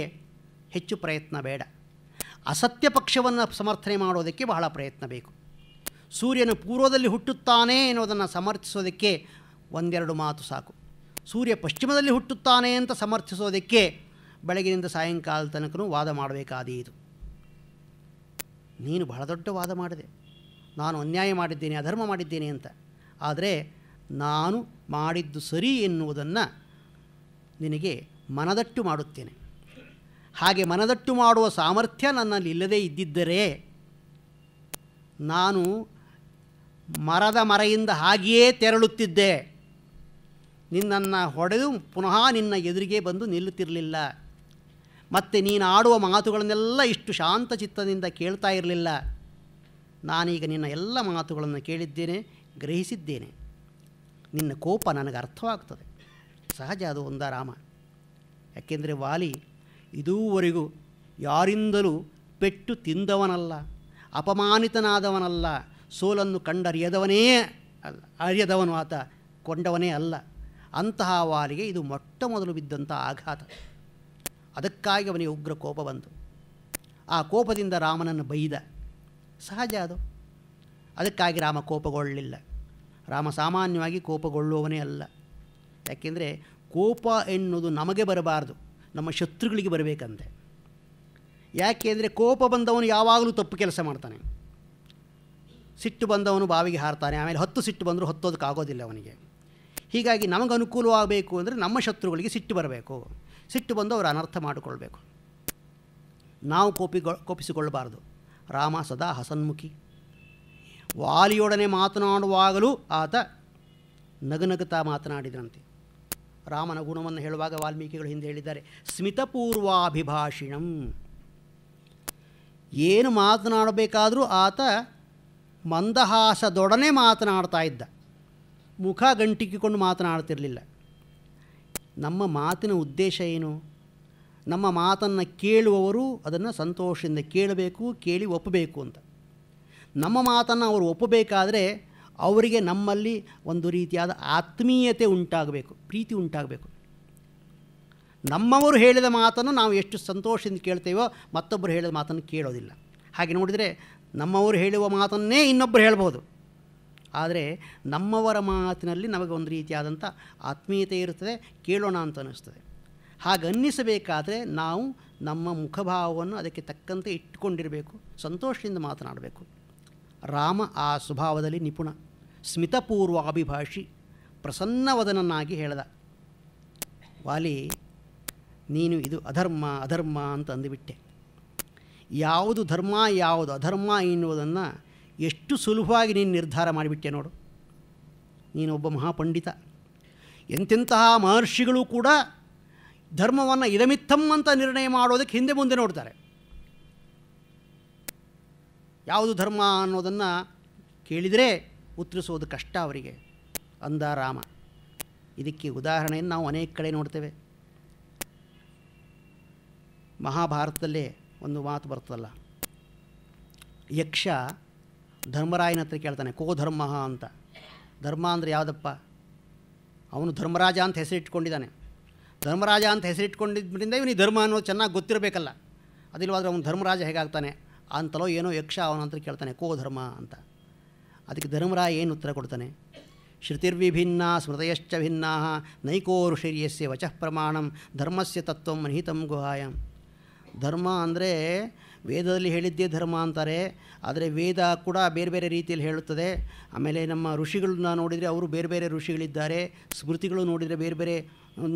ಹೆಚ್ಚು ಪ್ರಯತ್ನ ಬೇಡ. ಅಸತ್ಯ ಪಕ್ಷವನ್ನು ಸಮರ್ಥನೆ ಮಾಡೋದಕ್ಕೆ ಬಹಳ ಪ್ರಯತ್ನ ಬೇಕು. ಸೂರ್ಯನು ಪೂರ್ವದಲ್ಲಿ ಹುಟ್ಟುತ್ತಾನೆ ಎನ್ನುವುದನ್ನು ಸಮರ್ಥಿಸೋದಕ್ಕೆ ಒಂದೆರಡು ಮಾತು ಸಾಕು. ಸೂರ್ಯ ಪಶ್ಚಿಮದಲ್ಲಿ ಹುಟ್ಟುತ್ತಾನೆ ಅಂತ ಸಮರ್ಥಿಸೋದಕ್ಕೆ ಬೆಳಗಿನಿಂದ ಸಾಯಂಕಾಲ ತನಕನೂ ವಾದ ಮಾಡಬೇಕಾದೀತು. ನೀನು ಬಹಳ ದೊಡ್ಡ ವಾದ ಮಾಡಿದೆ, ನಾನು ಅನ್ಯಾಯ ಮಾಡಿದ್ದೇನೆ, ಅಧರ್ಮ ಮಾಡಿದ್ದೇನೆ ಅಂತ. ಆದರೆ ನಾನು ಮಾಡಿದ್ದು ಸರಿ ಎನ್ನುವುದನ್ನು ನಿನಗೆ ಮನದಟ್ಟು ಮಾಡುತ್ತೇನೆ. ಹಾಗೆ ಮನದಟ್ಟು ಮಾಡುವ ಸಾಮರ್ಥ್ಯ ನನ್ನಲ್ಲಿ ಇಲ್ಲದೇ ಇದ್ದಿದ್ದರೆ ನಾನು ಮರದ ಮರೆಯಿಂದ ಹಾಗೆಯೇ ತೆರಳುತ್ತಿದ್ದೆ. ನಿನ್ನನ್ನು ಹೊಡೆದು ಪುನಃ ನಿನ್ನ ಎದುರಿಗೆ ಬಂದು ನಿಲ್ಲುತ್ತಿರಲಿಲ್ಲ. ಮತ್ತು ನೀನು ಆಡುವ ಮಾತುಗಳನ್ನೆಲ್ಲ ಇಷ್ಟು ಶಾಂತ ಚಿತ್ತದಿಂದ ಕೇಳ್ತಾ ಇರಲಿಲ್ಲ. ನಾನೀಗ ನಿನ್ನ ಎಲ್ಲ ಮಾತುಗಳನ್ನು ಕೇಳಿದ್ದೇನೆ, ಗ್ರಹಿಸಿದ್ದೇನೆ. ನಿನ್ನ ಕೋಪ ನನಗೆ ಅರ್ಥವಾಗ್ತದೆ. ಸಹಜ ಅದು ಒಂದ ರಾಮ. ಯಾಕೆಂದರೆ ವಾಲಿ ಇದುವರೆಗೂ ಯಾರಿಂದಲೂ ಪೆಟ್ಟು ತಿಂದವನಲ್ಲ, ಅಪಮಾನಿತನಾದವನಲ್ಲ, ಸೋಲನ್ನು ಕಂಡರಿಯದವನೇ ಅಲ್ಲ, ಅರಿಯದವನು ಆತ ಕೊಂಡವನೇ ಅಲ್ಲ. ಅಂತಹ ವಾಲಿಗೆ ಇದು ಮೊಟ್ಟ ಮೊದಲು ಬಿದ್ದಂಥ ಆಘಾತ. ಅದಕ್ಕಾಗಿ ಅವನಿಗೆ ಉಗ್ರ ಕೋಪ ಬಂತು. ಆ ಕೋಪದಿಂದ ರಾಮನನ್ನು ಬೈದ. ಸಹಜ ಅದು. ಅದಕ್ಕಾಗಿ ರಾಮ ಕೋಪಗೊಳ್ಳಲಿಲ್ಲ. ರಾಮ ಸಾಮಾನ್ಯವಾಗಿ ಕೋಪಗೊಳ್ಳುವವನೇ ಅಲ್ಲ. ಯಾಕೆಂದರೆ ಕೋಪ ಎನ್ನುವುದು ನಮಗೆ ಬರಬಾರ್ದು, ನಮ್ಮ ಶತ್ರುಗಳಿಗೆ ಬರಬೇಕಂತೆ. ಯಾಕೆಂದರೆ ಕೋಪ ಬಂದವನು ಯಾವಾಗಲೂ ತಪ್ಪು ಕೆಲಸ ಮಾಡ್ತಾನೆ. ಸಿಟ್ಟು ಬಂದವನು ಬಾವಿಗೆ ಹಾರ್ತಾನೆ, ಆಮೇಲೆ 10 ಸಿಟ್ಟು ಬಂದರೂ ಹೊತ್ತೋದಕ್ಕಾಗೋದಿಲ್ಲ ಅವನಿಗೆ. ಹೀಗಾಗಿ ನಮಗೆ ಅನುಕೂಲವಾಗಬೇಕು ಅಂದರೆ ನಮ್ಮ ಶತ್ರುಗಳಿಗೆ ಸಿಟ್ಟು ಬರಬೇಕು. ಸಿಟ್ಟು ಬಂದು ಅವರು ಅನರ್ಥ ಮಾಡಿಕೊಳ್ಬೇಕು. ನಾವು ಕೋಪಿಸಿಕೊಳ್ಳಬಾರದು. ರಾಮ ಸದಾ ಹಸನ್ಮುಖಿ. ವಾಲಿಯೊಡನೆ ಮಾತನಾಡುವಾಗಲೂ ಆತ ನಗುನಗುತ್ತಾ ಮಾತನಾಡಿದಂತೆ. ರಾಮನ ಗುಣವನ್ನು ಹೇಳುವಾಗ ವಾಲ್ಮೀಕಿಗಳು ಹಿಂದೆ ಹೇಳಿದ್ದಾರೆ, ಸ್ಮಿತಪೂರ್ವಾಭಿಭಾಷಿಣಂ. ಏನು ಮಾತನಾಡಬೇಕಾದರೂ ಆತ ಮಂದಹಾಸದೊಡನೆ ಮಾತನಾಡ್ತಾ ಇದ್ದ, ಮುಖ ಗಂಟಿಕ್ಕಿಕೊಂಡು ಮಾತನಾಡ್ತಿರಲಿಲ್ಲ. ನಮ್ಮ ಮಾತಿನ ಉದ್ದೇಶ ಏನು? ನಮ್ಮ ಮಾತನ್ನು ಕೇಳುವವರು ಅದನ್ನು ಸಂತೋಷದಿಂದ ಕೇಳಬೇಕು, ಕೇಳಿ ಒಪ್ಪಬೇಕು ಅಂತ. ನಮ್ಮ ಮಾತನ್ನು ಅವರು ಒಪ್ಪಬೇಕಾದರೆ ಅವರಿಗೆ ನಮ್ಮಲ್ಲಿ ಒಂದು ರೀತಿಯಾದ ಆತ್ಮೀಯತೆ ಉಂಟಾಗಬೇಕು, ಪ್ರೀತಿ ಉಂಟಾಗಬೇಕು. ನಮ್ಮವರು ಹೇಳಿದ ಮಾತನ್ನು ನಾವು ಎಷ್ಟು ಸಂತೋಷದಿಂದ ಕೇಳ್ತೇವೋ ಮತ್ತೊಬ್ಬರು ಹೇಳಿದ ಮಾತನ್ನು ಕೇಳೋದಿಲ್ಲ. ಹಾಗೆ ನೋಡಿದರೆ ನಮ್ಮವರು ಹೇಳುವ ಮಾತನ್ನೇ ಇನ್ನೊಬ್ಬರು ಹೇಳ್ಬೋದು, ಆದರೆ ನಮ್ಮವರ ಮಾತಿನಲ್ಲಿ ನಮಗೆ ಒಂದು ರೀತಿಯಾದಂಥ ಆತ್ಮೀಯತೆ ಇರುತ್ತದೆ, ಕೇಳೋಣ ಅಂತ ಅನ್ನಿಸ್ತದೆ. ಹಾಗೆ ಅನ್ನಿಸಬೇಕಾದರೆ ನಾವು ನಮ್ಮ ಮುಖಭಾವವನ್ನು ಅದಕ್ಕೆ ತಕ್ಕಂತೆ ಇಟ್ಟುಕೊಂಡಿರಬೇಕು, ಸಂತೋಷದಿಂದ ಮಾತನಾಡಬೇಕು. ರಾಮ ಆ ಸ್ವಭಾವದಲ್ಲಿ ನಿಪುಣ. ಸ್ಮಿತಪೂರ್ವ ಅಭಿಭಾಷಿ, ಪ್ರಸನ್ನವದನನ್ನಾಗಿ ಹೇಳ್ದ. ವಾಲಿ, ನೀನು ಇದು ಅಧರ್ಮ ಅಧರ್ಮ ಅಂತ ಅಂದುಬಿಟ್ಟೆ. ಯಾವುದು ಧರ್ಮ ಯಾವುದು ಅಧರ್ಮ ಎನ್ನುವುದನ್ನು ಎಷ್ಟು ಸುಲಭವಾಗಿ ನೀನು ನಿರ್ಧಾರ ಮಾಡಿಬಿಟ್ಟೆ ನೋಡು. ನೀನೊಬ್ಬ ಮಹಾಪಂಡಿತ. ಎಂತೆಂತಹ ಮಹರ್ಷಿಗಳು ಕೂಡ ಧರ್ಮವನ್ನು ಇದಮಿತ್ತಂ ಅಂತ ನಿರ್ಣಯ ಮಾಡೋದಕ್ಕೆ ಹಿಂದೆ ಮುಂದೆ ನೋಡ್ತಾರೆ. ಯಾವುದು ಧರ್ಮ ಅನ್ನೋದನ್ನು ಕೇಳಿದರೆ ಉತ್ತರಿಸೋದು ಕಷ್ಟ ಅವರಿಗೆ ಅಂದ ರಾಮ. ಇದಕ್ಕೆ ಉದಾಹರಣೆಯನ್ನು ನಾವು ಅನೇಕ ಕಡೆ ನೋಡ್ತೇವೆ. ಮಹಾಭಾರತದಲ್ಲೇ ಒಂದು ಮಾತು ಬರ್ತದಲ್ಲ, ಯಕ್ಷ ಧರ್ಮರಾಯನ ಹತ್ರ ಕೇಳ್ತಾನೆ, ಕೋ ಧರ್ಮ ಅಂತ. ಧರ್ಮ ಅಂದರೆ ಯಾವುದಪ್ಪ? ಅವನು ಧರ್ಮರಾಜ ಅಂತ ಹೆಸರಿಟ್ಕೊಂಡಿದ್ದಾನೆ. ಧರ್ಮರಾಜ ಅಂತ ಹೆಸರಿಟ್ಕೊಂಡಿದ್ದರಿಂದ ಇವನಿಗೆ ಧರ್ಮ ಅನ್ನೋದು ಚೆನ್ನಾಗಿ ಗೊತ್ತಿರಬೇಕಲ್ಲ. ಅದಿಲ್ವಾದರೆ ಅವನು ಧರ್ಮರಾಜ ಹೇಗಾಗ್ತಾನೆ ಅಂತಲೋ ಏನೋ ಯಕ್ಷ ಅವನ ಹತ್ರ ಕೇಳ್ತಾನೆ, ಕೋ ಧರ್ಮ ಅಂತ. ಅದಕ್ಕೆ ಧರ್ಮರಾಯ ಏನು ಉತ್ತರ ಕೊಡ್ತಾನೆ? ಶ್ರುತಿರ್ವಿಭಿನ್ನ ಸ್ಮೃತಯಶ್ಚ ಭಿನ್ನಾ ನೈಕೋ ಋಷಿರ್ಯಸ್ಯ ವಚಃ ಪ್ರಮಾಣಂ ಧರ್ಮಸ್ಯ ತತ್ವಂ ನಿಹಿತಂ ಗುಹಾಯಂ. ಧರ್ಮ ಅಂದರೆ ವೇದದಲ್ಲಿ ಹೇಳಿದ್ದೇ ಧರ್ಮ ಅಂತಾರೆ, ಆದರೆ ವೇದ ಕೂಡ ಬೇರೆ ಬೇರೆ ರೀತಿಯಲ್ಲಿ ಹೇಳುತ್ತದೆ. ಆಮೇಲೆ ನಮ್ಮ ಋಷಿಗಳನ್ನ ನೋಡಿದರೆ ಅವರು ಬೇರೆ ಬೇರೆ ಋಷಿಗಳಿದ್ದಾರೆ, ಸ್ಮೃತಿಗಳು ನೋಡಿದರೆ ಬೇರೆ ಬೇರೆ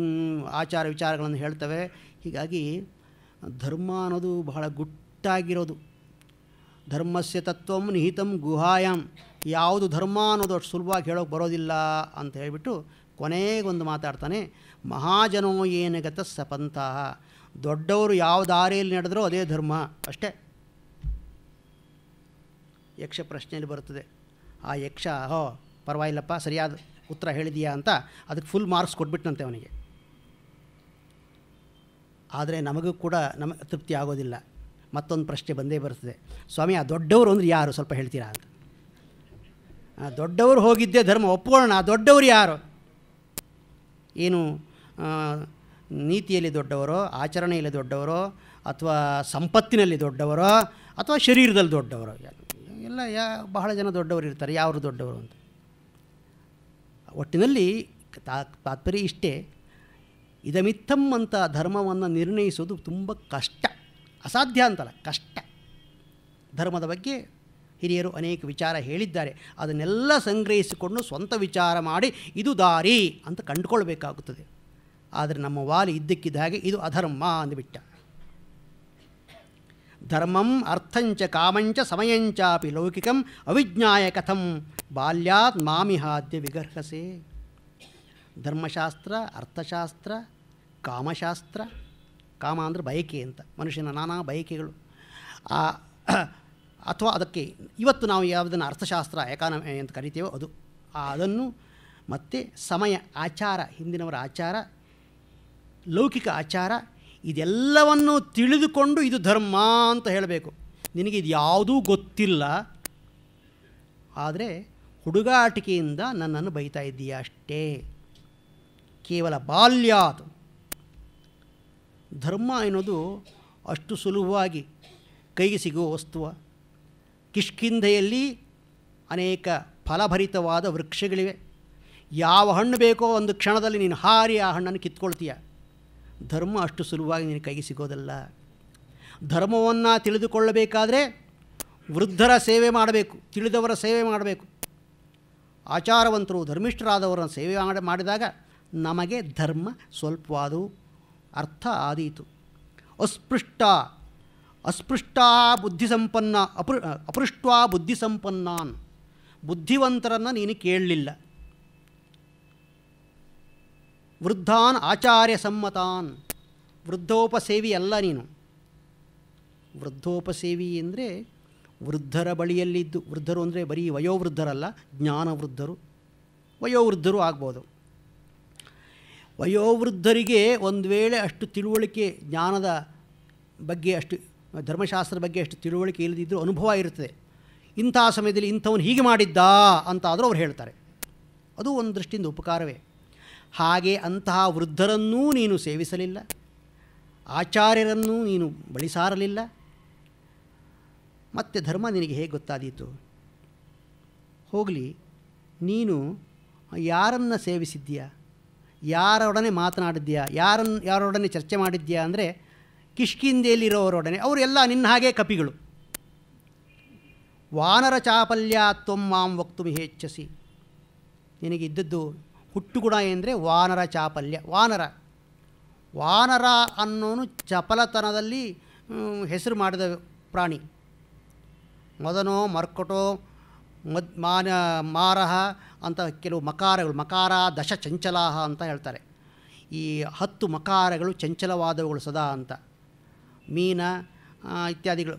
ಆಚಾರ ವಿಚಾರಗಳನ್ನು ಹೇಳ್ತವೆ. ಹೀಗಾಗಿ ಧರ್ಮ ಅನ್ನೋದು ಬಹಳ ಗುಟ್ಟಾಗಿರೋದು. ಧರ್ಮಸ್ಯ ತತ್ವಂ ನಿಹಿತಂ ಗುಹಾಯಂ. ಯಾವುದು ಧರ್ಮ ಅನ್ನೋದು ಅಷ್ಟು ಸುಲಭವಾಗಿ ಹೇಳೋಕೆ ಬರೋದಿಲ್ಲ ಅಂತ ಹೇಳಿಬಿಟ್ಟು ಕೊನೆಗೊಂದು ಮಾತಾಡ್ತಾನೆ, ಮಹಾಜನೋ ಏನ ಗತ ಸಪಂತಹ. ದೊಡ್ಡವರು ಯಾವ ದಾರಿಯಲ್ಲಿ ನಡೆದ್ರೋ ಅದೇ ಧರ್ಮ ಅಷ್ಟೇ. ಯಕ್ಷ ಪ್ರಶ್ನೆಯಲ್ಲಿ ಬರುತ್ತದೆ. ಆ ಯಕ್ಷ ಪರವಾಗಿಲ್ಲಪ್ಪ ಸರಿಯಾದ ಉತ್ತರ ಹೇಳಿದೀಯಾ ಅಂತ ಅದಕ್ಕೆ ಫುಲ್ ಮಾರ್ಕ್ಸ್ ಕೊಟ್ಬಿಟ್ಟಂತೆ ಅವನಿಗೆ. ಆದರೆ ನಮಗೂ ಕೂಡ ನಮಗೆ ತೃಪ್ತಿ ಆಗೋದಿಲ್ಲ. ಮತ್ತೊಂದು ಪ್ರಶ್ನೆ ಬಂದೇ ಬರ್ತದೆ, ಸ್ವಾಮಿ ಆ ದೊಡ್ಡವರು ಅಂದರೆ ಯಾರು ಸ್ವಲ್ಪ ಹೇಳ್ತೀರಾ ಅಂತ. ದೊಡ್ಡವರು ಹೋಗಿದ್ದೇ ಧರ್ಮ ಒಪ್ಕೊಳ್ಳೋಣ, ಆ ದೊಡ್ಡವರು ಯಾರು? ಏನು ನೀತಿಯಲ್ಲಿ ದೊಡ್ಡವರೋ, ಆಚರಣೆಯಲ್ಲಿ ದೊಡ್ಡವರೋ, ಅಥವಾ ಸಂಪತ್ತಿನಲ್ಲಿ ದೊಡ್ಡವರೋ, ಅಥವಾ ಶರೀರದಲ್ಲಿ ದೊಡ್ಡವರೋ? ಎಲ್ಲ ಬಹಳ ಜನ ದೊಡ್ಡವರು ಇರ್ತಾರೆ. ಯಾರು ದೊಡ್ಡವರು ಅಂತ ಒಟ್ಟಿನಲ್ಲಿ ತಾತ್ಪರ್ಯ ಇಷ್ಟೇ. ಇದಮಿತ್ತಂ ಅಂತ ಧರ್ಮವನ್ನು ನಿರ್ಣಯಿಸೋದು ತುಂಬ ಕಷ್ಟ, ಅಸಾಧ್ಯ ಅಂತಲ್ಲ, ಕಷ್ಟ. ಧರ್ಮದ ಬಗ್ಗೆ ಹಿರಿಯರು ಅನೇಕ ವಿಚಾರ ಹೇಳಿದ್ದಾರೆ. ಅದನ್ನೆಲ್ಲ ಸಂಗ್ರಹಿಸಿಕೊಂಡು ಸ್ವಂತ ವಿಚಾರ ಮಾಡಿ ಇದು ದಾರಿ ಅಂತ ಕಂಡುಕೊಳ್ಬೇಕಾಗುತ್ತದೆ. ಆದರೆ ನಮ್ಮ ವಾಲಿ ಇದ್ದಕ್ಕಿದ್ದ ಹಾಗೆ ಇದು ಅಧರ್ಮ ಅಂದುಬಿಟ್ಟ. ಧರ್ಮಂ ಅರ್ಥಂಚ ಕಾಮಂಚ ಸಮಯಂಚಾಪಿ ಲೌಕಿಕಂ ಅವಿಜ್ಞಾಯ ಕಥಂ ಬಾಲ್ಯಾತ್ ಮಾಮಿಹಾದ್ಯ ವಿಗರ್ಹಸೆ. ಧರ್ಮಶಾಸ್ತ್ರ, ಅರ್ಥಶಾಸ್ತ್ರ, ಕಾಮಶಾಸ್ತ್ರ. ಕಾಮ ಅಂದರೆ ಬಯಕೆ ಅಂತ, ಮನುಷ್ಯನ ನಾನಾ ಬಯಕೆಗಳು. ಅಥವಾ ಅದಕ್ಕೆ ಇವತ್ತು ನಾವು ಯಾವುದನ್ನು ಅರ್ಥಶಾಸ್ತ್ರ ಎಕಾನಮಿ ಅಂತ ಕರಿತೇವೋ ಅದು, ಅದನ್ನು ಮತ್ತು ಸಮಯ, ಆಚಾರ, ಹಿಂದಿನವರ ಆಚಾರ, ಲೌಕಿಕ ಆಚಾರ, ಇದೆಲ್ಲವನ್ನು ತಿಳಿದುಕೊಂಡು ಇದು ಧರ್ಮ ಅಂತ ಹೇಳಬೇಕು. ನಿನಗೆ ಇದು ಯಾವುದೂ ಗೊತ್ತಿಲ್ಲ, ಆದರೆ ಹುಡುಗಾಟಿಕೆಯಿಂದ ನನ್ನನ್ನು ಬೈತಾ ಇದ್ದೀಯ ಅಷ್ಟೇ. ಕೇವಲ ಬಾಲ್ಯಾತ್. ಧರ್ಮ ಎನ್ನುವುದು ಅಷ್ಟು ಸುಲಭವಾಗಿ ಕೈಗೆ ಸಿಗುವ ವಸ್ತುವ? ಕಿಷ್ಕಿಂಧೆಯಲ್ಲಿ ಅನೇಕ ಫಲಭರಿತವಾದ ವೃಕ್ಷಗಳಿವೆ. ಯಾವ ಹಣ್ಣು ಬೇಕೋ ಒಂದು ಕ್ಷಣದಲ್ಲಿ ನೀನು ಹಾರಿ ಆ ಹಣ್ಣನ್ನು ಕಿತ್ಕೊಳ್ತೀಯ. ಧರ್ಮ ಅಷ್ಟು ಸುಲಭವಾಗಿ ನಿನ್ನ ಕೈಗೆ ಸಿಗೋದಲ್ಲ. ಧರ್ಮವನ್ನು ತಿಳಿದುಕೊಳ್ಳಬೇಕಾದ್ರೆ ವೃದ್ಧರ ಸೇವೆ ಮಾಡಬೇಕು, ತಿಳಿದವರ ಸೇವೆ ಮಾಡಬೇಕು. ಆಚಾರವಂತರು ಧರ್ಮಿಷ್ಠರಾದವರ ಸೇವೆ ಮಾಡಿದಾಗ ನಮಗೆ ಧರ್ಮ ಸ್ವಲ್ಪವಾದರೂ ಅರ್ಥ ಆದೀತು. ಅಸ್ಪೃಷ್ಟ ಬುದ್ಧಿಸಂಪನ್ನ ಅಪೃಷ್ಟ ಬುದ್ಧಿಸಂಪನ್ನಾನ್, ಬುದ್ಧಿವಂತರನ್ನು ನೀನು ಕೇಳಲಿಲ್ಲ. ವೃದ್ಧಾನ್ ಆಚಾರ್ಯ ಸಮ್ಮತಾನ್, ವೃದ್ಧೋಪಸೇವಿ ಅಲ್ಲ ನೀನು. ವೃದ್ಧೋಪಸೇವಿ ಅಂದರೆ ವೃದ್ಧರ ಬಳಿಯಲ್ಲಿದ್ದು, ವೃದ್ಧರು ಅಂದರೆ ಬರೀ ವಯೋವೃದ್ಧರಲ್ಲ, ಜ್ಞಾನವೃದ್ಧರು, ವಯೋವೃದ್ಧರು ಆಗ್ಬೋದು. ವಯೋವೃದ್ಧರಿಗೆ ಒಂದು ವೇಳೆ ಅಷ್ಟು ತಿಳುವಳಿಕೆ, ಜ್ಞಾನದ ಬಗ್ಗೆ ಅಷ್ಟು, ಧರ್ಮಶಾಸ್ತ್ರದ ಬಗ್ಗೆ ಅಷ್ಟು ತಿಳುವಳಿಕೆ ಇಲ್ಲದಿದ್ದರೂ ಅನುಭವ ಇರುತ್ತದೆ. ಇಂಥ ಸಮಯದಲ್ಲಿ ಇಂಥವನು ಹೀಗೆ ಮಾಡಿದ್ದ ಅಂತಾದರೂ ಅವ್ರು ಹೇಳ್ತಾರೆ. ಅದು ಒಂದು ದೃಷ್ಟಿಯಿಂದ ಉಪಕಾರವೇ. ಹಾಗೆ ಅಂತಹ ವೃದ್ಧರನ್ನೂ ನೀನು ಸೇವಿಸಲಿಲ್ಲ, ಆಚಾರ್ಯರನ್ನೂ ನೀನು ಬಳಿಸಾರಲಿಲ್ಲ. ಮತ್ತು ಧರ್ಮ ನಿನಗೆ ಹೇಗೆ ಗೊತ್ತಾದೀತು? ಹೋಗಲಿ, ನೀನು ಯಾರನ್ನು ಸೇವಿಸಿದ್ದೀಯಾ, ಯಾರೊಡನೆ ಮಾತನಾಡಿದ್ಯಾ, ಯಾರೊಡನೆ ಚರ್ಚೆ ಮಾಡಿದ್ಯಾ ಅಂದರೆ ಕಿಷ್ಕಿಂಧೆಯಲ್ಲಿರೋರೊಡನೆ. ಅವರೆಲ್ಲ ನಿನ್ನ ಹಾಗೆ ಕಪಿಗಳು. ವಾನರ ಚಾಪಲ್ಯ ತ್ವಂ ಮಾಂ ವಕ್ತು ಮಿಹೇಚ್ಛಸಿ, ನಿನಗಿದ್ದದ್ದು ಹುಟ್ಟುಗುಣ ಎಂದರೆ ವಾನರ ಚಾಪಲ್ಯ. ವಾನರ ಅನ್ನೋನು ಚಪಲತನದಲ್ಲಿ ಹೆಸರು ಮಾಡಿದ ಪ್ರಾಣಿ. ಮದನೋ ಮರ್ಕಟೋ ಮಾರಹ ಅಂತ ಕೆಲವು ಮಕಾರಗಳು, ಮಕಾರ ದಶ ಚಂಚಲಾಹ ಅಂತ ಹೇಳ್ತಾರೆ. ಈ 10 ಮಕಾರಗಳು ಚಂಚಲವಾದವುಗಳು ಸದಾ ಅಂತ. ಮೀನ ಇತ್ಯಾದಿಗಳು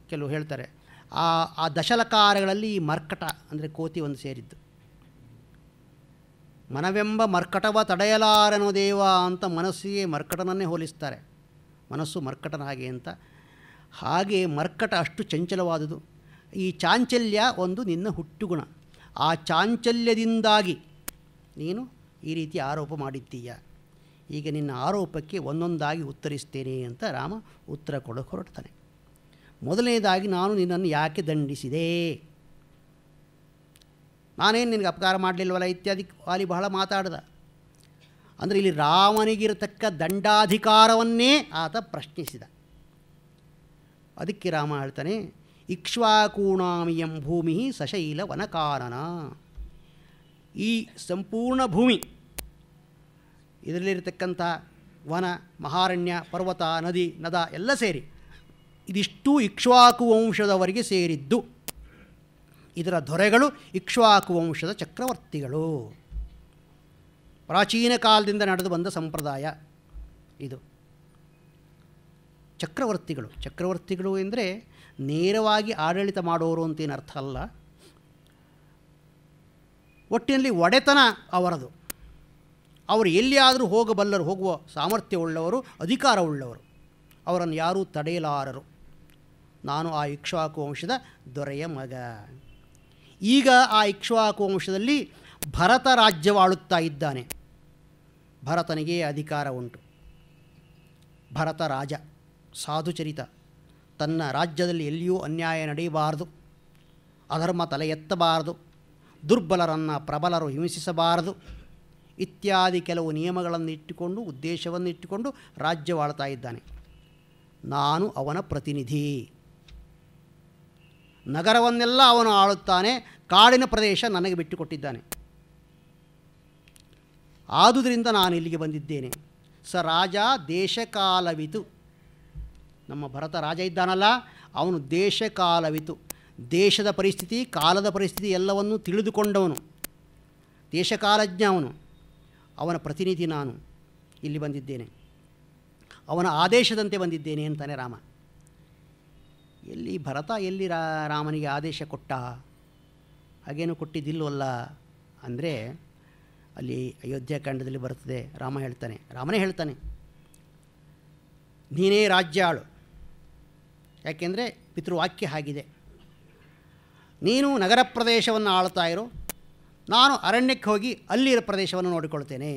ಕೆಲವು ಹೇಳ್ತಾರೆ. ಆ ದಶಲಕಾರಗಳಲ್ಲಿ ಈ ಮರ್ಕಟ ಅಂದರೆ ಕೋತಿ ಒಂದು ಸೇರಿದ್ದು. ಮನವೆಂಬ ಮರ್ಕಟವ ತಡೆಯಲಾರನೋ ದೇವ ಅಂತ ಮನಸ್ಸಿಗೆ ಮರ್ಕಟನನ್ನೇ ಹೋಲಿಸ್ತಾರೆ. ಮನಸ್ಸು ಮರ್ಕಟನ ಹಾಗೆ ಅಂತ. ಹಾಗೆ ಮರ್ಕಟ ಅಷ್ಟು ಚಂಚಲವಾದುದು. ಈ ಚಾಂಚಲ್ಯ ಒಂದು ನಿನ್ನ ಹುಟ್ಟುಗುಣ. ಆ ಚಾಂಚಲ್ಯದಿಂದಾಗಿ ನೀನು ಈ ರೀತಿ ಆರೋಪ ಮಾಡಿದ್ದೀಯ. ಈಗ ನಿನ್ನ ಆರೋಪಕ್ಕೆ ಒಂದೊಂದಾಗಿ ಉತ್ತರಿಸ್ತೇನೆ ಅಂತ ರಾಮ ಉತ್ತರ ಕೊಡೋಕೆ ಹೊರಡ್ತಾನೆ. ಮೊದಲನೇದಾಗಿ, ನಾನು ನಿನ್ನನ್ನು ಯಾಕೆ ದಂಡಿಸಿದೆ, ನಾನೇನು ನಿನಗೆ ಅಪಕಾರ ಮಾಡಲಿಲ್ವಲ್ಲ ಇತ್ಯಾದಿ ವಾಲಿ ಬಹಳ ಮಾತಾಡ್ದ. ಅಂದರೆ ಇಲ್ಲಿ ರಾಮನಿಗಿರತಕ್ಕ ದಂಡಾಧಿಕಾರವನ್ನೇ ಆತ ಪ್ರಶ್ನಿಸಿದ. ಅದಕ್ಕೆ ರಾಮ ಹೇಳ್ತಾನೆ, ಇಕ್ಷ್ವಾಕೂಣಾಮಿಯಂ ಭೂಮಿ ಸಶೈಲ ವನಕಾನನ. ಈ ಸಂಪೂರ್ಣ ಭೂಮಿ, ಇದರಲ್ಲಿರತಕ್ಕಂಥ ವನ, ಮಹಾರಣ್ಯ, ಪರ್ವತ, ನದಿ, ನದ ಎಲ್ಲ ಸೇರಿ ಇದಿಷ್ಟು ಇಕ್ಷ್ವಾಕು ವಂಶದವರಿಗೆ ಸೇರಿದ್ದು. ಇದರ ದೊರೆಗಳು ಇಕ್ಷ್ವಾಕು ವಂಶದ ಚಕ್ರವರ್ತಿಗಳು. ಪ್ರಾಚೀನ ಕಾಲದಿಂದ ನಡೆದು ಬಂದ ಸಂಪ್ರದಾಯ ಇದು. ಚಕ್ರವರ್ತಿಗಳು ಎಂದರೆ ನೇರವಾಗಿ ಆಡಳಿತ ಮಾಡೋರು ಅಂತೇನು ಅರ್ಥ ಅಲ್ಲ. ಒಟ್ಟಿನಲ್ಲಿ ಒಡೆತನ ಅವರದು. ಅವರು ಎಲ್ಲಿಯಾದರೂ ಹೋಗಬಲ್ಲರು, ಹೋಗುವ ಸಾಮರ್ಥ್ಯವುಳ್ಳವರು, ಅಧಿಕಾರವುಳ್ಳವರು. ಅವರನ್ನು ಯಾರೂ ತಡೆಯಲಾರರು. ನಾನು ಆ ಇಕ್ಷ್ವಾಕು ವಂಶದ ದೊರೆಯ ಮಗ. ಈಗ ಆ ಇಕ್ಷ್ವಾಕು ವಂಶದಲ್ಲಿ ಭರತ ರಾಜ್ಯವಾಳುತ್ತಾ ಇದ್ದಾನೆ. ಭರತನಿಗೆ ಅಧಿಕಾರ ಉಂಟು. ಭರತ ರಾಜ, ಸಾಧುಚರಿತ. ತನ್ನ ರಾಜ್ಯದಲ್ಲಿ ಎಲ್ಲಿಯೂ ಅನ್ಯಾಯ ನಡೆಯಬಾರದು, ಅಧರ್ಮ ತಲೆ ಎತ್ತಬಾರದು, ದುರ್ಬಲರನ್ನು ಪ್ರಬಲರು ಹಿಂಸಿಸಬಾರದು ಇತ್ಯಾದಿ ಕೆಲವು ನಿಯಮಗಳನ್ನು ಇಟ್ಟುಕೊಂಡು, ಉದ್ದೇಶವನ್ನು ಇಟ್ಟುಕೊಂಡು ರಾಜ್ಯವಾಳ್ತಾ ಇದ್ದಾನೆ. ನಾನು ಅವನ ಪ್ರತಿನಿಧಿ. ನಗರವನ್ನೆಲ್ಲ ಅವನು ಆಳುತ್ತಾನೆ, ಕಾಡಿನ ಪ್ರದೇಶ ನನಗೆ ಬಿಟ್ಟುಕೊಟ್ಟಿದ್ದಾನೆ. ಆದುದರಿಂದ ನಾನು ಇಲ್ಲಿಗೆ ಬಂದಿದ್ದೇನೆ. ಸ ರಾಜ ದೇಶಕಾಲವಿತು. ನಮ್ಮ ಭರತ ರಾಜ ಇದ್ದಾನಲ್ಲ, ಅವನು ದೇಶಕಾಲವಿತು, ದೇಶದ ಪರಿಸ್ಥಿತಿ, ಕಾಲದ ಪರಿಸ್ಥಿತಿ ಎಲ್ಲವನ್ನೂ ತಿಳಿದುಕೊಂಡವನು, ದೇಶಕಾಲಜ್ಞ ಅವನು. ಅವನ ಪ್ರತಿನಿಧಿ ನಾನು ಇಲ್ಲಿ ಬಂದಿದ್ದೇನೆ. ಅವನ ಆದೇಶದಂತೆ ಬಂದಿದ್ದೇನೆ ಅಂತಾನೆ ರಾಮ. ಎಲ್ಲಿ ಭರತ ಎಲ್ಲಿ ರಾಮನಿಗೆ ಆದೇಶ ಕೊಟ್ಟ? ಹಾಗೇನು ಕೊಟ್ಟಿದ್ದಿಲ್ವಲ್ಲ ಅಂದರೆ ಅಲ್ಲಿ ಅಯೋಧ್ಯಕಾಂಡದಲ್ಲಿ ಬರ್ತದೆ. ರಾಮನೇ ಹೇಳ್ತಾನೆ, ನೀನೇ ರಾಜ್ಯ ಆಳು. ಯಾಕೆಂದರೆ ಪಿತೃವಾಕ್ಯ ಆಗಿದೆ. ನೀನು ನಗರ ಪ್ರದೇಶವನ್ನು ಆಳ್ತಾ ಇರೋ, ನಾನು ಅರಣ್ಯಕ್ಕೆ ಹೋಗಿ ಅಲ್ಲಿರೋ ಪ್ರದೇಶವನ್ನು ನೋಡಿಕೊಳ್ತೇನೆ.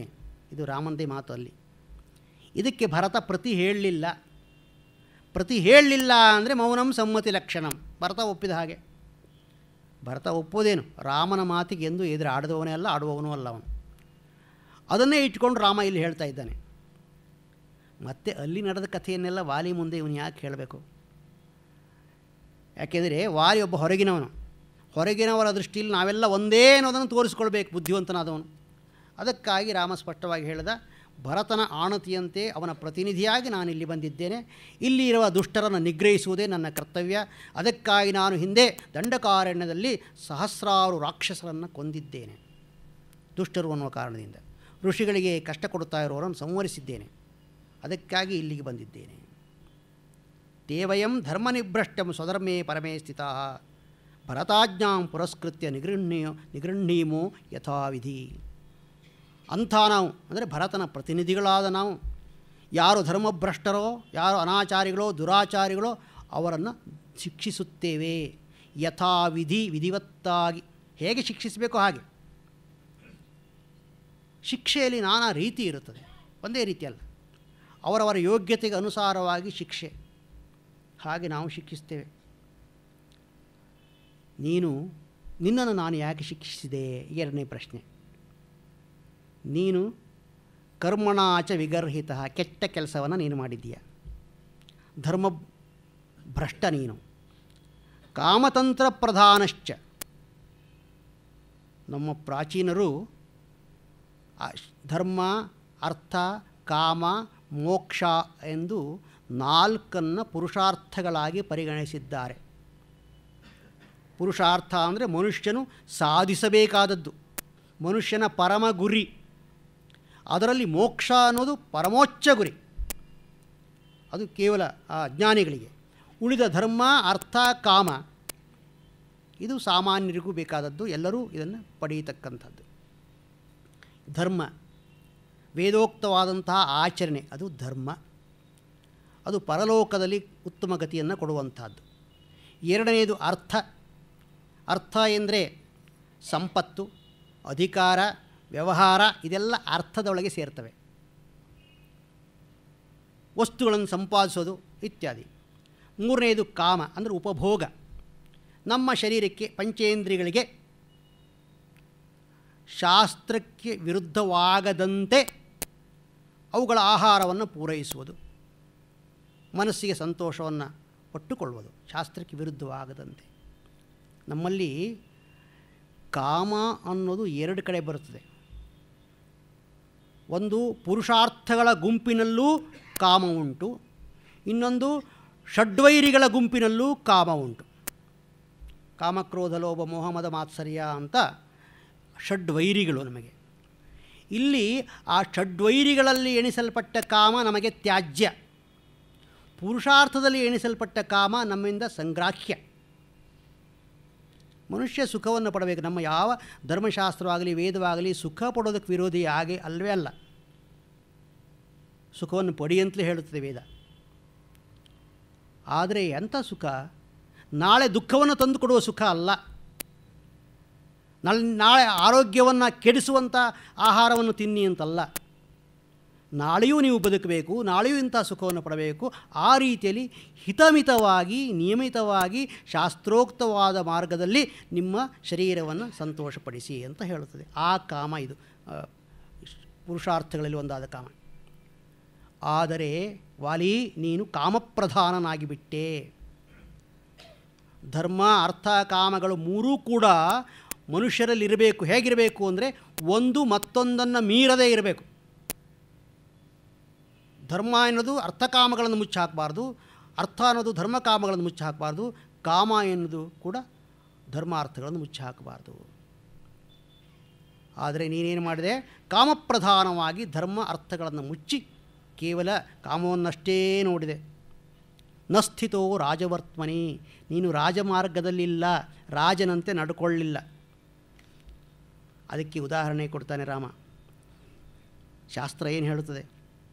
ಇದು ರಾಮಂದೇ ಮಾತು ಅಲ್ಲಿ. ಇದಕ್ಕೆ ಭರತ ಪ್ರತಿ ಹೇಳಲಿಲ್ಲ. ಪ್ರತಿ ಹೇಳಲಿಲ್ಲ ಅಂದರೆ ಮೌನಂ ಸಮ್ಮತಿ ಲಕ್ಷಣಂ. ಭರತ ಒಪ್ಪಿದ ಹಾಗೆ. ಭರತ ಒಪ್ಪೋದೇನು? ರಾಮನ ಮಾತಿಗೆ ಎಂದು ಎದುರು ಆಡದವನೇ ಅಲ್ಲ, ಆಡುವವನೂ ಅಲ್ಲ ಅವನು. ಅದನ್ನೇ ಇಟ್ಕೊಂಡು ರಾಮ ಇಲ್ಲಿ ಹೇಳ್ತಾ ಇದ್ದಾನೆ. ಮತ್ತೆ ಅಲ್ಲಿ ನಡೆದ ಕಥೆಯನ್ನೆಲ್ಲ ವಾಲಿ ಮುಂದೆ ಇವನು ಯಾಕೆ ಹೇಳಬೇಕು? ಯಾಕೆಂದರೆ ವಾಲಿ ಒಬ್ಬ ಹೊರಗಿನವನು. ಹೊರಗಿನವರ ದೃಷ್ಟಿಯಲ್ಲಿ ನಾವೆಲ್ಲ ಒಂದೇ ಅನ್ನೋದನ್ನು ತೋರಿಸ್ಕೊಳ್ಬೇಕು ಬುದ್ಧಿವಂತನಾದವನು. ಅದಕ್ಕಾಗಿ ರಾಮ ಸ್ಪಷ್ಟವಾಗಿ ಹೇಳಿದ, ಭರತನ ಆಣತಿಯಂತೆ ಅವನ ಪ್ರತಿನಿಧಿಯಾಗಿ ನಾನು ಇಲ್ಲಿ ಬಂದಿದ್ದೇನೆ. ಇಲ್ಲಿ ಇರುವ ದುಷ್ಟರನ್ನು ನಿಗ್ರಹಿಸುವುದೇ ನನ್ನ ಕರ್ತವ್ಯ. ಅದಕ್ಕಾಗಿ ನಾನು ಹಿಂದೆ ದಂಡಕಾರಣ್ಯದಲ್ಲಿ ಸಹಸ್ರಾರು ರಾಕ್ಷಸರನ್ನು ಕೊಂದಿದ್ದೇನೆ, ದುಷ್ಟರು ಅನ್ನುವ ಕಾರಣದಿಂದ. ಋಷಿಗಳಿಗೆ ಕಷ್ಟ ಕೊಡುತ್ತಾ ಇರುವವರನ್ನು ಸಂಹರಿಸಿದ್ದೇನೆ. ಅದಕ್ಕಾಗಿ ಇಲ್ಲಿಗೆ ಬಂದಿದ್ದೇನೆ. ದೇವಯಂ ಧರ್ಮನಿಭ್ರಷ್ಟಂ ಸ್ವಧರ್ಮೇ ಪರಮೇ ಸ್ಥಿತಾ ಭರತಾಜ್ಞಾಂ ಪುರಸ್ಕೃತ್ಯ ನಿಗೃಹ್ಣೀಮೋ ಯಥಾವಿಧಿ. ಅಂಥ ನಾವು ಅಂದರೆ ಭರತನ ಪ್ರತಿನಿಧಿಗಳಾದ ನಾವು ಯಾರು ಧರ್ಮಭ್ರಷ್ಟರೋ, ಯಾರು ಅನಾಚಾರಿಗಳೋ, ದುರಾಚಾರಿಗಳೋ ಅವರನ್ನು ಶಿಕ್ಷಿಸುತ್ತೇವೆ. ಯಥಾವಿಧಿ, ವಿಧಿವತ್ತಾಗಿ. ಹೇಗೆ ಶಿಕ್ಷಿಸಬೇಕೋ ಹಾಗೆ. ಶಿಕ್ಷೆಯಲ್ಲಿ ನಾನಾ ರೀತಿ ಇರುತ್ತದೆ, ಒಂದೇ ರೀತಿಯಲ್ಲ. ಅವರವರ ಯೋಗ್ಯತೆಗೆ ಅನುಸಾರವಾಗಿ ಶಿಕ್ಷೆ. ಹಾಗೆ ನಾವು ಶಿಕ್ಷಿಸ್ತೇವೆ. ನಿನ್ನನ್ನು ನಾನು ಯಾಕೆ ಶಿಕ್ಷಿಸಿದೆ? ಎರಡನೇ ಪ್ರಶ್ನೆ. ನೀನು ಕರ್ಮಣಾಚ ವಿಗರ್ಹಿತ, ಕೆಟ್ಟ ಕೆಲಸವನ್ನು ನೀನು ಮಾಡಿದ್ದೀಯ, ಧರ್ಮಭ್ರಷ್ಟ ನೀನು. ಕಾಮತಂತ್ರ ಪ್ರಧಾನಶ್ಚ. ನಮ್ಮ ಪ್ರಾಚೀನರು ಧರ್ಮ, ಅರ್ಥ, ಕಾಮ, ಮೋಕ್ಷ ಎಂದು 4 ಪುರುಷಾರ್ಥಗಳಾಗಿ ಪರಿಗಣಿಸಿದ್ದಾರೆ. ಪುರುಷಾರ್ಥ ಅಂದರೆ ಮನುಷ್ಯನು ಸಾಧಿಸಬೇಕಾದದ್ದು, ಮನುಷ್ಯನ ಪರಮ ಗುರಿ. ಅದರಲ್ಲಿ ಮೋಕ್ಷ ಅನ್ನೋದು ಪರಮೋಚ್ಚ ಗುರಿ. ಅದು ಕೇವಲ ಅಜ್ಞಾನಿಗಳಿಗೆ. ಉಳಿದ ಧರ್ಮ, ಅರ್ಥ, ಕಾಮ ಇದು ಸಾಮಾನ್ಯರಿಗೂ ಬೇಕಾದದ್ದು, ಎಲ್ಲರೂ ಇದನ್ನು ಪಡೆಯತಕ್ಕಂಥದ್ದು. ಧರ್ಮ ವೇದೋಕ್ತವಾದಂತಹ ಆಚರಣೆ, ಅದು ಧರ್ಮ. ಅದು ಪರಲೋಕದಲ್ಲಿ ಉತ್ತಮ ಗತಿಯನ್ನು ಕೊಡುವಂಥದ್ದು. ಎರಡನೆಯದು ಅರ್ಥ. ಅರ್ಥ ಎಂದರೆ ಸಂಪತ್ತು, ಅಧಿಕಾರ, ವ್ಯವಹಾರ, ಇದೆಲ್ಲ ಅರ್ಥದೊಳಗೆ ಸೇರ್ತವೆ. ವಸ್ತುಗಳನ್ನು ಸಂಪಾದಿಸೋದು ಇತ್ಯಾದಿ. ಮೂರನೆಯದು ಕಾಮ ಅಂದರೆ ಉಪಭೋಗ. ನಮ್ಮ ಶರೀರಕ್ಕೆ, ಪಂಚೇಂದ್ರಿಯಗಳಿಗೆ ಶಾಸ್ತ್ರಕ್ಕೆ ವಿರುದ್ಧವಾಗದಂತೆ ಅವುಗಳ ಆಹಾರವನ್ನು ಪೂರೈಸುವುದು, ಮನಸ್ಸಿಗೆ ಸಂತೋಷವನ್ನು ಪಟ್ಟುಕೊಳ್ಳುವುದು, ಶಾಸ್ತ್ರಕ್ಕೆ ವಿರುದ್ಧವಾಗದಂತೆ. ನಮ್ಮಲ್ಲಿ ಕಾಮ ಅನ್ನೋದು 2 ಕಡೆ ಬರುತ್ತದೆ. ಒಂದು ಪುರುಷಾರ್ಥಗಳ ಗುಂಪಿನಲ್ಲೂ ಕಾಮ ಉಂಟು, ಇನ್ನೊಂದು ಷಡ್ವೈರಿಗಳ ಗುಂಪಿನಲ್ಲೂ ಕಾಮ ಉಂಟು. ಕಾಮಕ್ರೋಧ ಲೋಭ ಮೋಹ ಮದ ಮಾತ್ಸರ್ಯ ಅಂತ ಷಡ್ವೈರಿಗಳು ನಮಗೆ. ಇಲ್ಲಿ ಆ ಷಡ್ವೈರಿಗಳಲ್ಲಿ ಎಣಿಸಲ್ಪಟ್ಟ ಕಾಮ ನಮಗೆ ತ್ಯಾಜ್ಯ, ಪುರುಷಾರ್ಥದಲ್ಲಿ ಎಣಿಸಲ್ಪಟ್ಟ ಕಾಮ ನಮ್ಮಿಂದ ಸಂಗ್ರಾಹ್ಯ. ಮನುಷ್ಯ ಸುಖವನ್ನು ಪಡಬೇಕು. ನಮ್ಮ ಯಾವ ಧರ್ಮಶಾಸ್ತ್ರವಾಗಲಿ ವೇದವಾಗಲಿ ಸುಖ ಪಡೋದಕ್ಕೆ ವಿರೋಧಿ ಅಲ್ಲವೇ ಅಲ್ಲ. ಸುಖವನ್ನು ಪಡಿಯಂತಲೇ ಹೇಳುತ್ತದೆ ವೇದ. ಆದರೆ ಎಂಥ ಸುಖ? ನಾಳೆ ದುಃಖವನ್ನು ತಂದುಕೊಡುವ ಸುಖ ಅಲ್ಲ. ನಾಳೆ ಆರೋಗ್ಯವನ್ನು ಕೆಡಿಸುವಂಥ ಆಹಾರವನ್ನು ತಿನ್ನಿ ಅಂತಲ್ಲ. ನಾಳೆಯೂ ನೀವು ಬದುಕಬೇಕು, ನಾಳೆಯೂ ಇಂಥ ಸುಖವನ್ನು ಪಡಬೇಕು. ಆ ರೀತಿಯಲ್ಲಿ ಹಿತಮಿತವಾಗಿ, ನಿಯಮಿತವಾಗಿ, ಶಾಸ್ತ್ರೋಕ್ತವಾದ ಮಾರ್ಗದಲ್ಲಿ ನಿಮ್ಮ ಶರೀರವನ್ನು ಸಂತೋಷಪಡಿಸಿ ಅಂತ ಹೇಳುತ್ತದೆ. ಆ ಕಾಮ ಇದು ಪುರುಷಾರ್ಥಗಳಲ್ಲಿ ಒಂದಾದ ಕಾಮ. ಆದರೆ ವಾಲಿ, ನೀನು ಕಾಮಪ್ರಧಾನನಾಗಿಬಿಟ್ಟೆ. ಧರ್ಮ, ಅರ್ಥ, ಕಾಮಗಳು ಮೂರೂ ಕೂಡ ಮನುಷ್ಯರಲ್ಲಿರಬೇಕು. ಹೇಗಿರಬೇಕು ಅಂದರೆ ಒಂದು ಮತ್ತೊಂದನ್ನು ಮೀರದೇ ಇರಬೇಕು. ಧರ್ಮ ಎನ್ನುವುದು ಅರ್ಥಕಾಮಗಳನ್ನು ಮುಚ್ಚಿ ಹಾಕಬಾರ್ದು, ಅರ್ಥ ಅನ್ನೋದು ಧರ್ಮಕಾಮಗಳನ್ನು ಮುಚ್ಚಿ ಹಾಕಬಾರ್ದು, ಕಾಮ ಎನ್ನುವುದು ಕೂಡ ಧರ್ಮಾರ್ಥಗಳನ್ನು ಮುಚ್ಚಿ ಹಾಕಬಾರ್ದು. ಆದರೆ ನೀನೇನು ಮಾಡಿದೆ? ಕಾಮಪ್ರಧಾನವಾಗಿ ಧರ್ಮ ಅರ್ಥಗಳನ್ನು ಮುಚ್ಚಿ ಕೇವಲ ಕಾಮವನ್ನಷ್ಟೇ ನೋಡಿದೆ. ನಸ್ಥಿತೋ ರಾಜವರ್ತ್ಮನಿ, ನೀನು ರಾಜಮಾರ್ಗದಲ್ಲಿಲ್ಲ, ರಾಜನಂತೆ ನಡ್ಕೊಳ್ಳಿಲ್ಲ. ಅದಕ್ಕೆ ಉದಾಹರಣೆ ಕೊಡ್ತಾನೆ ರಾಮ. ಶಾಸ್ತ್ರ ಏನು ಹೇಳುತ್ತದೆ?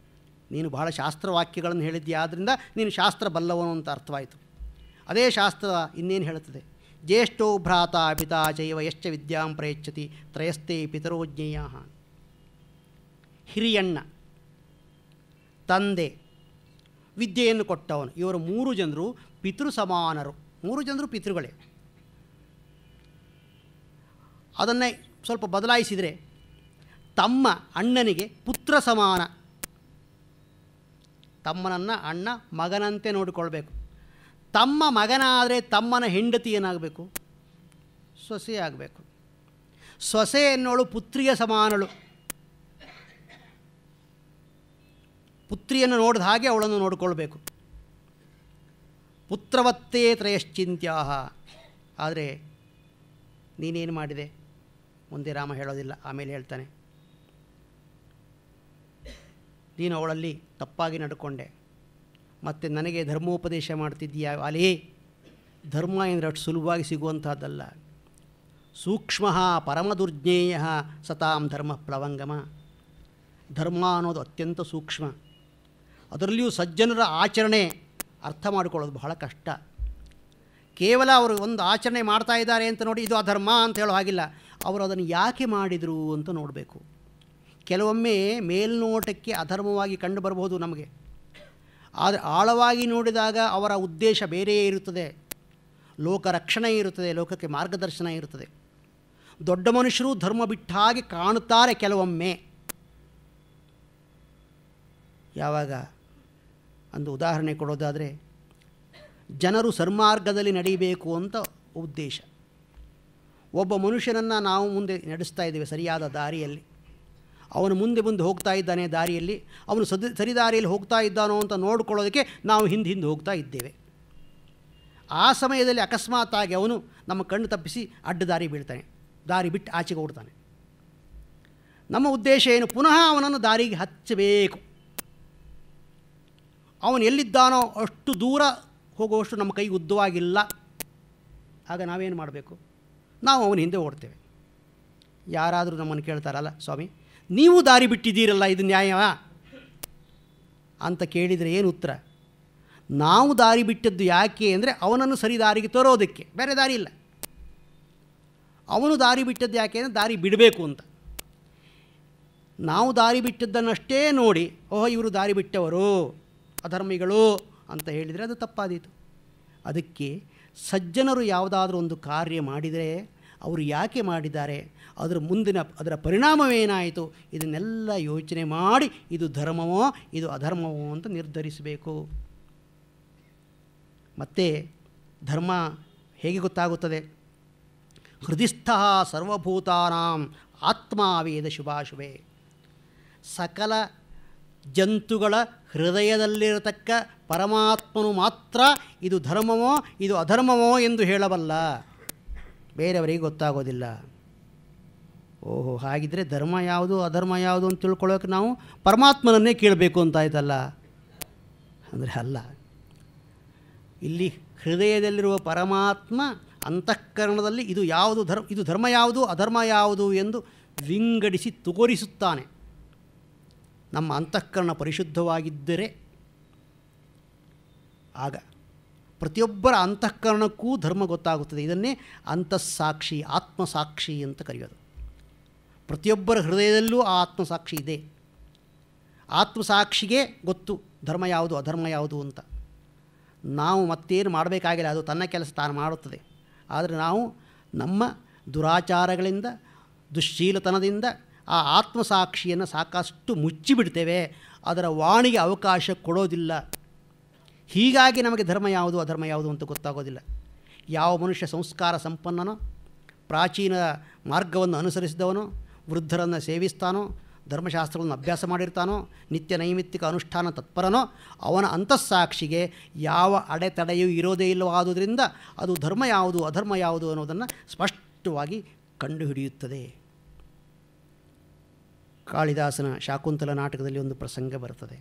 ನೀನು ಬಹಳ ಶಾಸ್ತ್ರವಾಕ್ಯಗಳನ್ನು ಹೇಳಿದ್ದೀಯ, ಆದ್ದರಿಂದ ನೀನು ಶಾಸ್ತ್ರ ಬಲ್ಲವನು ಅಂತ ಅರ್ಥವಾಯಿತು. ಅದೇ ಶಾಸ್ತ್ರ ಇನ್ನೇನು ಹೇಳುತ್ತದೆ? ಜ್ಯೇಷ್ಠೋ ಭ್ರಾತ ಪಿತಾ ಚೈವ ಯಶ್ಚ ವಿದ್ಯಾಂ ಪ್ರಯಚ್ಛತಿ ತ್ರಯಸ್ಥೆ ಪಿತರೋ ಜ್ಞೇಯಾಃ. ಹಿರಿಯಣ್ಣ, ತಂದೆ, ವಿದ್ಯೆಯನ್ನು ಕೊಟ್ಟವನು. ಇವರು 3 ಜನರು ಪಿತೃ ಸಮಾನರು. 3 ಜನರು ಪಿತೃಗಳೇ. ಅದನ್ನೇ ಸ್ವಲ್ಪ ಬದಲಾಯಿಸಿದರೆ ತಮ್ಮ ಅಣ್ಣನಿಗೆ ಪುತ್ರ ಸಮಾನ. ತಮ್ಮನನ್ನು ಅಣ್ಣ ಮಗನಂತೆ ನೋಡಿಕೊಳ್ಬೇಕು. ತಮ್ಮ ಮಗನಾದರೆ ತಮ್ಮನ ಹೆಂಡತಿ ಏನಾಗಬೇಕು? ಸೊಸೆ ಆಗಬೇಕು. ಸೊಸೆ ಎನ್ನೋಳು ಪುತ್ರಿಯ ಸಮಾನಳು. ಪುತ್ರಿಯನ್ನು ನೋಡಿದ ಹಾಗೆ ಅವಳನ್ನು ನೋಡಿಕೊಳ್ಬೇಕು. ಪುತ್ರವತ್ತೇ ತ್ರಯಶ್ಚಿಂತ್ಯಾಹ. ಆದರೆ ನೀನೇನು ಮಾಡಿದೆ? ಮುಂದೆ ರಾಮ ಹೇಳೋದಿಲ್ಲ, ಆಮೇಲೆ ಹೇಳ್ತಾನೆ. ನೀನು ಅವಳಲ್ಲಿ ತಪ್ಪಾಗಿ ನಡ್ಕೊಂಡೆ, ಮತ್ತು ನನಗೆ ಧರ್ಮೋಪದೇಶ ಮಾಡ್ತಿದ್ದೀಯಾ. ಅಲೇ, ಧರ್ಮ ಎಂದರೆ ಅಷ್ಟು ಸುಲಭವಾಗಿ ಸಿಗುವಂಥದ್ದಲ್ಲ. ಸೂಕ್ಷ್ಮ ಪರಮದುರ್ಜ್ಞೇಯ ಸತಾಂ ಧರ್ಮ ಪ್ಲವಂಗಮ. ಧರ್ಮ ಅನ್ನೋದು ಅತ್ಯಂತ ಸೂಕ್ಷ್ಮ. ಅದರಲ್ಲಿಯೂ ಸಜ್ಜನರ ಆಚರಣೆ ಅರ್ಥ ಮಾಡಿಕೊಳ್ಳೋದು ಬಹಳ ಕಷ್ಟ. ಕೇವಲ ಅವರು ಒಂದು ಆಚರಣೆ ಮಾಡ್ತಾ ಇದ್ದಾರೆ ಅಂತ ನೋಡಿ ಇದು ಅಧರ್ಮ ಅಂತ ಹೇಳೋ ಹಾಗಿಲ್ಲ. ಅವರು ಅದನ್ನು ಯಾಕೆ ಮಾಡಿದರು ಅಂತ ನೋಡಬೇಕು. ಕೆಲವೊಮ್ಮೆ ಮೇಲ್ನೋಟಕ್ಕೆ ಅಧರ್ಮವಾಗಿ ಕಂಡು ಬರಬಹುದು ನಮಗೆ, ಆದರೆ ಆಳವಾಗಿ ನೋಡಿದಾಗ ಅವರ ಉದ್ದೇಶ ಬೇರೆಯೇ ಇರುತ್ತದೆ. ಲೋಕ ರಕ್ಷಣೆ ಇರುತ್ತದೆ, ಲೋಕಕ್ಕೆ ಮಾರ್ಗದರ್ಶನ ಇರುತ್ತದೆ. ದೊಡ್ಡ ಮನುಷ್ಯರು ಧರ್ಮ ಬಿಟ್ಟ ಹಾಗೆ ಕಾಣುತ್ತಾರೆ ಕೆಲವೊಮ್ಮೆ. ಯಾವಾಗ ಒಂದು ಉದಾಹರಣೆ ಕೊಡೋದಾದರೆ, ಜನರು ಸನ್ಮಾರ್ಗದಲ್ಲಿ ನಡೀಬೇಕು ಅಂತ ಉದ್ದೇಶ. ಒಬ್ಬ ಮನುಷ್ಯನನ್ನು ನಾವು ಮುಂದೆ ನಡೆಸ್ತಾ ಇದ್ದೇವೆ ಸರಿಯಾದ ದಾರಿಯಲ್ಲಿ. ಅವನು ಮುಂದೆ ಹೋಗ್ತಾ ಇದ್ದಾನೆ ದಾರಿಯಲ್ಲಿ. ಅವನು ಸರಿ ದಾರಿಯಲ್ಲಿ ಹೋಗ್ತಾ ಇದ್ದಾನೋ ಅಂತ ನೋಡಿಕೊಳ್ಳೋದಕ್ಕೆ ನಾವು ಹಿಂದೆ ಹೋಗ್ತಾ ಇದ್ದೇವೆ. ಆ ಸಮಯದಲ್ಲಿ ಅಕಸ್ಮಾತ್ತಾಗಿ ಅವನು ನಮ್ಮ ಕಣ್ಣು ತಪ್ಪಿಸಿ ಅಡ್ಡ ದಾರಿ ಬೀಳ್ತಾನೆ, ದಾರಿ ಬಿಟ್ಟು ಆಚೆಗೆ ಓಡ್ತಾನೆ. ನಮ್ಮ ಉದ್ದೇಶ ಏನು? ಪುನಃ ಅವನನ್ನು ದಾರಿಗೆ ಹಚ್ಚಬೇಕು. ಅವನು ಎಲ್ಲಿದ್ದಾನೋ ಅಷ್ಟು ದೂರ ಹೋಗುವಷ್ಟು ನಮ್ಮ ಕೈಗೆ ಉದ್ದವಾಗಿಲ್ಲ. ಆಗ ನಾವೇನು ಮಾಡಬೇಕು? ನಾವು ಅವನ ಹಿಂದೆ ಓಡ್ತೇವೆ. ಯಾರಾದರೂ ನಮ್ಮನ್ನು ಕೇಳ್ತಾರಲ್ಲ, ಸ್ವಾಮಿ ನೀವು ದಾರಿ ಬಿಟ್ಟಿದ್ದೀರಲ್ಲ, ಇದು ನ್ಯಾಯವಾ ಅಂತ ಕೇಳಿದರೆ ಏನು ಉತ್ತರ? ನಾವು ದಾರಿ ಬಿಟ್ಟದ್ದು ಯಾಕೆ ಅಂದರೆ ಅವನನ್ನು ಸರಿ ದಾರಿಗೆ ತರೋದಕ್ಕೆ, ಬೇರೆ ದಾರಿ ಇಲ್ಲ. ಅವನು ದಾರಿ ಬಿಟ್ಟದ್ದು ಯಾಕೆ ಅಂದರೆ ದಾರಿ ಬಿಡಬೇಕು ಅಂತ. ನಾವು ದಾರಿ ಬಿಟ್ಟದ್ದನ್ನಷ್ಟೇ ನೋಡಿ ಓಹೋ ಇವರು ದಾರಿ ಬಿಟ್ಟವರು, ಅಧರ್ಮಿಗಳು ಅಂತ ಹೇಳಿದರೆ ಅದು ತಪ್ಪಾದೀತು. ಅದಕ್ಕೆ ಸಜ್ಜನರು ಯಾವುದಾದ್ರೂ ಒಂದು ಕಾರ್ಯ ಮಾಡಿದರೆ ಅವರು ಯಾಕೆ ಮಾಡಿದ್ದಾರೆ, ಅದರ ಪರಿಣಾಮವೇನಾಯಿತು, ಇದನ್ನೆಲ್ಲ ಯೋಚನೆ ಮಾಡಿ ಇದು ಧರ್ಮವೋ ಇದು ಅಧರ್ಮವೋ ಅಂತ ನಿರ್ಧರಿಸಬೇಕು. ಮತ್ತು ಧರ್ಮ ಹೇಗೆ ಗೊತ್ತಾಗುತ್ತದೆ? ಹೃದಯಸ್ಥ ಸರ್ವಭೂತಾನಾಂ ಆತ್ಮ ವೇದ ಶುಭಾಶುಭೆ. ಸಕಲ ಜಂತುಗಳ ಹೃದಯದಲ್ಲಿರತಕ್ಕ ಪರಮಾತ್ಮನು ಮಾತ್ರ ಇದು ಧರ್ಮವೋ ಇದು ಅಧರ್ಮವೋ ಎಂದು ಹೇಳಬಲ್ಲ. ಬೇರೆಯವರಿಗೆ ಗೊತ್ತಾಗೋದಿಲ್ಲ. ಓಹೋ, ಹಾಗಿದ್ದರೆ ಧರ್ಮ ಯಾವುದು ಅಧರ್ಮ ಯಾವುದು ಅಂತ ತಿಳ್ಕೊಳ್ಳೋಕೆ ನಾವು ಪರಮಾತ್ಮನನ್ನೇ ಕೇಳಬೇಕು ಅಂತಾಯ್ತಲ್ಲ. ಅಂದರೆ ಅಲ್ಲ, ಇಲ್ಲಿ ಹೃದಯದಲ್ಲಿರುವ ಪರಮಾತ್ಮ ಅಂತಃಕರಣದಲ್ಲಿ ಇದು ಧರ್ಮ ಯಾವುದು ಅಧರ್ಮ ಯಾವುದು ಎಂದು ವಿಂಗಡಿಸಿ ತೋರಿಸುತ್ತಾನೆ. ನಮ್ಮ ಅಂತಃಕರಣ ಪರಿಶುದ್ಧವಾಗಿದ್ದರೆ ಆಗ ಪ್ರತಿಯೊಬ್ಬರ ಅಂತಃಕರಣಕ್ಕೂ ಧರ್ಮ ಗೊತ್ತಾಗುತ್ತದೆ. ಇದನ್ನೇ ಅಂತಸ್ಸಾಕ್ಷಿ, ಆತ್ಮಸಾಕ್ಷಿ ಅಂತ ಕರೆಯೋದು. ಪ್ರತಿಯೊಬ್ಬರ ಹೃದಯದಲ್ಲೂ ಆ ಆತ್ಮಸಾಕ್ಷಿ ಇದೆ. ಆತ್ಮಸಾಕ್ಷಿಗೆ ಗೊತ್ತು ಧರ್ಮ ಯಾವುದು ಅಧರ್ಮ ಯಾವುದು ಅಂತ. ನಾವು ಮತ್ತೇನು ಮಾಡಬೇಕಾಗಿಲ್ಲ, ಅದು ತನ್ನ ಕೆಲಸ ತಾನು ಮಾಡುತ್ತದೆ. ಆದರೆ ನಾವು ನಮ್ಮ ದುರಾಚಾರಗಳಿಂದ ದುಶ್ಶೀಲತನದಿಂದ ಆ ಆತ್ಮಸಾಕ್ಷಿಯನ್ನು ಸಾಕಷ್ಟು ಮುಚ್ಚಿಬಿಡ್ತೇವೆ. ಅದರ ವಾಣಿಗೆ ಅವಕಾಶ ಕೊಡೋದಿಲ್ಲ. ಹೀಗಾಗಿ ನಮಗೆ ಧರ್ಮ ಯಾವುದು ಅಧರ್ಮ ಯಾವುದು ಅಂತ ಗೊತ್ತಾಗೋದಿಲ್ಲ. ಯಾವ ಮನುಷ್ಯ ಸಂಸ್ಕಾರ ಸಂಪನ್ನನೋ, ಪ್ರಾಚೀನ ಮಾರ್ಗವನ್ನು ಅನುಸರಿಸಿದವನೋ, ವೃದ್ಧರನ್ನು ಸೇವಿಸ್ತಾನೋ, ಧರ್ಮಶಾಸ್ತ್ರಗಳನ್ನು ಅಭ್ಯಾಸ ಮಾಡಿರ್ತಾನೋ, ನಿತ್ಯ ನೈಮಿತ್ತಿಕ ಅನುಷ್ಠಾನ ತತ್ಪರನೋ, ಅವನ ಅಂತಸ್ಸಾಕ್ಷಿಗೆ ಯಾವ ಅಡೆತಡೆಯೂ ಇರೋದೇ ಇಲ್ಲವಾದುದರಿಂದ ಅದು ಧರ್ಮ ಯಾವುದು ಅಧರ್ಮ ಯಾವುದು ಅನ್ನೋದನ್ನು ಸ್ಪಷ್ಟವಾಗಿ ಕಂಡುಹಿಡಿಯುತ್ತದೆ. ಕಾಳಿದಾಸನ ಶಾಕುಂತಲ ನಾಟಕದಲ್ಲಿ ಒಂದು ಪ್ರಸಂಗ ಬರ್ತದೆ.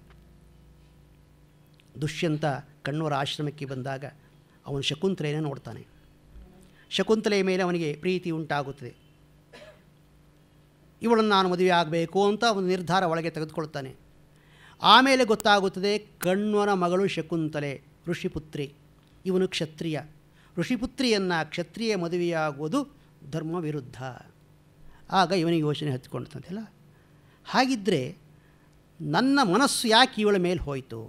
ದುಷ್ಯಂತ ಕಣ್ವರ ಆಶ್ರಮಕ್ಕೆ ಬಂದಾಗ ಅವನು ಶಕುಂತಲೆಯನ್ನು ನೋಡ್ತಾನೆ. ಶಕುಂತಲೆಯ ಮೇಲೆ ಅವನಿಗೆ ಪ್ರೀತಿ ಉಂಟಾಗುತ್ತದೆ. ಇವಳನ್ನು ನಾನು ಮದುವೆ ಆಗಬೇಕು ಅಂತ ಅವನು ನಿರ್ಧಾರ ಒಳಗೆ ತೆಗೆದುಕೊಳ್ತಾನೆ. ಆಮೇಲೆ ಗೊತ್ತಾಗುತ್ತದೆ ಕಣ್ವನ ಮಗಳು ಶಕುಂತಲೆ ಋಷಿಪುತ್ರಿ, ಇವನು ಕ್ಷತ್ರಿಯ. ಋಷಿಪುತ್ರಿಯನ್ನು ಕ್ಷತ್ರಿಯ ಮದುವೆಯಾಗುವುದು ಧರ್ಮ ವಿರುದ್ಧ. ಆಗ ಇವನಿಗೆ ಯೋಚನೆ ಹಚ್ಚಿಕೊಂಡಂತೆಲ್ಲ, ಹಾಗಿದ್ದರೆ ನನ್ನ ಮನಸ್ಸು ಯಾಕೆ ಇವಳ ಮೇಲೆ ಹೋಯಿತು?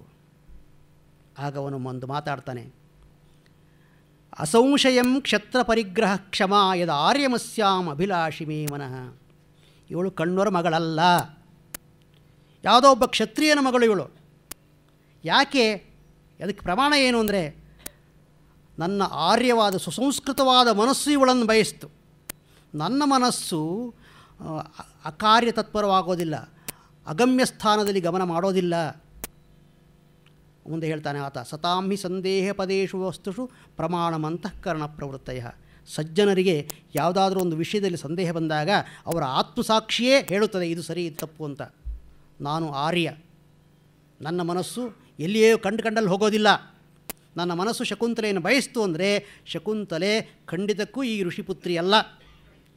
ಆಗ ಅವನು ಒಂದು ಮಾತಾಡ್ತಾನೆ, ಅಸಂಶಯಂ ಕ್ಷತ್ರ ಪರಿಗ್ರಹ ಕ್ಷಮ ಯದ ಆರ್ಯಮಸ್ಯಾಂ ಅಭಿಲಾಷಿ ಮೇ ಮನಃ. ಇವಳು ಕಣ್ಣವರ ಮಗಳಲ್ಲ, ಯಾವುದೋ ಒಬ್ಬ ಕ್ಷತ್ರಿಯನ ಮಗಳು ಇವಳು. ಯಾಕೆ? ಅದಕ್ಕೆ ಪ್ರಮಾಣ ಏನು ಅಂದರೆ, ನನ್ನ ಆರ್ಯವಾದ ಸುಸಂಸ್ಕೃತವಾದ ಮನಸ್ಸು ಇವಳನ್ನು ಬಯಸ್ತು. ನನ್ನ ಮನಸ್ಸು ಅಕಾರ್ಯ ತತ್ಪರವಾಗೋದಿಲ್ಲ, ಅಗಮ್ಯ ಸ್ಥಾನದಲ್ಲಿ ಗಮನ ಮಾಡೋದಿಲ್ಲ. ಮುಂದೆ ಹೇಳ್ತಾನೆ ಆತ, ಸತಾಂಹಿ ಸಂದೇಹ ಪದೇಶು ವಸ್ತುಷು ಪ್ರಮಾಣಮಂತಃಕರಣ ಪ್ರವೃತ್ತಯ. ಸಜ್ಜನರಿಗೆ ಯಾವುದಾದ್ರೂ ಒಂದು ವಿಷಯದಲ್ಲಿ ಸಂದೇಹ ಬಂದಾಗ ಅವರ ಆತ್ಮಸಾಕ್ಷಿಯೇ ಹೇಳುತ್ತದೆ ಇದು ಸರಿ ಇದು ತಪ್ಪು ಅಂತ. ನಾನು ಆರ್ಯ, ನನ್ನ ಮನಸ್ಸು ಎಲ್ಲಿಯೇ ಕಂಡಲ್ಲಿ ಹೋಗೋದಿಲ್ಲ. ನನ್ನ ಮನಸ್ಸು ಶಕುಂತಲೆಯನ್ನು ಬಯಸ್ತು ಅಂದರೆ ಶಕುಂತಲೆ ಖಂಡಿತಕ್ಕೂ ಈ ಋಷಿಪುತ್ರಿ ಅಲ್ಲ,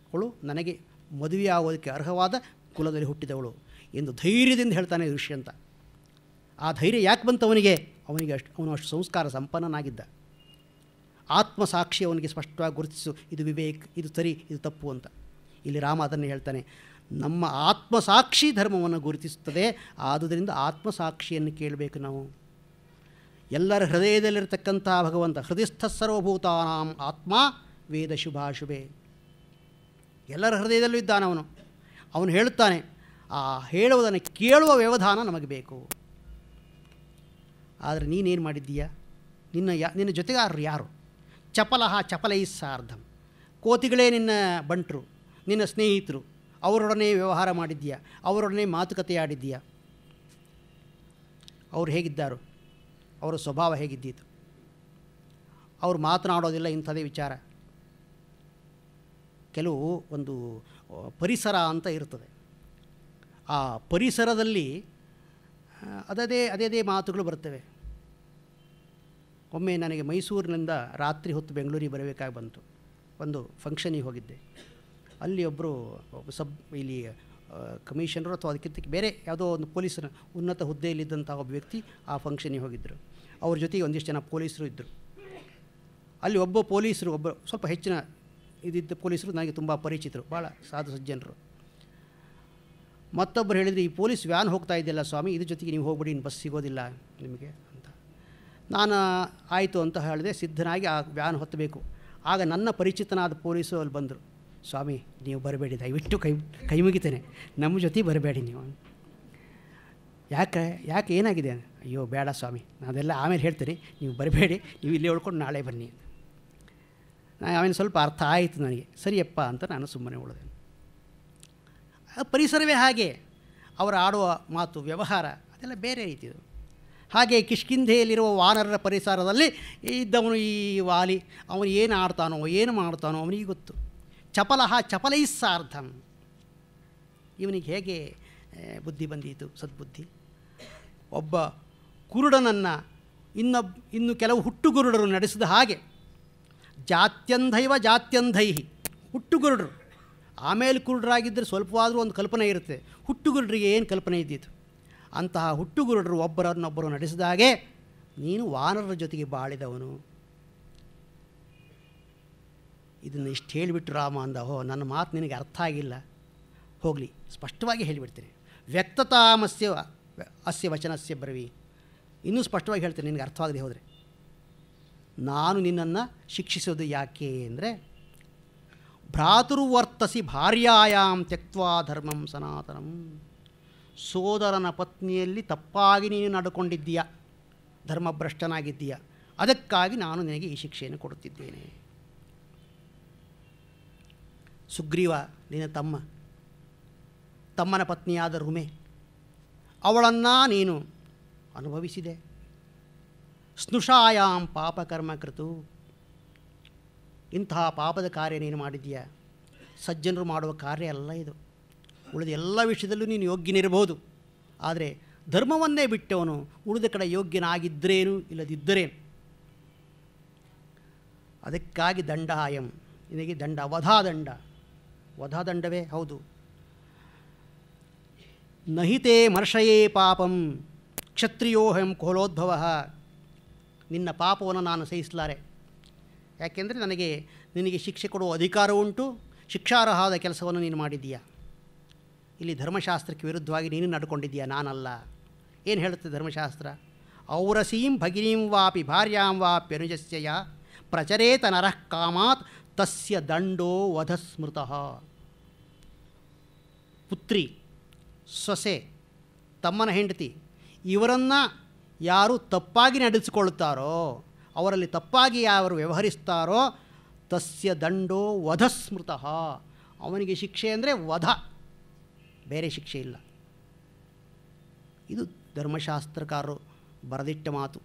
ಅವಳು ನನಗೆ ಮದುವೆಯಾಗೋದಕ್ಕೆ ಅರ್ಹವಾದ ಕುಲದಲ್ಲಿ ಹುಟ್ಟಿದವಳು ಎಂದು ಧೈರ್ಯದಿಂದ ಹೇಳ್ತಾನೆ ಋಷಿ ಅಂತ. ಆ ಧೈರ್ಯ ಯಾಕೆ ಬಂತು ಅವನಿಗೆ ಅವನು ಅಷ್ಟು ಸಂಸ್ಕಾರ ಸಂಪನ್ನನಾಗಿದ್ದ. ಆತ್ಮಸಾಕ್ಷಿ ಅವನಿಗೆ ಸ್ಪಷ್ಟವಾಗಿ ಗುರುತಿಸು, ಇದು ವಿವೇಕ್, ಇದು ಸರಿ, ಇದು ತಪ್ಪು ಅಂತ. ಇಲ್ಲಿ ರಾಮ ಅದನ್ನು ಹೇಳ್ತಾನೆ, ನಮ್ಮ ಆತ್ಮಸಾಕ್ಷಿ ಧರ್ಮವನ್ನು ಗುರುತಿಸುತ್ತದೆ. ಆದುದರಿಂದ ಆತ್ಮಸಾಕ್ಷಿಯನ್ನು ಕೇಳಬೇಕು ನಾವು. ಎಲ್ಲರ ಹೃದಯದಲ್ಲಿರತಕ್ಕಂಥ ಭಗವಂತ ಹೃದಯಸ್ಥ ಸರ್ವಭೂತಾನಾಂ ಆತ್ಮ ವೇದ ಶುಭಾಶುಭೆ, ಎಲ್ಲರ ಹೃದಯದಲ್ಲೂ ಇದ್ದಾನವನು. ಅವನು ಹೇಳುತ್ತಾನೆ, ಆ ಹೇಳುವುದನ್ನು ಕೇಳುವ ವ್ಯವಧಾನ ನಮಗೆ ಬೇಕು. ಆದರೆ ನೀನೇನು ಮಾಡಿದ್ದೀಯಾ? ನಿನ್ನ ಜೊತೆಗಾರರು ಯಾರು? ಚಪಲಹ ಚಪಲೈಸ್ಸಾರ್ಧಂ, ಕೋತಿಗಳೇ ನಿನ್ನ ಬಂಟರು, ನಿನ್ನ ಸ್ನೇಹಿತರು. ಅವರೊಡನೆ ವ್ಯವಹಾರ ಮಾಡಿದ್ದೀಯಾ, ಅವರೊಡನೆ ಮಾತುಕತೆ ಆಡಿದ್ದೀಯಾ. ಅವರು ಹೇಗಿದ್ದಾರು? ಅವರ ಸ್ವಭಾವ ಹೇಗಿದ್ದೀತು? ಅವರು ಮಾತನಾಡೋದಿಲ್ಲ ಇಂಥದೇ ವಿಚಾರ. ಕೆಲವು ಒಂದು ಪರಿಸರ ಅಂತ ಇರ್ತದೆ. ಆ ಪರಿಸರದಲ್ಲಿ ಅದೇ ಮಾತುಗಳು ಬರ್ತವೆ. ಒಮ್ಮೆ ನನಗೆ ಮೈಸೂರಿನಿಂದ ರಾತ್ರಿ ಹೊತ್ತು ಬೆಂಗಳೂರಿಗೆ ಬರಬೇಕಾಗಿ ಬಂತು. ಒಂದು ಫಂಕ್ಷನಿಗೆ ಹೋಗಿದ್ದೆ. ಅಲ್ಲಿ ಒಬ್ಬರು ಇಲ್ಲಿ ಕಮಿಷನರು ಅಥವಾ ಅದಕ್ಕಿಂತ ಬೇರೆ ಯಾವುದೋ ಒಂದು ಪೊಲೀಸರ ಉನ್ನತ ಹುದ್ದೆಯಲ್ಲಿದ್ದಂಥ ಒಬ್ಬ ವ್ಯಕ್ತಿ ಆ ಫಂಕ್ಷನಿಗೆ ಹೋಗಿದ್ದರು. ಅವ್ರ ಜೊತೆಗೆ ಒಂದಿಷ್ಟು ಜನ ಪೊಲೀಸರು ಇದ್ದರು. ಅಲ್ಲಿ ಒಬ್ಬ ಸ್ವಲ್ಪ ಹೆಚ್ಚಿನ ಇದ್ದಿದ್ದ ಪೊಲೀಸರು ನನಗೆ ತುಂಬ ಪರಿಚಿತರು, ಭಾಳ ಸಾಧು ಸಜ್ಜನರು. ಮತ್ತೊಬ್ಬರು ಹೇಳಿದರು, ಈ ಪೊಲೀಸ್ ವ್ಯಾನ್ ಹೋಗ್ತಾ ಇದೆಯಲ್ಲ ಸ್ವಾಮಿ, ಇದ್ರ ಜೊತೆಗೆ ನೀವು ಹೋಗ್ಬಿಡಿ, ಇನ್ನು ಬಸ್ ಸಿಗೋದಿಲ್ಲ ನಿಮಗೆ ಅಂತ. ನಾನು ಆಯಿತು ಅಂತ ಹೇಳಿದೆ, ಸಿದ್ಧನಾಗಿ ಆ ವ್ಯಾನ್ ಹೊತ್ತಬೇಕು. ಆಗ ನನ್ನ ಪರಿಚಿತನಾದ ಪೊಲೀಸರು ಅಲ್ಲಿ ಬಂದರು. ಸ್ವಾಮಿ ನೀವು ಬರಬೇಡಿ, ದಯವಿಟ್ಟು ಕೈ ಮುಗಿತೇನೆ, ನಮ್ಮ ಜೊತೆ ಬರಬೇಡಿ ನೀವು. ಯಾಕೆ ಏನಾಗಿದೆ? ಅಯ್ಯೋ ಬೇಡ ಸ್ವಾಮಿ, ನಾನೆಲ್ಲ ಆಮೇಲೆ ಹೇಳ್ತೀರಿ, ನೀವು ಬರಬೇಡಿ, ನೀವು ಇಲ್ಲೇ ಉಳ್ಕೊಂಡು ನಾಳೆ ಬನ್ನಿ. ಆಮೇಲೆ ಸ್ವಲ್ಪ ಅರ್ಥ ಆಯಿತು ನನಗೆ, ಸರಿಯಪ್ಪ ಅಂತ ನಾನು ಸುಮ್ಮನೆ ಉಳಿದೆ. ಪರಿಸರವೇ ಹಾಗೆ, ಅವರು ಆಡುವ ಮಾತು ವ್ಯವಹಾರ ಅದೆಲ್ಲ ಬೇರೆ ರೀತಿಯದು. ಹಾಗೆ ಕಿಷ್ಕಿಂಧೆಯಲ್ಲಿರುವ ವಾನರರ ಪರಿಸರದಲ್ಲಿ ಇದ್ದವನು ಈ ವಾಲಿ, ಅವನು ಏನು ಆಡ್ತಾನೋ ಏನು ಮಾಡ್ತಾನೋ ಅವನಿಗೆ ಗೊತ್ತು. ಚಪಲಹ ಚಪಲೈಸ್ಸಾರ್ಧಂ, ಇವನಿಗೆ ಹೇಗೆ ಬುದ್ಧಿ ಬಂದೀತು, ಸದ್ಬುದ್ಧಿ. ಒಬ್ಬ ಕುರುಡನನ್ನು ಇನ್ನು ಕೆಲವು ಹುಟ್ಟುಗುರುಡರು ನಡೆಸಿದ ಹಾಗೆ, ಜಾತ್ಯಂಧೈವ ಜಾತ್ಯಂಧೈಹಿ, ಹುಟ್ಟುಗುರುಡರು ಆಮೇಲೆ ಕುರುಡರಾಗಿದ್ದರೆ ಸ್ವಲ್ಪವಾದರೂ ಒಂದು ಕಲ್ಪನೆ ಇರುತ್ತೆ. ಹುಟ್ಟುಗುರುಡರಿಗೆ ಏನು ಕಲ್ಪನೆ ಇದ್ದಿತ್ತು? ಅಂತಹ ಹುಟ್ಟುಗುರುಡರು ಒಬ್ಬರನ್ನೊಬ್ಬರು ನಡೆಸಿದಾಗೆ ನೀನು ವಾನರರ ಜೊತೆಗೆ ಬಾಳಿದವನು. ಇದನ್ನು ಇಷ್ಟು ಹೇಳಿಬಿಟ್ಟು ರಾಮ ಅಂದ, ನನ್ನ ಮಾತು ನಿನಗೆ ಅರ್ಥ ಆಗಿಲ್ಲ, ಹೋಗಲಿ ಸ್ಪಷ್ಟವಾಗಿ ಹೇಳಿಬಿಡ್ತೀನಿ. ವ್ಯಕ್ತತಾಮಸ್ಯ ಅಸ್ಯ ವಚನಸ್ಯ ಬ್ರವಿ, ಇನ್ನೂ ಸ್ಪಷ್ಟವಾಗಿ ಹೇಳ್ತೇನೆ ನಿನಗೆ ಅರ್ಥವಾಗದೆ ಹೋದರೆ. ನಾನು ನಿನ್ನನ್ನು ಶಿಕ್ಷಿಸೋದು ಯಾಕೆ ಅಂದರೆ, ಭ್ರಾತೃವರ್ತಸಿ ಭಾರ್ಯಾಯಾಂ ತ್ಯಕ್ತ್ವಾ ಧರ್ಮಂ ಸನಾತನಂ, ಸೋದರನ ಪತ್ನಿಯಲ್ಲಿ ತಪ್ಪಾಗಿ ನೀನು ನಡ್ಕೊಂಡಿದ್ದೀಯ, ಧರ್ಮಭ್ರಷ್ಟನಾಗಿದ್ದೀಯ, ಅದಕ್ಕಾಗಿ ನಾನು ನಿನಗೆ ಈ ಶಿಕ್ಷೆಯನ್ನು ಕೊಡುತ್ತಿದ್ದೇನೆ. ಸುಗ್ರೀವ ನಿನ್ನ ತಮ್ಮನ ಪತ್ನಿಯಾದ ರುಮೆ, ಅವಳನ್ನು ನೀನು ಅನುಭವಿಸಿದೆ. ಸ್ನುಷಾಯಾಂ ಪಾಪಕರ್ಮ ಕೃತು, ಇಂತಹ ಪಾಪದ ಕಾರ್ಯ ನೀನು ಮಾಡಿದ್ದೀಯ. ಸಜ್ಜನರು ಮಾಡುವ ಕಾರ್ಯ ಅಲ್ಲ ಇದು. ಉಳಿದ ಎಲ್ಲ ವಿಷಯದಲ್ಲೂ ನೀನು ಯೋಗ್ಯನಿರಬಹುದು, ಆದರೆ ಧರ್ಮವನ್ನೇ ಬಿಟ್ಟವನು ಉಳಿದ ಕಡೆ ಯೋಗ್ಯನಾಗಿದ್ದರೇನು ಇಲ್ಲದಿದ್ದರೇನು. ಅದಕ್ಕಾಗಿ ದಂಡಾಯಂ, ನಿನಗೆ ದಂಡ, ವಧಾದಂಡವೇ ಹೌದು. ನಹಿತೇ ಮರ್ಷಯೇ ಪಾಪಂ ಕ್ಷತ್ರಿಯೋಹಂ ಕೋಲೋದ್ಭವ, ನಿನ್ನ ಪಾಪವನ್ನು ನಾನು ಸಹಿಸಲಾರೆ. ಯಾಕೆಂದರೆ ನಿನಗೆ ಶಿಕ್ಷೆ ಕೊಡುವ ಅಧಿಕಾರ ಉಂಟು, ಶಿಕ್ಷಾರ್ಹವಾದ ಕೆಲಸವನ್ನು ನೀನು ಮಾಡಿದ್ದೀಯಾ. ಇಲ್ಲಿ ಧರ್ಮಶಾಸ್ತ್ರಕ್ಕೆ ವಿರುದ್ಧವಾಗಿ ನೀನು ನಡ್ಕೊಂಡಿದ್ದೀಯಾ, ನಾನಲ್ಲ. ಏನು ಹೇಳುತ್ತೆ ಧರ್ಮಶಾಸ್ತ್ರ? ಔರಸೀಂ ಭಗಿನೀಂ ವಾಪಿ ಭಾರ್ಯಾಂ ವಾಪ್ಯನುಜಸ್ಯ ಪ್ರಚರೇತ ನರಃ ಕಾಮಾತ್ ತಸ್ಯ ದಂಡೋ ವಧಸ್ಮೃತಃ. ಪುತ್ರಿ, ಸೊಸೆ, ತಮ್ಮನ ಹೆಂಡತಿ ಇವರನ್ನು ಯಾರು ತಪ್ಪಾಗಿ ನಡೆಸಿಕೊಳ್ಳುತ್ತಾರೋ, ಅವರಲ್ಲಿ ತಪ್ಪಾಗಿ ಯಾರು ವ್ಯವಹರಿಸ್ತಾರೋ ತಸ್ಯ ದಂಡೋ ವಧಸ್ಮೃತಃ, ಅವನಿಗೆ ಶಿಕ್ಷೆ ಅಂದರೆ ವಧ, ಬೇರೆ ಶಿಕ್ಷೆ ಇಲ್ಲ. ಇದು ಧರ್ಮಶಾಸ್ತ್ರಕಾರರು ಬರೆದಿಟ್ಟ ಮಾತು.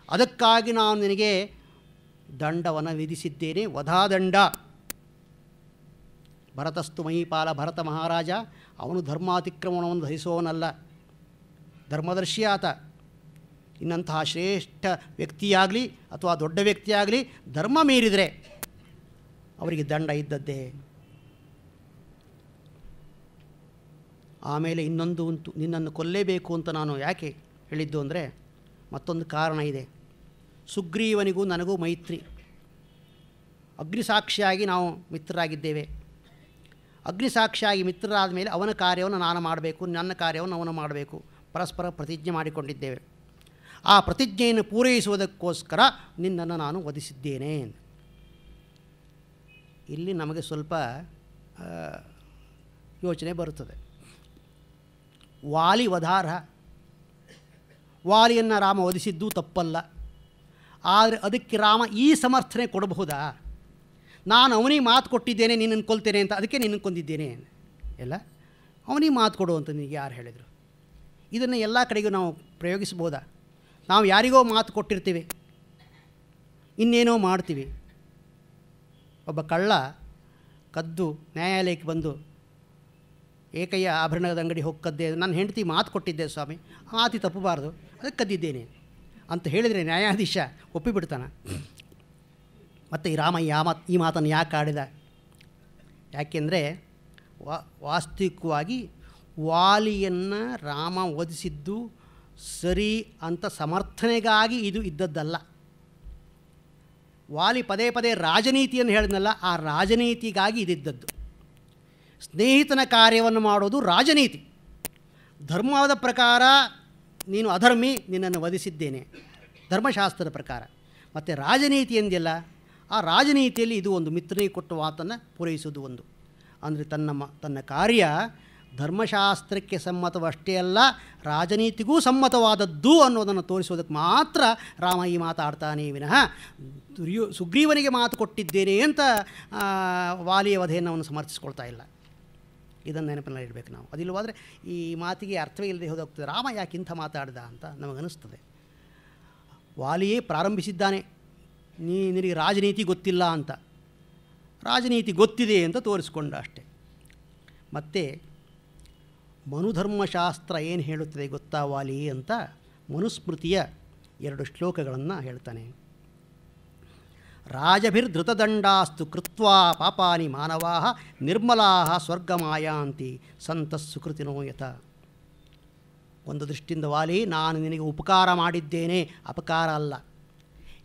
ಅದಕ್ಕಾಗಿ ನಾನು ನಿನಗೆ ದಂಡವನ್ನು ವಿಧಿಸಿದ್ದೇನೆ, ವಧಾದಂಡ. ಭರತಸ್ತು ಮಹೀಪಾಲ, ಭರತ ಮಹಾರಾಜ ಅವನು ಧರ್ಮಾತಿಕ್ರಮಣವನ್ನು ಧರಿಸುವವನಲ್ಲ, ಧರ್ಮದರ್ಶಿ ಆತ. ಇನ್ನಂತಹ ಶ್ರೇಷ್ಠ ವ್ಯಕ್ತಿಯಾಗಲಿ ಅಥವಾ ದೊಡ್ಡ ವ್ಯಕ್ತಿಯಾಗಲಿ ಧರ್ಮ ಮೀರಿದರೆ ಅವರಿಗೆ ದಂಡ ಇದ್ದದ್ದೇ. ಆಮೇಲೆ ಇನ್ನೊಂದು ಉಂಟು, ನಿನ್ನನ್ನು ಕೊಲ್ಲೇಬೇಕು ಅಂತ ನಾನು ಯಾಕೆ ಹೇಳಿದ್ದು ಅಂದರೆ ಮತ್ತೊಂದು ಕಾರಣ ಇದೆ. ಸುಗ್ರೀವನಿಗೂ ನನಗೂ ಮೈತ್ರಿ, ಅಗ್ನಿಸಾಕ್ಷಿಯಾಗಿ ನಾವು ಮಿತ್ರರಾಗಿದ್ದೇವೆ. ಅಗ್ನಿಸಾಕ್ಷಿಯಾಗಿ ಮಿತ್ರರಾದ ಮೇಲೆ ಅವನ ಕಾರ್ಯವನ್ನು ನಾನು ಮಾಡಬೇಕು, ನನ್ನ ಕಾರ್ಯವನ್ನು ಅವನು ಮಾಡಬೇಕು, ಪರಸ್ಪರ ಪ್ರತಿಜ್ಞೆ ಮಾಡಿಕೊಂಡಿದ್ದೇವೆ. ಆ ಪ್ರತಿಜ್ಞೆಯನ್ನು ಪೂರೈಸುವುದಕ್ಕೋಸ್ಕರ ನಿನ್ನನ್ನು ನಾನು ವಧಿಸಿದ್ದೇನೆ. ಇಲ್ಲಿ ನಮಗೆ ಸ್ವಲ್ಪ ಯೋಚನೆ ಬರುತ್ತದೆ. ವಾಲಿ ವಧಾರ್ಹ, ವಾಲಿಯನ್ನು ರಾಮ ವಧಿಸಿದ್ದು ತಪ್ಪಲ್ಲ. ಆದರೆ ಅದಕ್ಕೆ ರಾಮ ಈ ಸಮರ್ಥನೆ ಕೊಡಬಹುದಾ? ನಾನು ಅವನಿಗೆ ಮಾತು ಕೊಟ್ಟಿದ್ದೇನೆ ನಿನ್ನನ್ನು ಕೊಲ್ತೇನೆ ಅಂತ, ಅದಕ್ಕೆ ನಿನ್ನನ್ನು ಕೊಂದಿದ್ದೇನೆ ಎಲ್ಲ. ಅವನಿಗೆ ಮಾತು ಕೊಡು ಅಂತ ನಿನಗೆ ಯಾರು ಹೇಳಿದರು? ಇದನ್ನು ಎಲ್ಲ ಕಡೆಗೂ ನಾವು ಪ್ರಯೋಗಿಸ್ಬೋದಾ? ನಾವು ಯಾರಿಗೋ ಮಾತು ಕೊಟ್ಟಿರ್ತೀವಿ, ಇನ್ನೇನೋ ಮಾಡ್ತೀವಿ. ಒಬ್ಬ ಕಳ್ಳ ಕದ್ದು ನ್ಯಾಯಾಲಯಕ್ಕೆ ಬಂದು ಏಕಯ್ಯ ಆಭರಣದ ಅಂಗಡಿ ಹೋಗಿ ಕದ್ದೆ, ನನ್ನ ಹೆಂಡತಿ ಮಾತು ಕೊಟ್ಟಿದ್ದೆ ಸ್ವಾಮಿ, ಮಾತಿ ತಪ್ಪಬಾರ್ದು, ಅದಕ್ಕೆ ಕದ್ದಿದ್ದೇನೆ ಅಂತ ಹೇಳಿದರೆ ನ್ಯಾಯಾಧೀಶ ಒಪ್ಪಿಬಿಡ್ತಾನೆ. ಮತ್ತು ಈ ರಾಮ ಈ ಮಾತನ್ನು ಯಾಕೆ ಆಡಿದ? ಯಾಕೆಂದರೆ ವಾಸ್ತವಿಕವಾಗಿ ವಾಲಿಯನ್ನು ರಾಮ ವಧಿಸಿದ್ದು ಸರಿ ಅಂತ ಸಮರ್ಥನೆಗಾಗಿ ಇದು ಇದ್ದದ್ದಲ್ಲ. ವಾಲಿ ಪದೇ ಪದೇ ರಾಜನೀತಿಯನ್ನು ಹೇಳಿದ್ನಲ್ಲ, ಆ ರಾಜನೀತಿಗಾಗಿ ಇದಿದ್ದದ್ದು. ಸ್ನೇಹಿತನ ಕಾರ್ಯವನ್ನು ಮಾಡೋದು ರಾಜನೀತಿ. ಧರ್ಮದ ಪ್ರಕಾರ ನೀನು ಅಧರ್ಮಿ, ನಿನ್ನನ್ನು ವಧಿಸಿದ್ದೇನೆ ಧರ್ಮಶಾಸ್ತ್ರದ ಪ್ರಕಾರ. ಮತ್ತು ರಾಜನೀತಿ ಎಂದಿಲ್ಲ, ಆ ರಾಜನೀತಿಯಲ್ಲಿ ಇದು ಒಂದು ಮಿತ್ರನಿಗೆ ಕೊಟ್ಟ ಮಾತನ್ನು ಪೂರೈಸುವುದು ಒಂದು. ಅಂದರೆ ತನ್ನ ಕಾರ್ಯ ಧರ್ಮಶಾಸ್ತ್ರಕ್ಕೆ ಸಮ್ಮತವಷ್ಟೇ ಅಲ್ಲ, ರಾಜನೀತಿಗೂ ಸಮ್ಮತವಾದದ್ದು ಅನ್ನೋದನ್ನು ತೋರಿಸೋದಕ್ಕೆ ಮಾತ್ರ ರಾಮ ಈ ಮಾತಾಡ್ತಾನೆ ವಿನಃ ಸುಗ್ರೀವನಿಗೆ ಮಾತು ಕೊಟ್ಟಿದ್ದೇನೆ ಅಂತ ವಾಲಿಯ ವಧೆಯನ್ನು ಅವನು ಸಮರ್ಥಿಸ್ಕೊಳ್ತಾ ಇಲ್ಲ. ಇದನ್ನು ನೆನಪಿನಲ್ಲಿ ಇಡಬೇಕು ನಾವು. ಅದಿಲ್ಲವಾದರೆ ಈ ಮಾತಿಗೆ ಅರ್ಥವೇ ಇಲ್ಲದೆ ಹೋಗ್ತದೆ. ರಾಮ ಯಾಕೆ ಇಂಥ ಮಾತಾಡ್ದ ಅಂತ ನಮಗನಿಸ್ತದೆ. ವಾಲಿಯೇ ಪ್ರಾರಂಭಿಸಿದ್ದಾನೆ, ನಿನಗೆ ರಾಜನೀತಿ ಗೊತ್ತಿಲ್ಲ ಅಂತ. ರಾಜನೀತಿ ಗೊತ್ತಿದೆ ಅಂತ ತೋರಿಸ್ಕೊಂಡ ಅಷ್ಟೆ. ಮತ್ತು ಮನುಧರ್ಮಶಾಸ್ತ್ರ ಏನು ಹೇಳುತ್ತದೆ ಗೊತ್ತಾ ವಾಲಿ ಅಂತ ಮನುಸ್ಮೃತಿಯ 2 ಶ್ಲೋಕಗಳನ್ನು ಹೇಳ್ತಾನೆ. ರಾಜಭಿರ್ಧೃತದಂಡಾಸ್ತು ಕೃತ್ವಾ ಪಾಪಾನಿ ಮಾನವಾ ನಿರ್ಮಲಾ ಸ್ವರ್ಗಮಾಯಾಂತಿ ಸಂತಃ ಸುಕೃತಿನೋ ಯಥ. ಒಂದು ದೃಷ್ಟಿಯಿಂದ ವಾಲಿ, ನಾನು ನಿನಗೆ ಉಪಕಾರ ಮಾಡಿದ್ದೇನೆ, ಅಪಕಾರ ಅಲ್ಲ.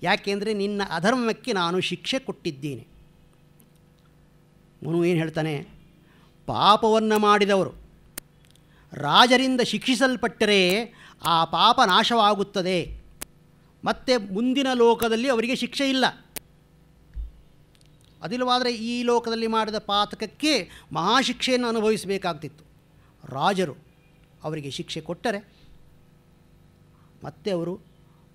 ಯಾಕೆಂದರೆ ನಿನ್ನ ಅಧರ್ಮಕ್ಕೆ ನಾನು ಶಿಕ್ಷೆ ಕೊಟ್ಟಿದ್ದೇನೆ. ಮನು ಏನು ಹೇಳ್ತಾನೆ? ಪಾಪವನ್ನು ಮಾಡಿದವರು ರಾಜರಿಂದ ಶಿಕ್ಷಿಸಲ್ಪಟ್ಟರೆ ಆ ಪಾಪ ನಾಶವಾಗುತ್ತದೆ, ಮತ್ತು ಮುಂದಿನ ಲೋಕದಲ್ಲಿ ಅವರಿಗೆ ಶಿಕ್ಷೆ ಇಲ್ಲ. ಅದಿಲ್ಲವಾದರೆ ಈ ಲೋಕದಲ್ಲಿ ಮಾಡಿದ ಪಾತಕಕ್ಕೆ ಮಹಾಶಿಕ್ಷೆಯನ್ನು ಅನುಭವಿಸಬೇಕಾಗ್ತಿತ್ತು. ರಾಜರು ಅವರಿಗೆ ಶಿಕ್ಷೆ ಕೊಟ್ಟರೆ ಮತ್ತೆ ಅವರು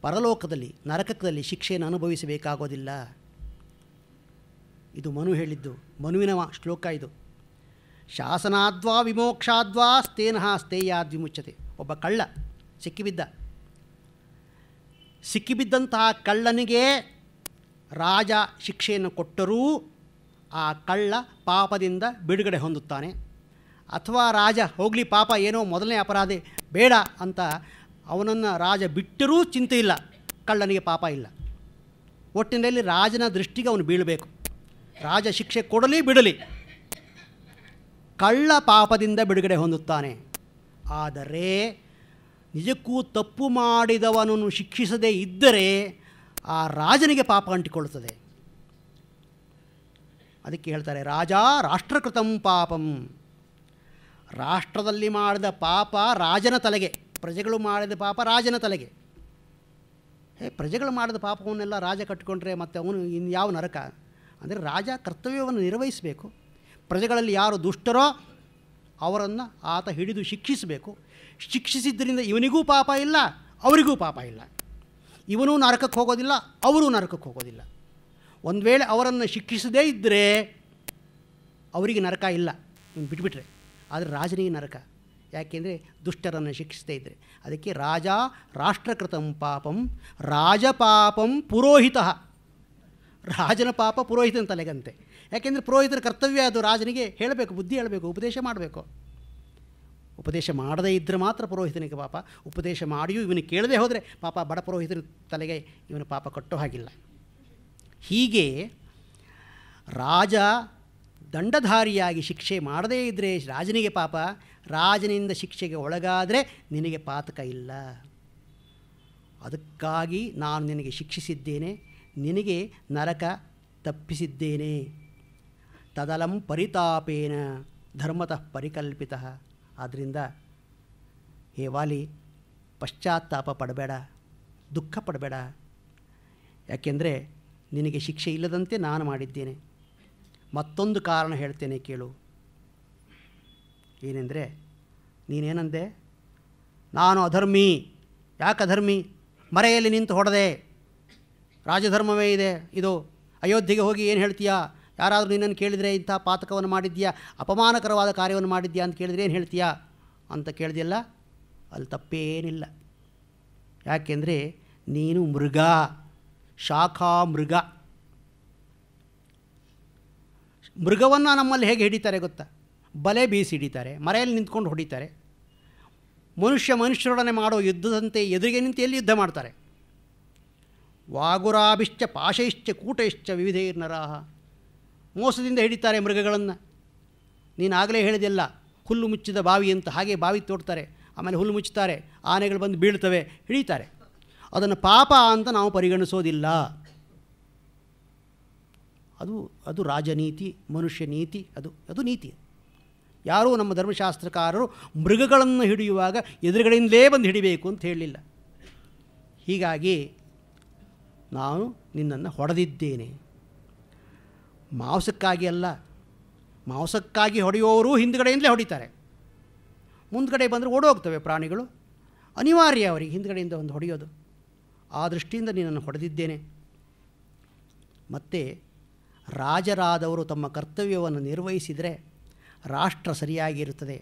ಪರಲೋಕದಲ್ಲಿ ನರಕದಲ್ಲಿ ಶಿಕ್ಷೆಯನ್ನು ಅನುಭವಿಸಬೇಕಾಗೋದಿಲ್ಲ. ಇದು ಮನು ಹೇಳಿದ್ದು, ಮನುವಿನ ಶ್ಲೋಕ ಇದು. ಶಾಸನಾದ್ವಾ ವಿಮೋಕ್ಷಾದ್ವಾ ಸ್ಥೇನಃ ಸ್ಥೇಯಾದ್ವಿಮುಚ್ಯತೆ. ಒಬ್ಬ ಕಳ್ಳ ಸಿಕ್ಕಿಬಿದ್ದಂತಹ ಕಳ್ಳನಿಗೆ ರಾಜ ಶಿಕ್ಷೆಯನ್ನು ಕೊಟ್ಟರೂ ಆ ಕಳ್ಳ ಪಾಪದಿಂದ ಬಿಡುಗಡೆ ಹೊಂದುತ್ತಾನೆ. ಅಥವಾ ರಾಜ ಹೋಗಲಿ ಪಾಪ, ಏನೋ ಮೊದಲನೇ ಅಪರಾಧಿ ಬೇಡ ಅಂತ ಅವನನ್ನು ರಾಜ ಬಿಟ್ಟರೂ ಚಿಂತೆ ಇಲ್ಲ, ಕಳ್ಳನಿಗೆ ಪಾಪ ಇಲ್ಲ. ಒಟ್ಟಿನಲ್ಲಿ ರಾಜನ ದೃಷ್ಟಿಗೆ ಅವನು ಬೀಳಬೇಕು. ರಾಜ ಶಿಕ್ಷೆ ಕೊಡಲಿ ಬಿಡಲಿ, ಕಳ್ಳ ಪಾಪದಿಂದ ಬಿಡುಗಡೆ ಹೊಂದುತ್ತಾನೆ. ಆದರೆ ನಿಜಕ್ಕೂ ತಪ್ಪು ಮಾಡಿದವನನ್ನು ಶಿಕ್ಷಿಸದೇ ಇದ್ದರೆ ಆ ರಾಜನಿಗೆ ಪಾಪ ಅಂಟಿಕೊಳ್ಳುತ್ತದೆ. ಅದಕ್ಕೆ ಹೇಳ್ತಾರೆ ರಾಜ ರಾಷ್ಟ್ರಕೃತಂ ಪಾಪಂ. ರಾಷ್ಟ್ರದಲ್ಲಿ ಮಾಡಿದ ಪಾಪ ರಾಜನ ತಲೆಗೆ, ಪ್ರಜೆಗಳು ಮಾಡಿದ ಪಾಪ ರಾಜನ ತಲೆಗೆ. ಪ್ರಜೆಗಳು ಮಾಡಿದ ಪಾಪವನ್ನೆಲ್ಲ ರಾಜ ಕಟ್ಟಿಕೊಂಡ್ರೆ ಮತ್ತು ಅವನು ಇನ್ಯಾವ ನರಕ? ಅಂದರೆ ರಾಜ ಕರ್ತವ್ಯವನ್ನು ನಿರ್ವಹಿಸಬೇಕು. ಪ್ರಜೆಗಳಲ್ಲಿ ಯಾರು ದುಷ್ಟರೋ ಅವರನ್ನು ಆತ ಹಿಡಿದು ಶಿಕ್ಷಿಸಬೇಕು. ಶಿಕ್ಷಿಸಿದ್ದರಿಂದ ಇವನಿಗೂ ಪಾಪ ಇಲ್ಲ, ಅವರಿಗೂ ಪಾಪ ಇಲ್ಲ. ಇವನೂ ನರಕಕ್ಕೆ ಹೋಗೋದಿಲ್ಲ, ಅವರೂ ನರಕಕ್ಕೆ ಹೋಗೋದಿಲ್ಲ. ಒಂದು ವೇಳೆ ಅವರನ್ನು ಶಿಕ್ಷಿಸದೇ ಇದ್ದರೆ ಅವರಿಗೆ ನರಕ ಇಲ್ಲ, ಇನ್ನು ಬಿಟ್ಬಿಟ್ರೆ. ಆದರೆ ರಾಜನಿಗೆ ನರಕ. ಯಾಕೆಂದರೆ ದುಷ್ಟರನ್ನು ಶಿಕ್ಷಿಸದೇ ಇದ್ದರೆ. ಅದಕ್ಕೆ ರಾಜ ರಾಷ್ಟ್ರಕೃತಂ ಪಾಪಂ ರಾಜಪಾಪಂ ಪುರೋಹಿತ. ರಾಜನ ಪಾಪ ಪುರೋಹಿತನ ತಲೆಗಂತೆ. ಯಾಕೆಂದರೆ ಪುರೋಹಿತರ ಕರ್ತವ್ಯ ಅದು ರಾಜನಿಗೆ ಹೇಳಬೇಕು, ಬುದ್ಧಿ ಹೇಳಬೇಕು, ಉಪದೇಶ ಮಾಡಬೇಕು. ಉಪದೇಶ ಮಾಡದೇ ಇದ್ದರೆ ಮಾತ್ರ ಪುರೋಹಿತನಿಗೆ ಪಾಪ. ಉಪದೇಶ ಮಾಡಿಯೂ ಇವನಿಗೆ ಕೇಳದೆ ಹೋದರೆ ಪಾಪ ಬಡ ಪುರೋಹಿತರ ತಲೆಗೆ ಇವನ ಪಾಪ ಕಟ್ಟೋ ಹಾಗಿಲ್ಲ. ಹೀಗೆ ರಾಜ ದಂಡಧಾರಿಯಾಗಿ ಶಿಕ್ಷೆ ಮಾಡದೇ ಇದ್ದರೆ ರಾಜನಿಗೆ ಪಾಪ, ರಾಜನಿಂದ ಶಿಕ್ಷೆಗೆ ಒಳಗಾದರೆ ನಿನಗೆ ಪಾತಕ ಇಲ್ಲ. ಅದಕ್ಕಾಗಿ ನಾನು ನಿನಗೆ ಶಿಕ್ಷಿಸಿದ್ದೇನೆ, ನಿನಗೆ ನರಕ ತಪ್ಪಿಸಿದ್ದೇನೆ. ತದಲಂ ಪರಿತಾಪೇನ ಧರ್ಮತಃ ಪರಿಕಲ್ಪಿತಃ. ಆದ್ದರಿಂದ ಹೇ ವಾಲಿ, ಪಶ್ಚಾತ್ತಾಪ ಪಡಬೇಡ, ದುಃಖ ಪಡಬೇಡ. ಯಾಕೆಂದರೆ ನಿನಗೆ ಶಿಕ್ಷೆ ಇಲ್ಲದಂತೆ ನಾನು ಮಾಡಿದ್ದೇನೆ. ಮತ್ತೊಂದು ಕಾರಣ ಹೇಳ್ತೇನೆ ಕೇಳು. ಏನೆಂದರೆ, ನೀನೇನಂದೆ, ನಾನು ಅಧರ್ಮಿ. ಯಾಕೆ ಅಧರ್ಮಿ? ಮರೆಯಲ್ಲಿ ನಿಂತು ಹೊಡೆದೆ, ರಾಜಧರ್ಮವೇ ಇದೆ ಇದು. ಅಯೋಧ್ಯೆಗೆ ಹೋಗಿ ಏನು ಹೇಳ್ತೀಯಾ? ಯಾರಾದರೂ ನಿನ್ನನ್ನು ಕೇಳಿದರೆ ಇಂಥ ಪಾತಕವನ್ನು ಮಾಡಿದ್ಯಾ, ಅಪಮಾನಕರವಾದ ಕಾರ್ಯವನ್ನು ಮಾಡಿದ್ಯಾ ಅಂತ ಕೇಳಿದರೆ ಏನು ಹೇಳ್ತೀಯಾ ಅಂತ ಕೇಳಿದೆಯಲ್ಲ, ಅಲ್ಲಿ ತಪ್ಪೇನಿಲ್ಲ. ಯಾಕೆಂದರೆ ನೀನು ಮೃಗ, ಶಾಖಾ ಮೃಗ. ಮೃಗವನ್ನು ನಮ್ಮಲ್ಲಿ ಹೇಗೆ ಹಿಡಿತಾರೆ ಗೊತ್ತಾ? ಬಲೆ ಬೀಸಿ ಹಿಡಿತಾರೆ, ಮರೆಯಲ್ಲಿ ನಿಂತ್ಕೊಂಡು ಹೊಡಿತಾರೆ. ಮನುಷ್ಯರೊಡನೆ ಮಾಡೋ ಯುದ್ಧದಂತೆ ಎದುರಿಗೆ ನಿಂತು ಎಲ್ಲಿ ಯುದ್ಧ ಮಾಡ್ತಾರೆ? ವಾಗುರಾಭಿಶ್ಚ ಪಾಶೈಶ್ಚ ಕೂಟೈಶ್ಚ ವಿವಿಧೈರ್ನರಾಹ. ಮೋಸದಿಂದ ಹಿಡಿತಾರೆ ಮೃಗಗಳನ್ನು. ನೀನು ಆಗಲೇ ಹೇಳಿದೆಲ್ಲ, ಹುಲ್ಲು ಮುಚ್ಚಿದ ಬಾವಿ ಅಂತ. ಹಾಗೆ ಬಾವಿ ತೋಡ್ತಾರೆ, ಆಮೇಲೆ ಹುಲ್ಲು ಮುಚ್ಚುತ್ತಾರೆ, ಆನೆಗಳು ಬಂದು ಬೀಳ್ತವೆ, ಹಿಡಿತಾರೆ. ಅದನ್ನು ಪಾಪ ಅಂತ ನಾವು ಪರಿಗಣಿಸೋದಿಲ್ಲ. ಅದು ರಾಜನೀತಿ, ಮನುಷ್ಯ ನೀತಿ, ಅದು ನೀತಿ. ಯಾರೂ ನಮ್ಮ ಧರ್ಮಶಾಸ್ತ್ರಕಾರರು ಮೃಗಗಳನ್ನು ಹಿಡಿಯುವಾಗ ಎದುರುಗಡೆಯಿಂದಲೇ ಬಂದು ಹಿಡಿಬೇಕು ಅಂತ ಹೇಳಲಿಲ್ಲ. ಹೀಗಾಗಿ ನಾನು ನಿನ್ನನ್ನು ಹೊಡೆದಿದ್ದೇನೆ. ಮಾಂಸಕ್ಕಾಗಿ ಅಲ್ಲ. ಮಾಂಸಕ್ಕಾಗಿ ಹೊಡೆಯುವವರು ಹಿಂದುಗಡೆಯಿಂದಲೇ ಹೊಡಿತಾರೆ, ಮುಂದ್ಗಡೆ ಬಂದರೆ ಓಡೋಗ್ತವೆ ಪ್ರಾಣಿಗಳು. ಅನಿವಾರ್ಯ ಅವರಿಗೆ ಹಿಂದುಗಡೆಯಿಂದ ಒಂದು ಹೊಡೆಯೋದು. ಆ ದೃಷ್ಟಿಯಿಂದ ನಿನ್ನನ್ನು ಹೊಡೆದಿದ್ದೇನೆ. ಮತ್ತು ರಾಜರಾದವರು ತಮ್ಮ ಕರ್ತವ್ಯವನ್ನು ನಿರ್ವಹಿಸಿದರೆ ರಾಷ್ಟ್ರ ಸರಿಯಾಗಿರುತ್ತದೆ.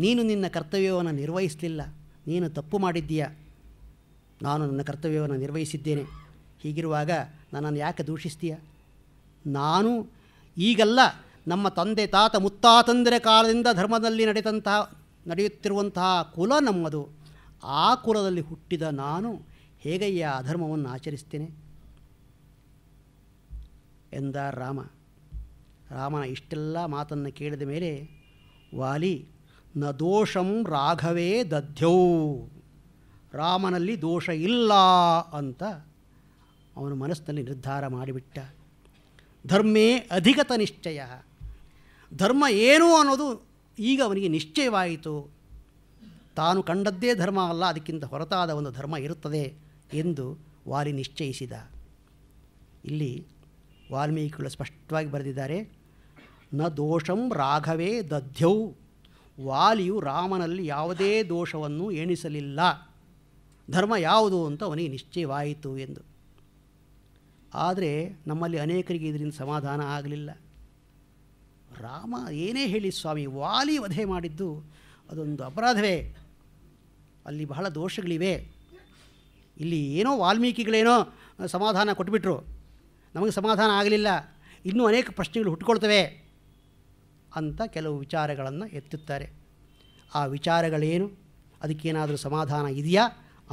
ನೀನು ನಿನ್ನ ಕರ್ತವ್ಯವನ್ನು ನಿರ್ವಹಿಸಲಿಲ್ಲ, ನೀನು ತಪ್ಪು ಮಾಡಿದ್ದೀಯ. ನಾನು ನನ್ನ ಕರ್ತವ್ಯವನ್ನು ನಿರ್ವಹಿಸಿದ್ದೇನೆ. ಹೀಗಿರುವಾಗ ನನ್ನನ್ನು ಯಾಕೆ ದೂಷಿಸ್ತೀಯ? ನಾನು ಈಗಲ್ಲ, ನಮ್ಮ ತಂದೆ ತಾತ ಮುತ್ತಾತಂದಿರ ಕಾಲದಿಂದ ಧರ್ಮದಲ್ಲಿ ನಡೆಯುತ್ತಿರುವಂತಹ ಕುಲ ನಮ್ಮದು. ಆ ಕುಲದಲ್ಲಿ ಹುಟ್ಟಿದ ನಾನು ಹೇಗಯ್ಯ ಅಧರ್ಮವನ್ನು ಆಚರಿಸ್ತೇನೆ ಎಂದ ರಾಮನ ಇಷ್ಟೆಲ್ಲ ಮಾತನ್ನು ಕೇಳಿದ ಮೇಲೆ ವಾಲಿ ನ ದೋಷಂ ರಾಘವೇ ದಧ್ಯೌ, ರಾಮನಲ್ಲಿ ದೋಷ ಇಲ್ಲ ಅಂತ ಅವನ ಮನಸ್ಸಿನಲ್ಲಿ ನಿರ್ಧಾರ ಮಾಡಿಬಿಟ್ಟ. ಧರ್ಮೇ ಅಧಿಗತ ನಿಶ್ಚಯ. ಧರ್ಮ ಏನು ಅನ್ನೋದು ಈಗ ಅವನಿಗೆ ನಿಶ್ಚಯವಾಯಿತು. ತಾನು ಕಂಡದ್ದೇ ಧರ್ಮ ಅಲ್ಲ, ಅದಕ್ಕಿಂತ ಹೊರತಾದ ಒಂದು ಧರ್ಮ ಇರುತ್ತದೆ ಎಂದು ವಾಲಿ ನಿಶ್ಚಯಿಸಿದ. ಇಲ್ಲಿ ವಾಲ್ಮೀಕಿಗಳು ಸ್ಪಷ್ಟವಾಗಿ ಬರೆದಿದ್ದಾರೆ, ನ ದೋಷಂ ರಾಘವೇ ದಧ್ಯೌ. ವಾಲಿಯು ರಾಮನಲ್ಲಿ ಯಾವುದೇ ದೋಷವನ್ನು ಎಣಿಸಲಿಲ್ಲ. ಧರ್ಮ ಯಾವುದು ಅಂತ ಅವನಿಗೆ ನಿಶ್ಚಯವಾಯಿತು ಎಂದು. ಆದರೆ ನಮ್ಮಲ್ಲಿ ಅನೇಕರಿಗೆ ಇದರಿಂದ ಸಮಾಧಾನ ಆಗಲಿಲ್ಲ. ರಾಮ ಏನೇ ಹೇಳಿ ಸ್ವಾಮಿ, ವಾಲಿ ವಧೆ ಮಾಡಿದ್ದು ಅದೊಂದು ಅಪರಾಧವೇ, ಅಲ್ಲಿ ಬಹಳ ದೋಷಗಳಿವೆ. ಇಲ್ಲಿ ಏನೋ ವಾಲ್ಮೀಕಿಗಳೇನೋ ಸಮಾಧಾನ ಕೊಟ್ಬಿಟ್ರು, ನಮಗೆ ಸಮಾಧಾನ ಆಗಲಿಲ್ಲ, ಇನ್ನೂ ಅನೇಕ ಪ್ರಶ್ನೆಗಳು ಹುಟ್ಟುಕೊಳ್ತವೆ ಅಂತ ಕೆಲವು ವಿಚಾರಗಳನ್ನು ಎತ್ತುತ್ತಾರೆ. ಆ ವಿಚಾರಗಳೇನು, ಅದಕ್ಕೇನಾದರೂ ಸಮಾಧಾನ ಇದೆಯಾ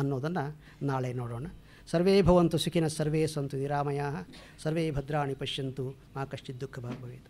ಅನ್ನೋದನ್ನು ನಾಳೆ ನೋಡೋಣ. ಸರ್ವೇ ಭವಂತು ಸುಖಿನಃ, ಸರ್ವೇ ಸಂತು ನಿರಾಮಯಾಃ, ಸರ್ವೇ ಭದ್ರಾಣಿ ಪಶ್ಯಂತು ಮಾ ಕಶ್ಚಿತ್ ದುಃಖ ಭಾಗ್ ಭವೇತ್.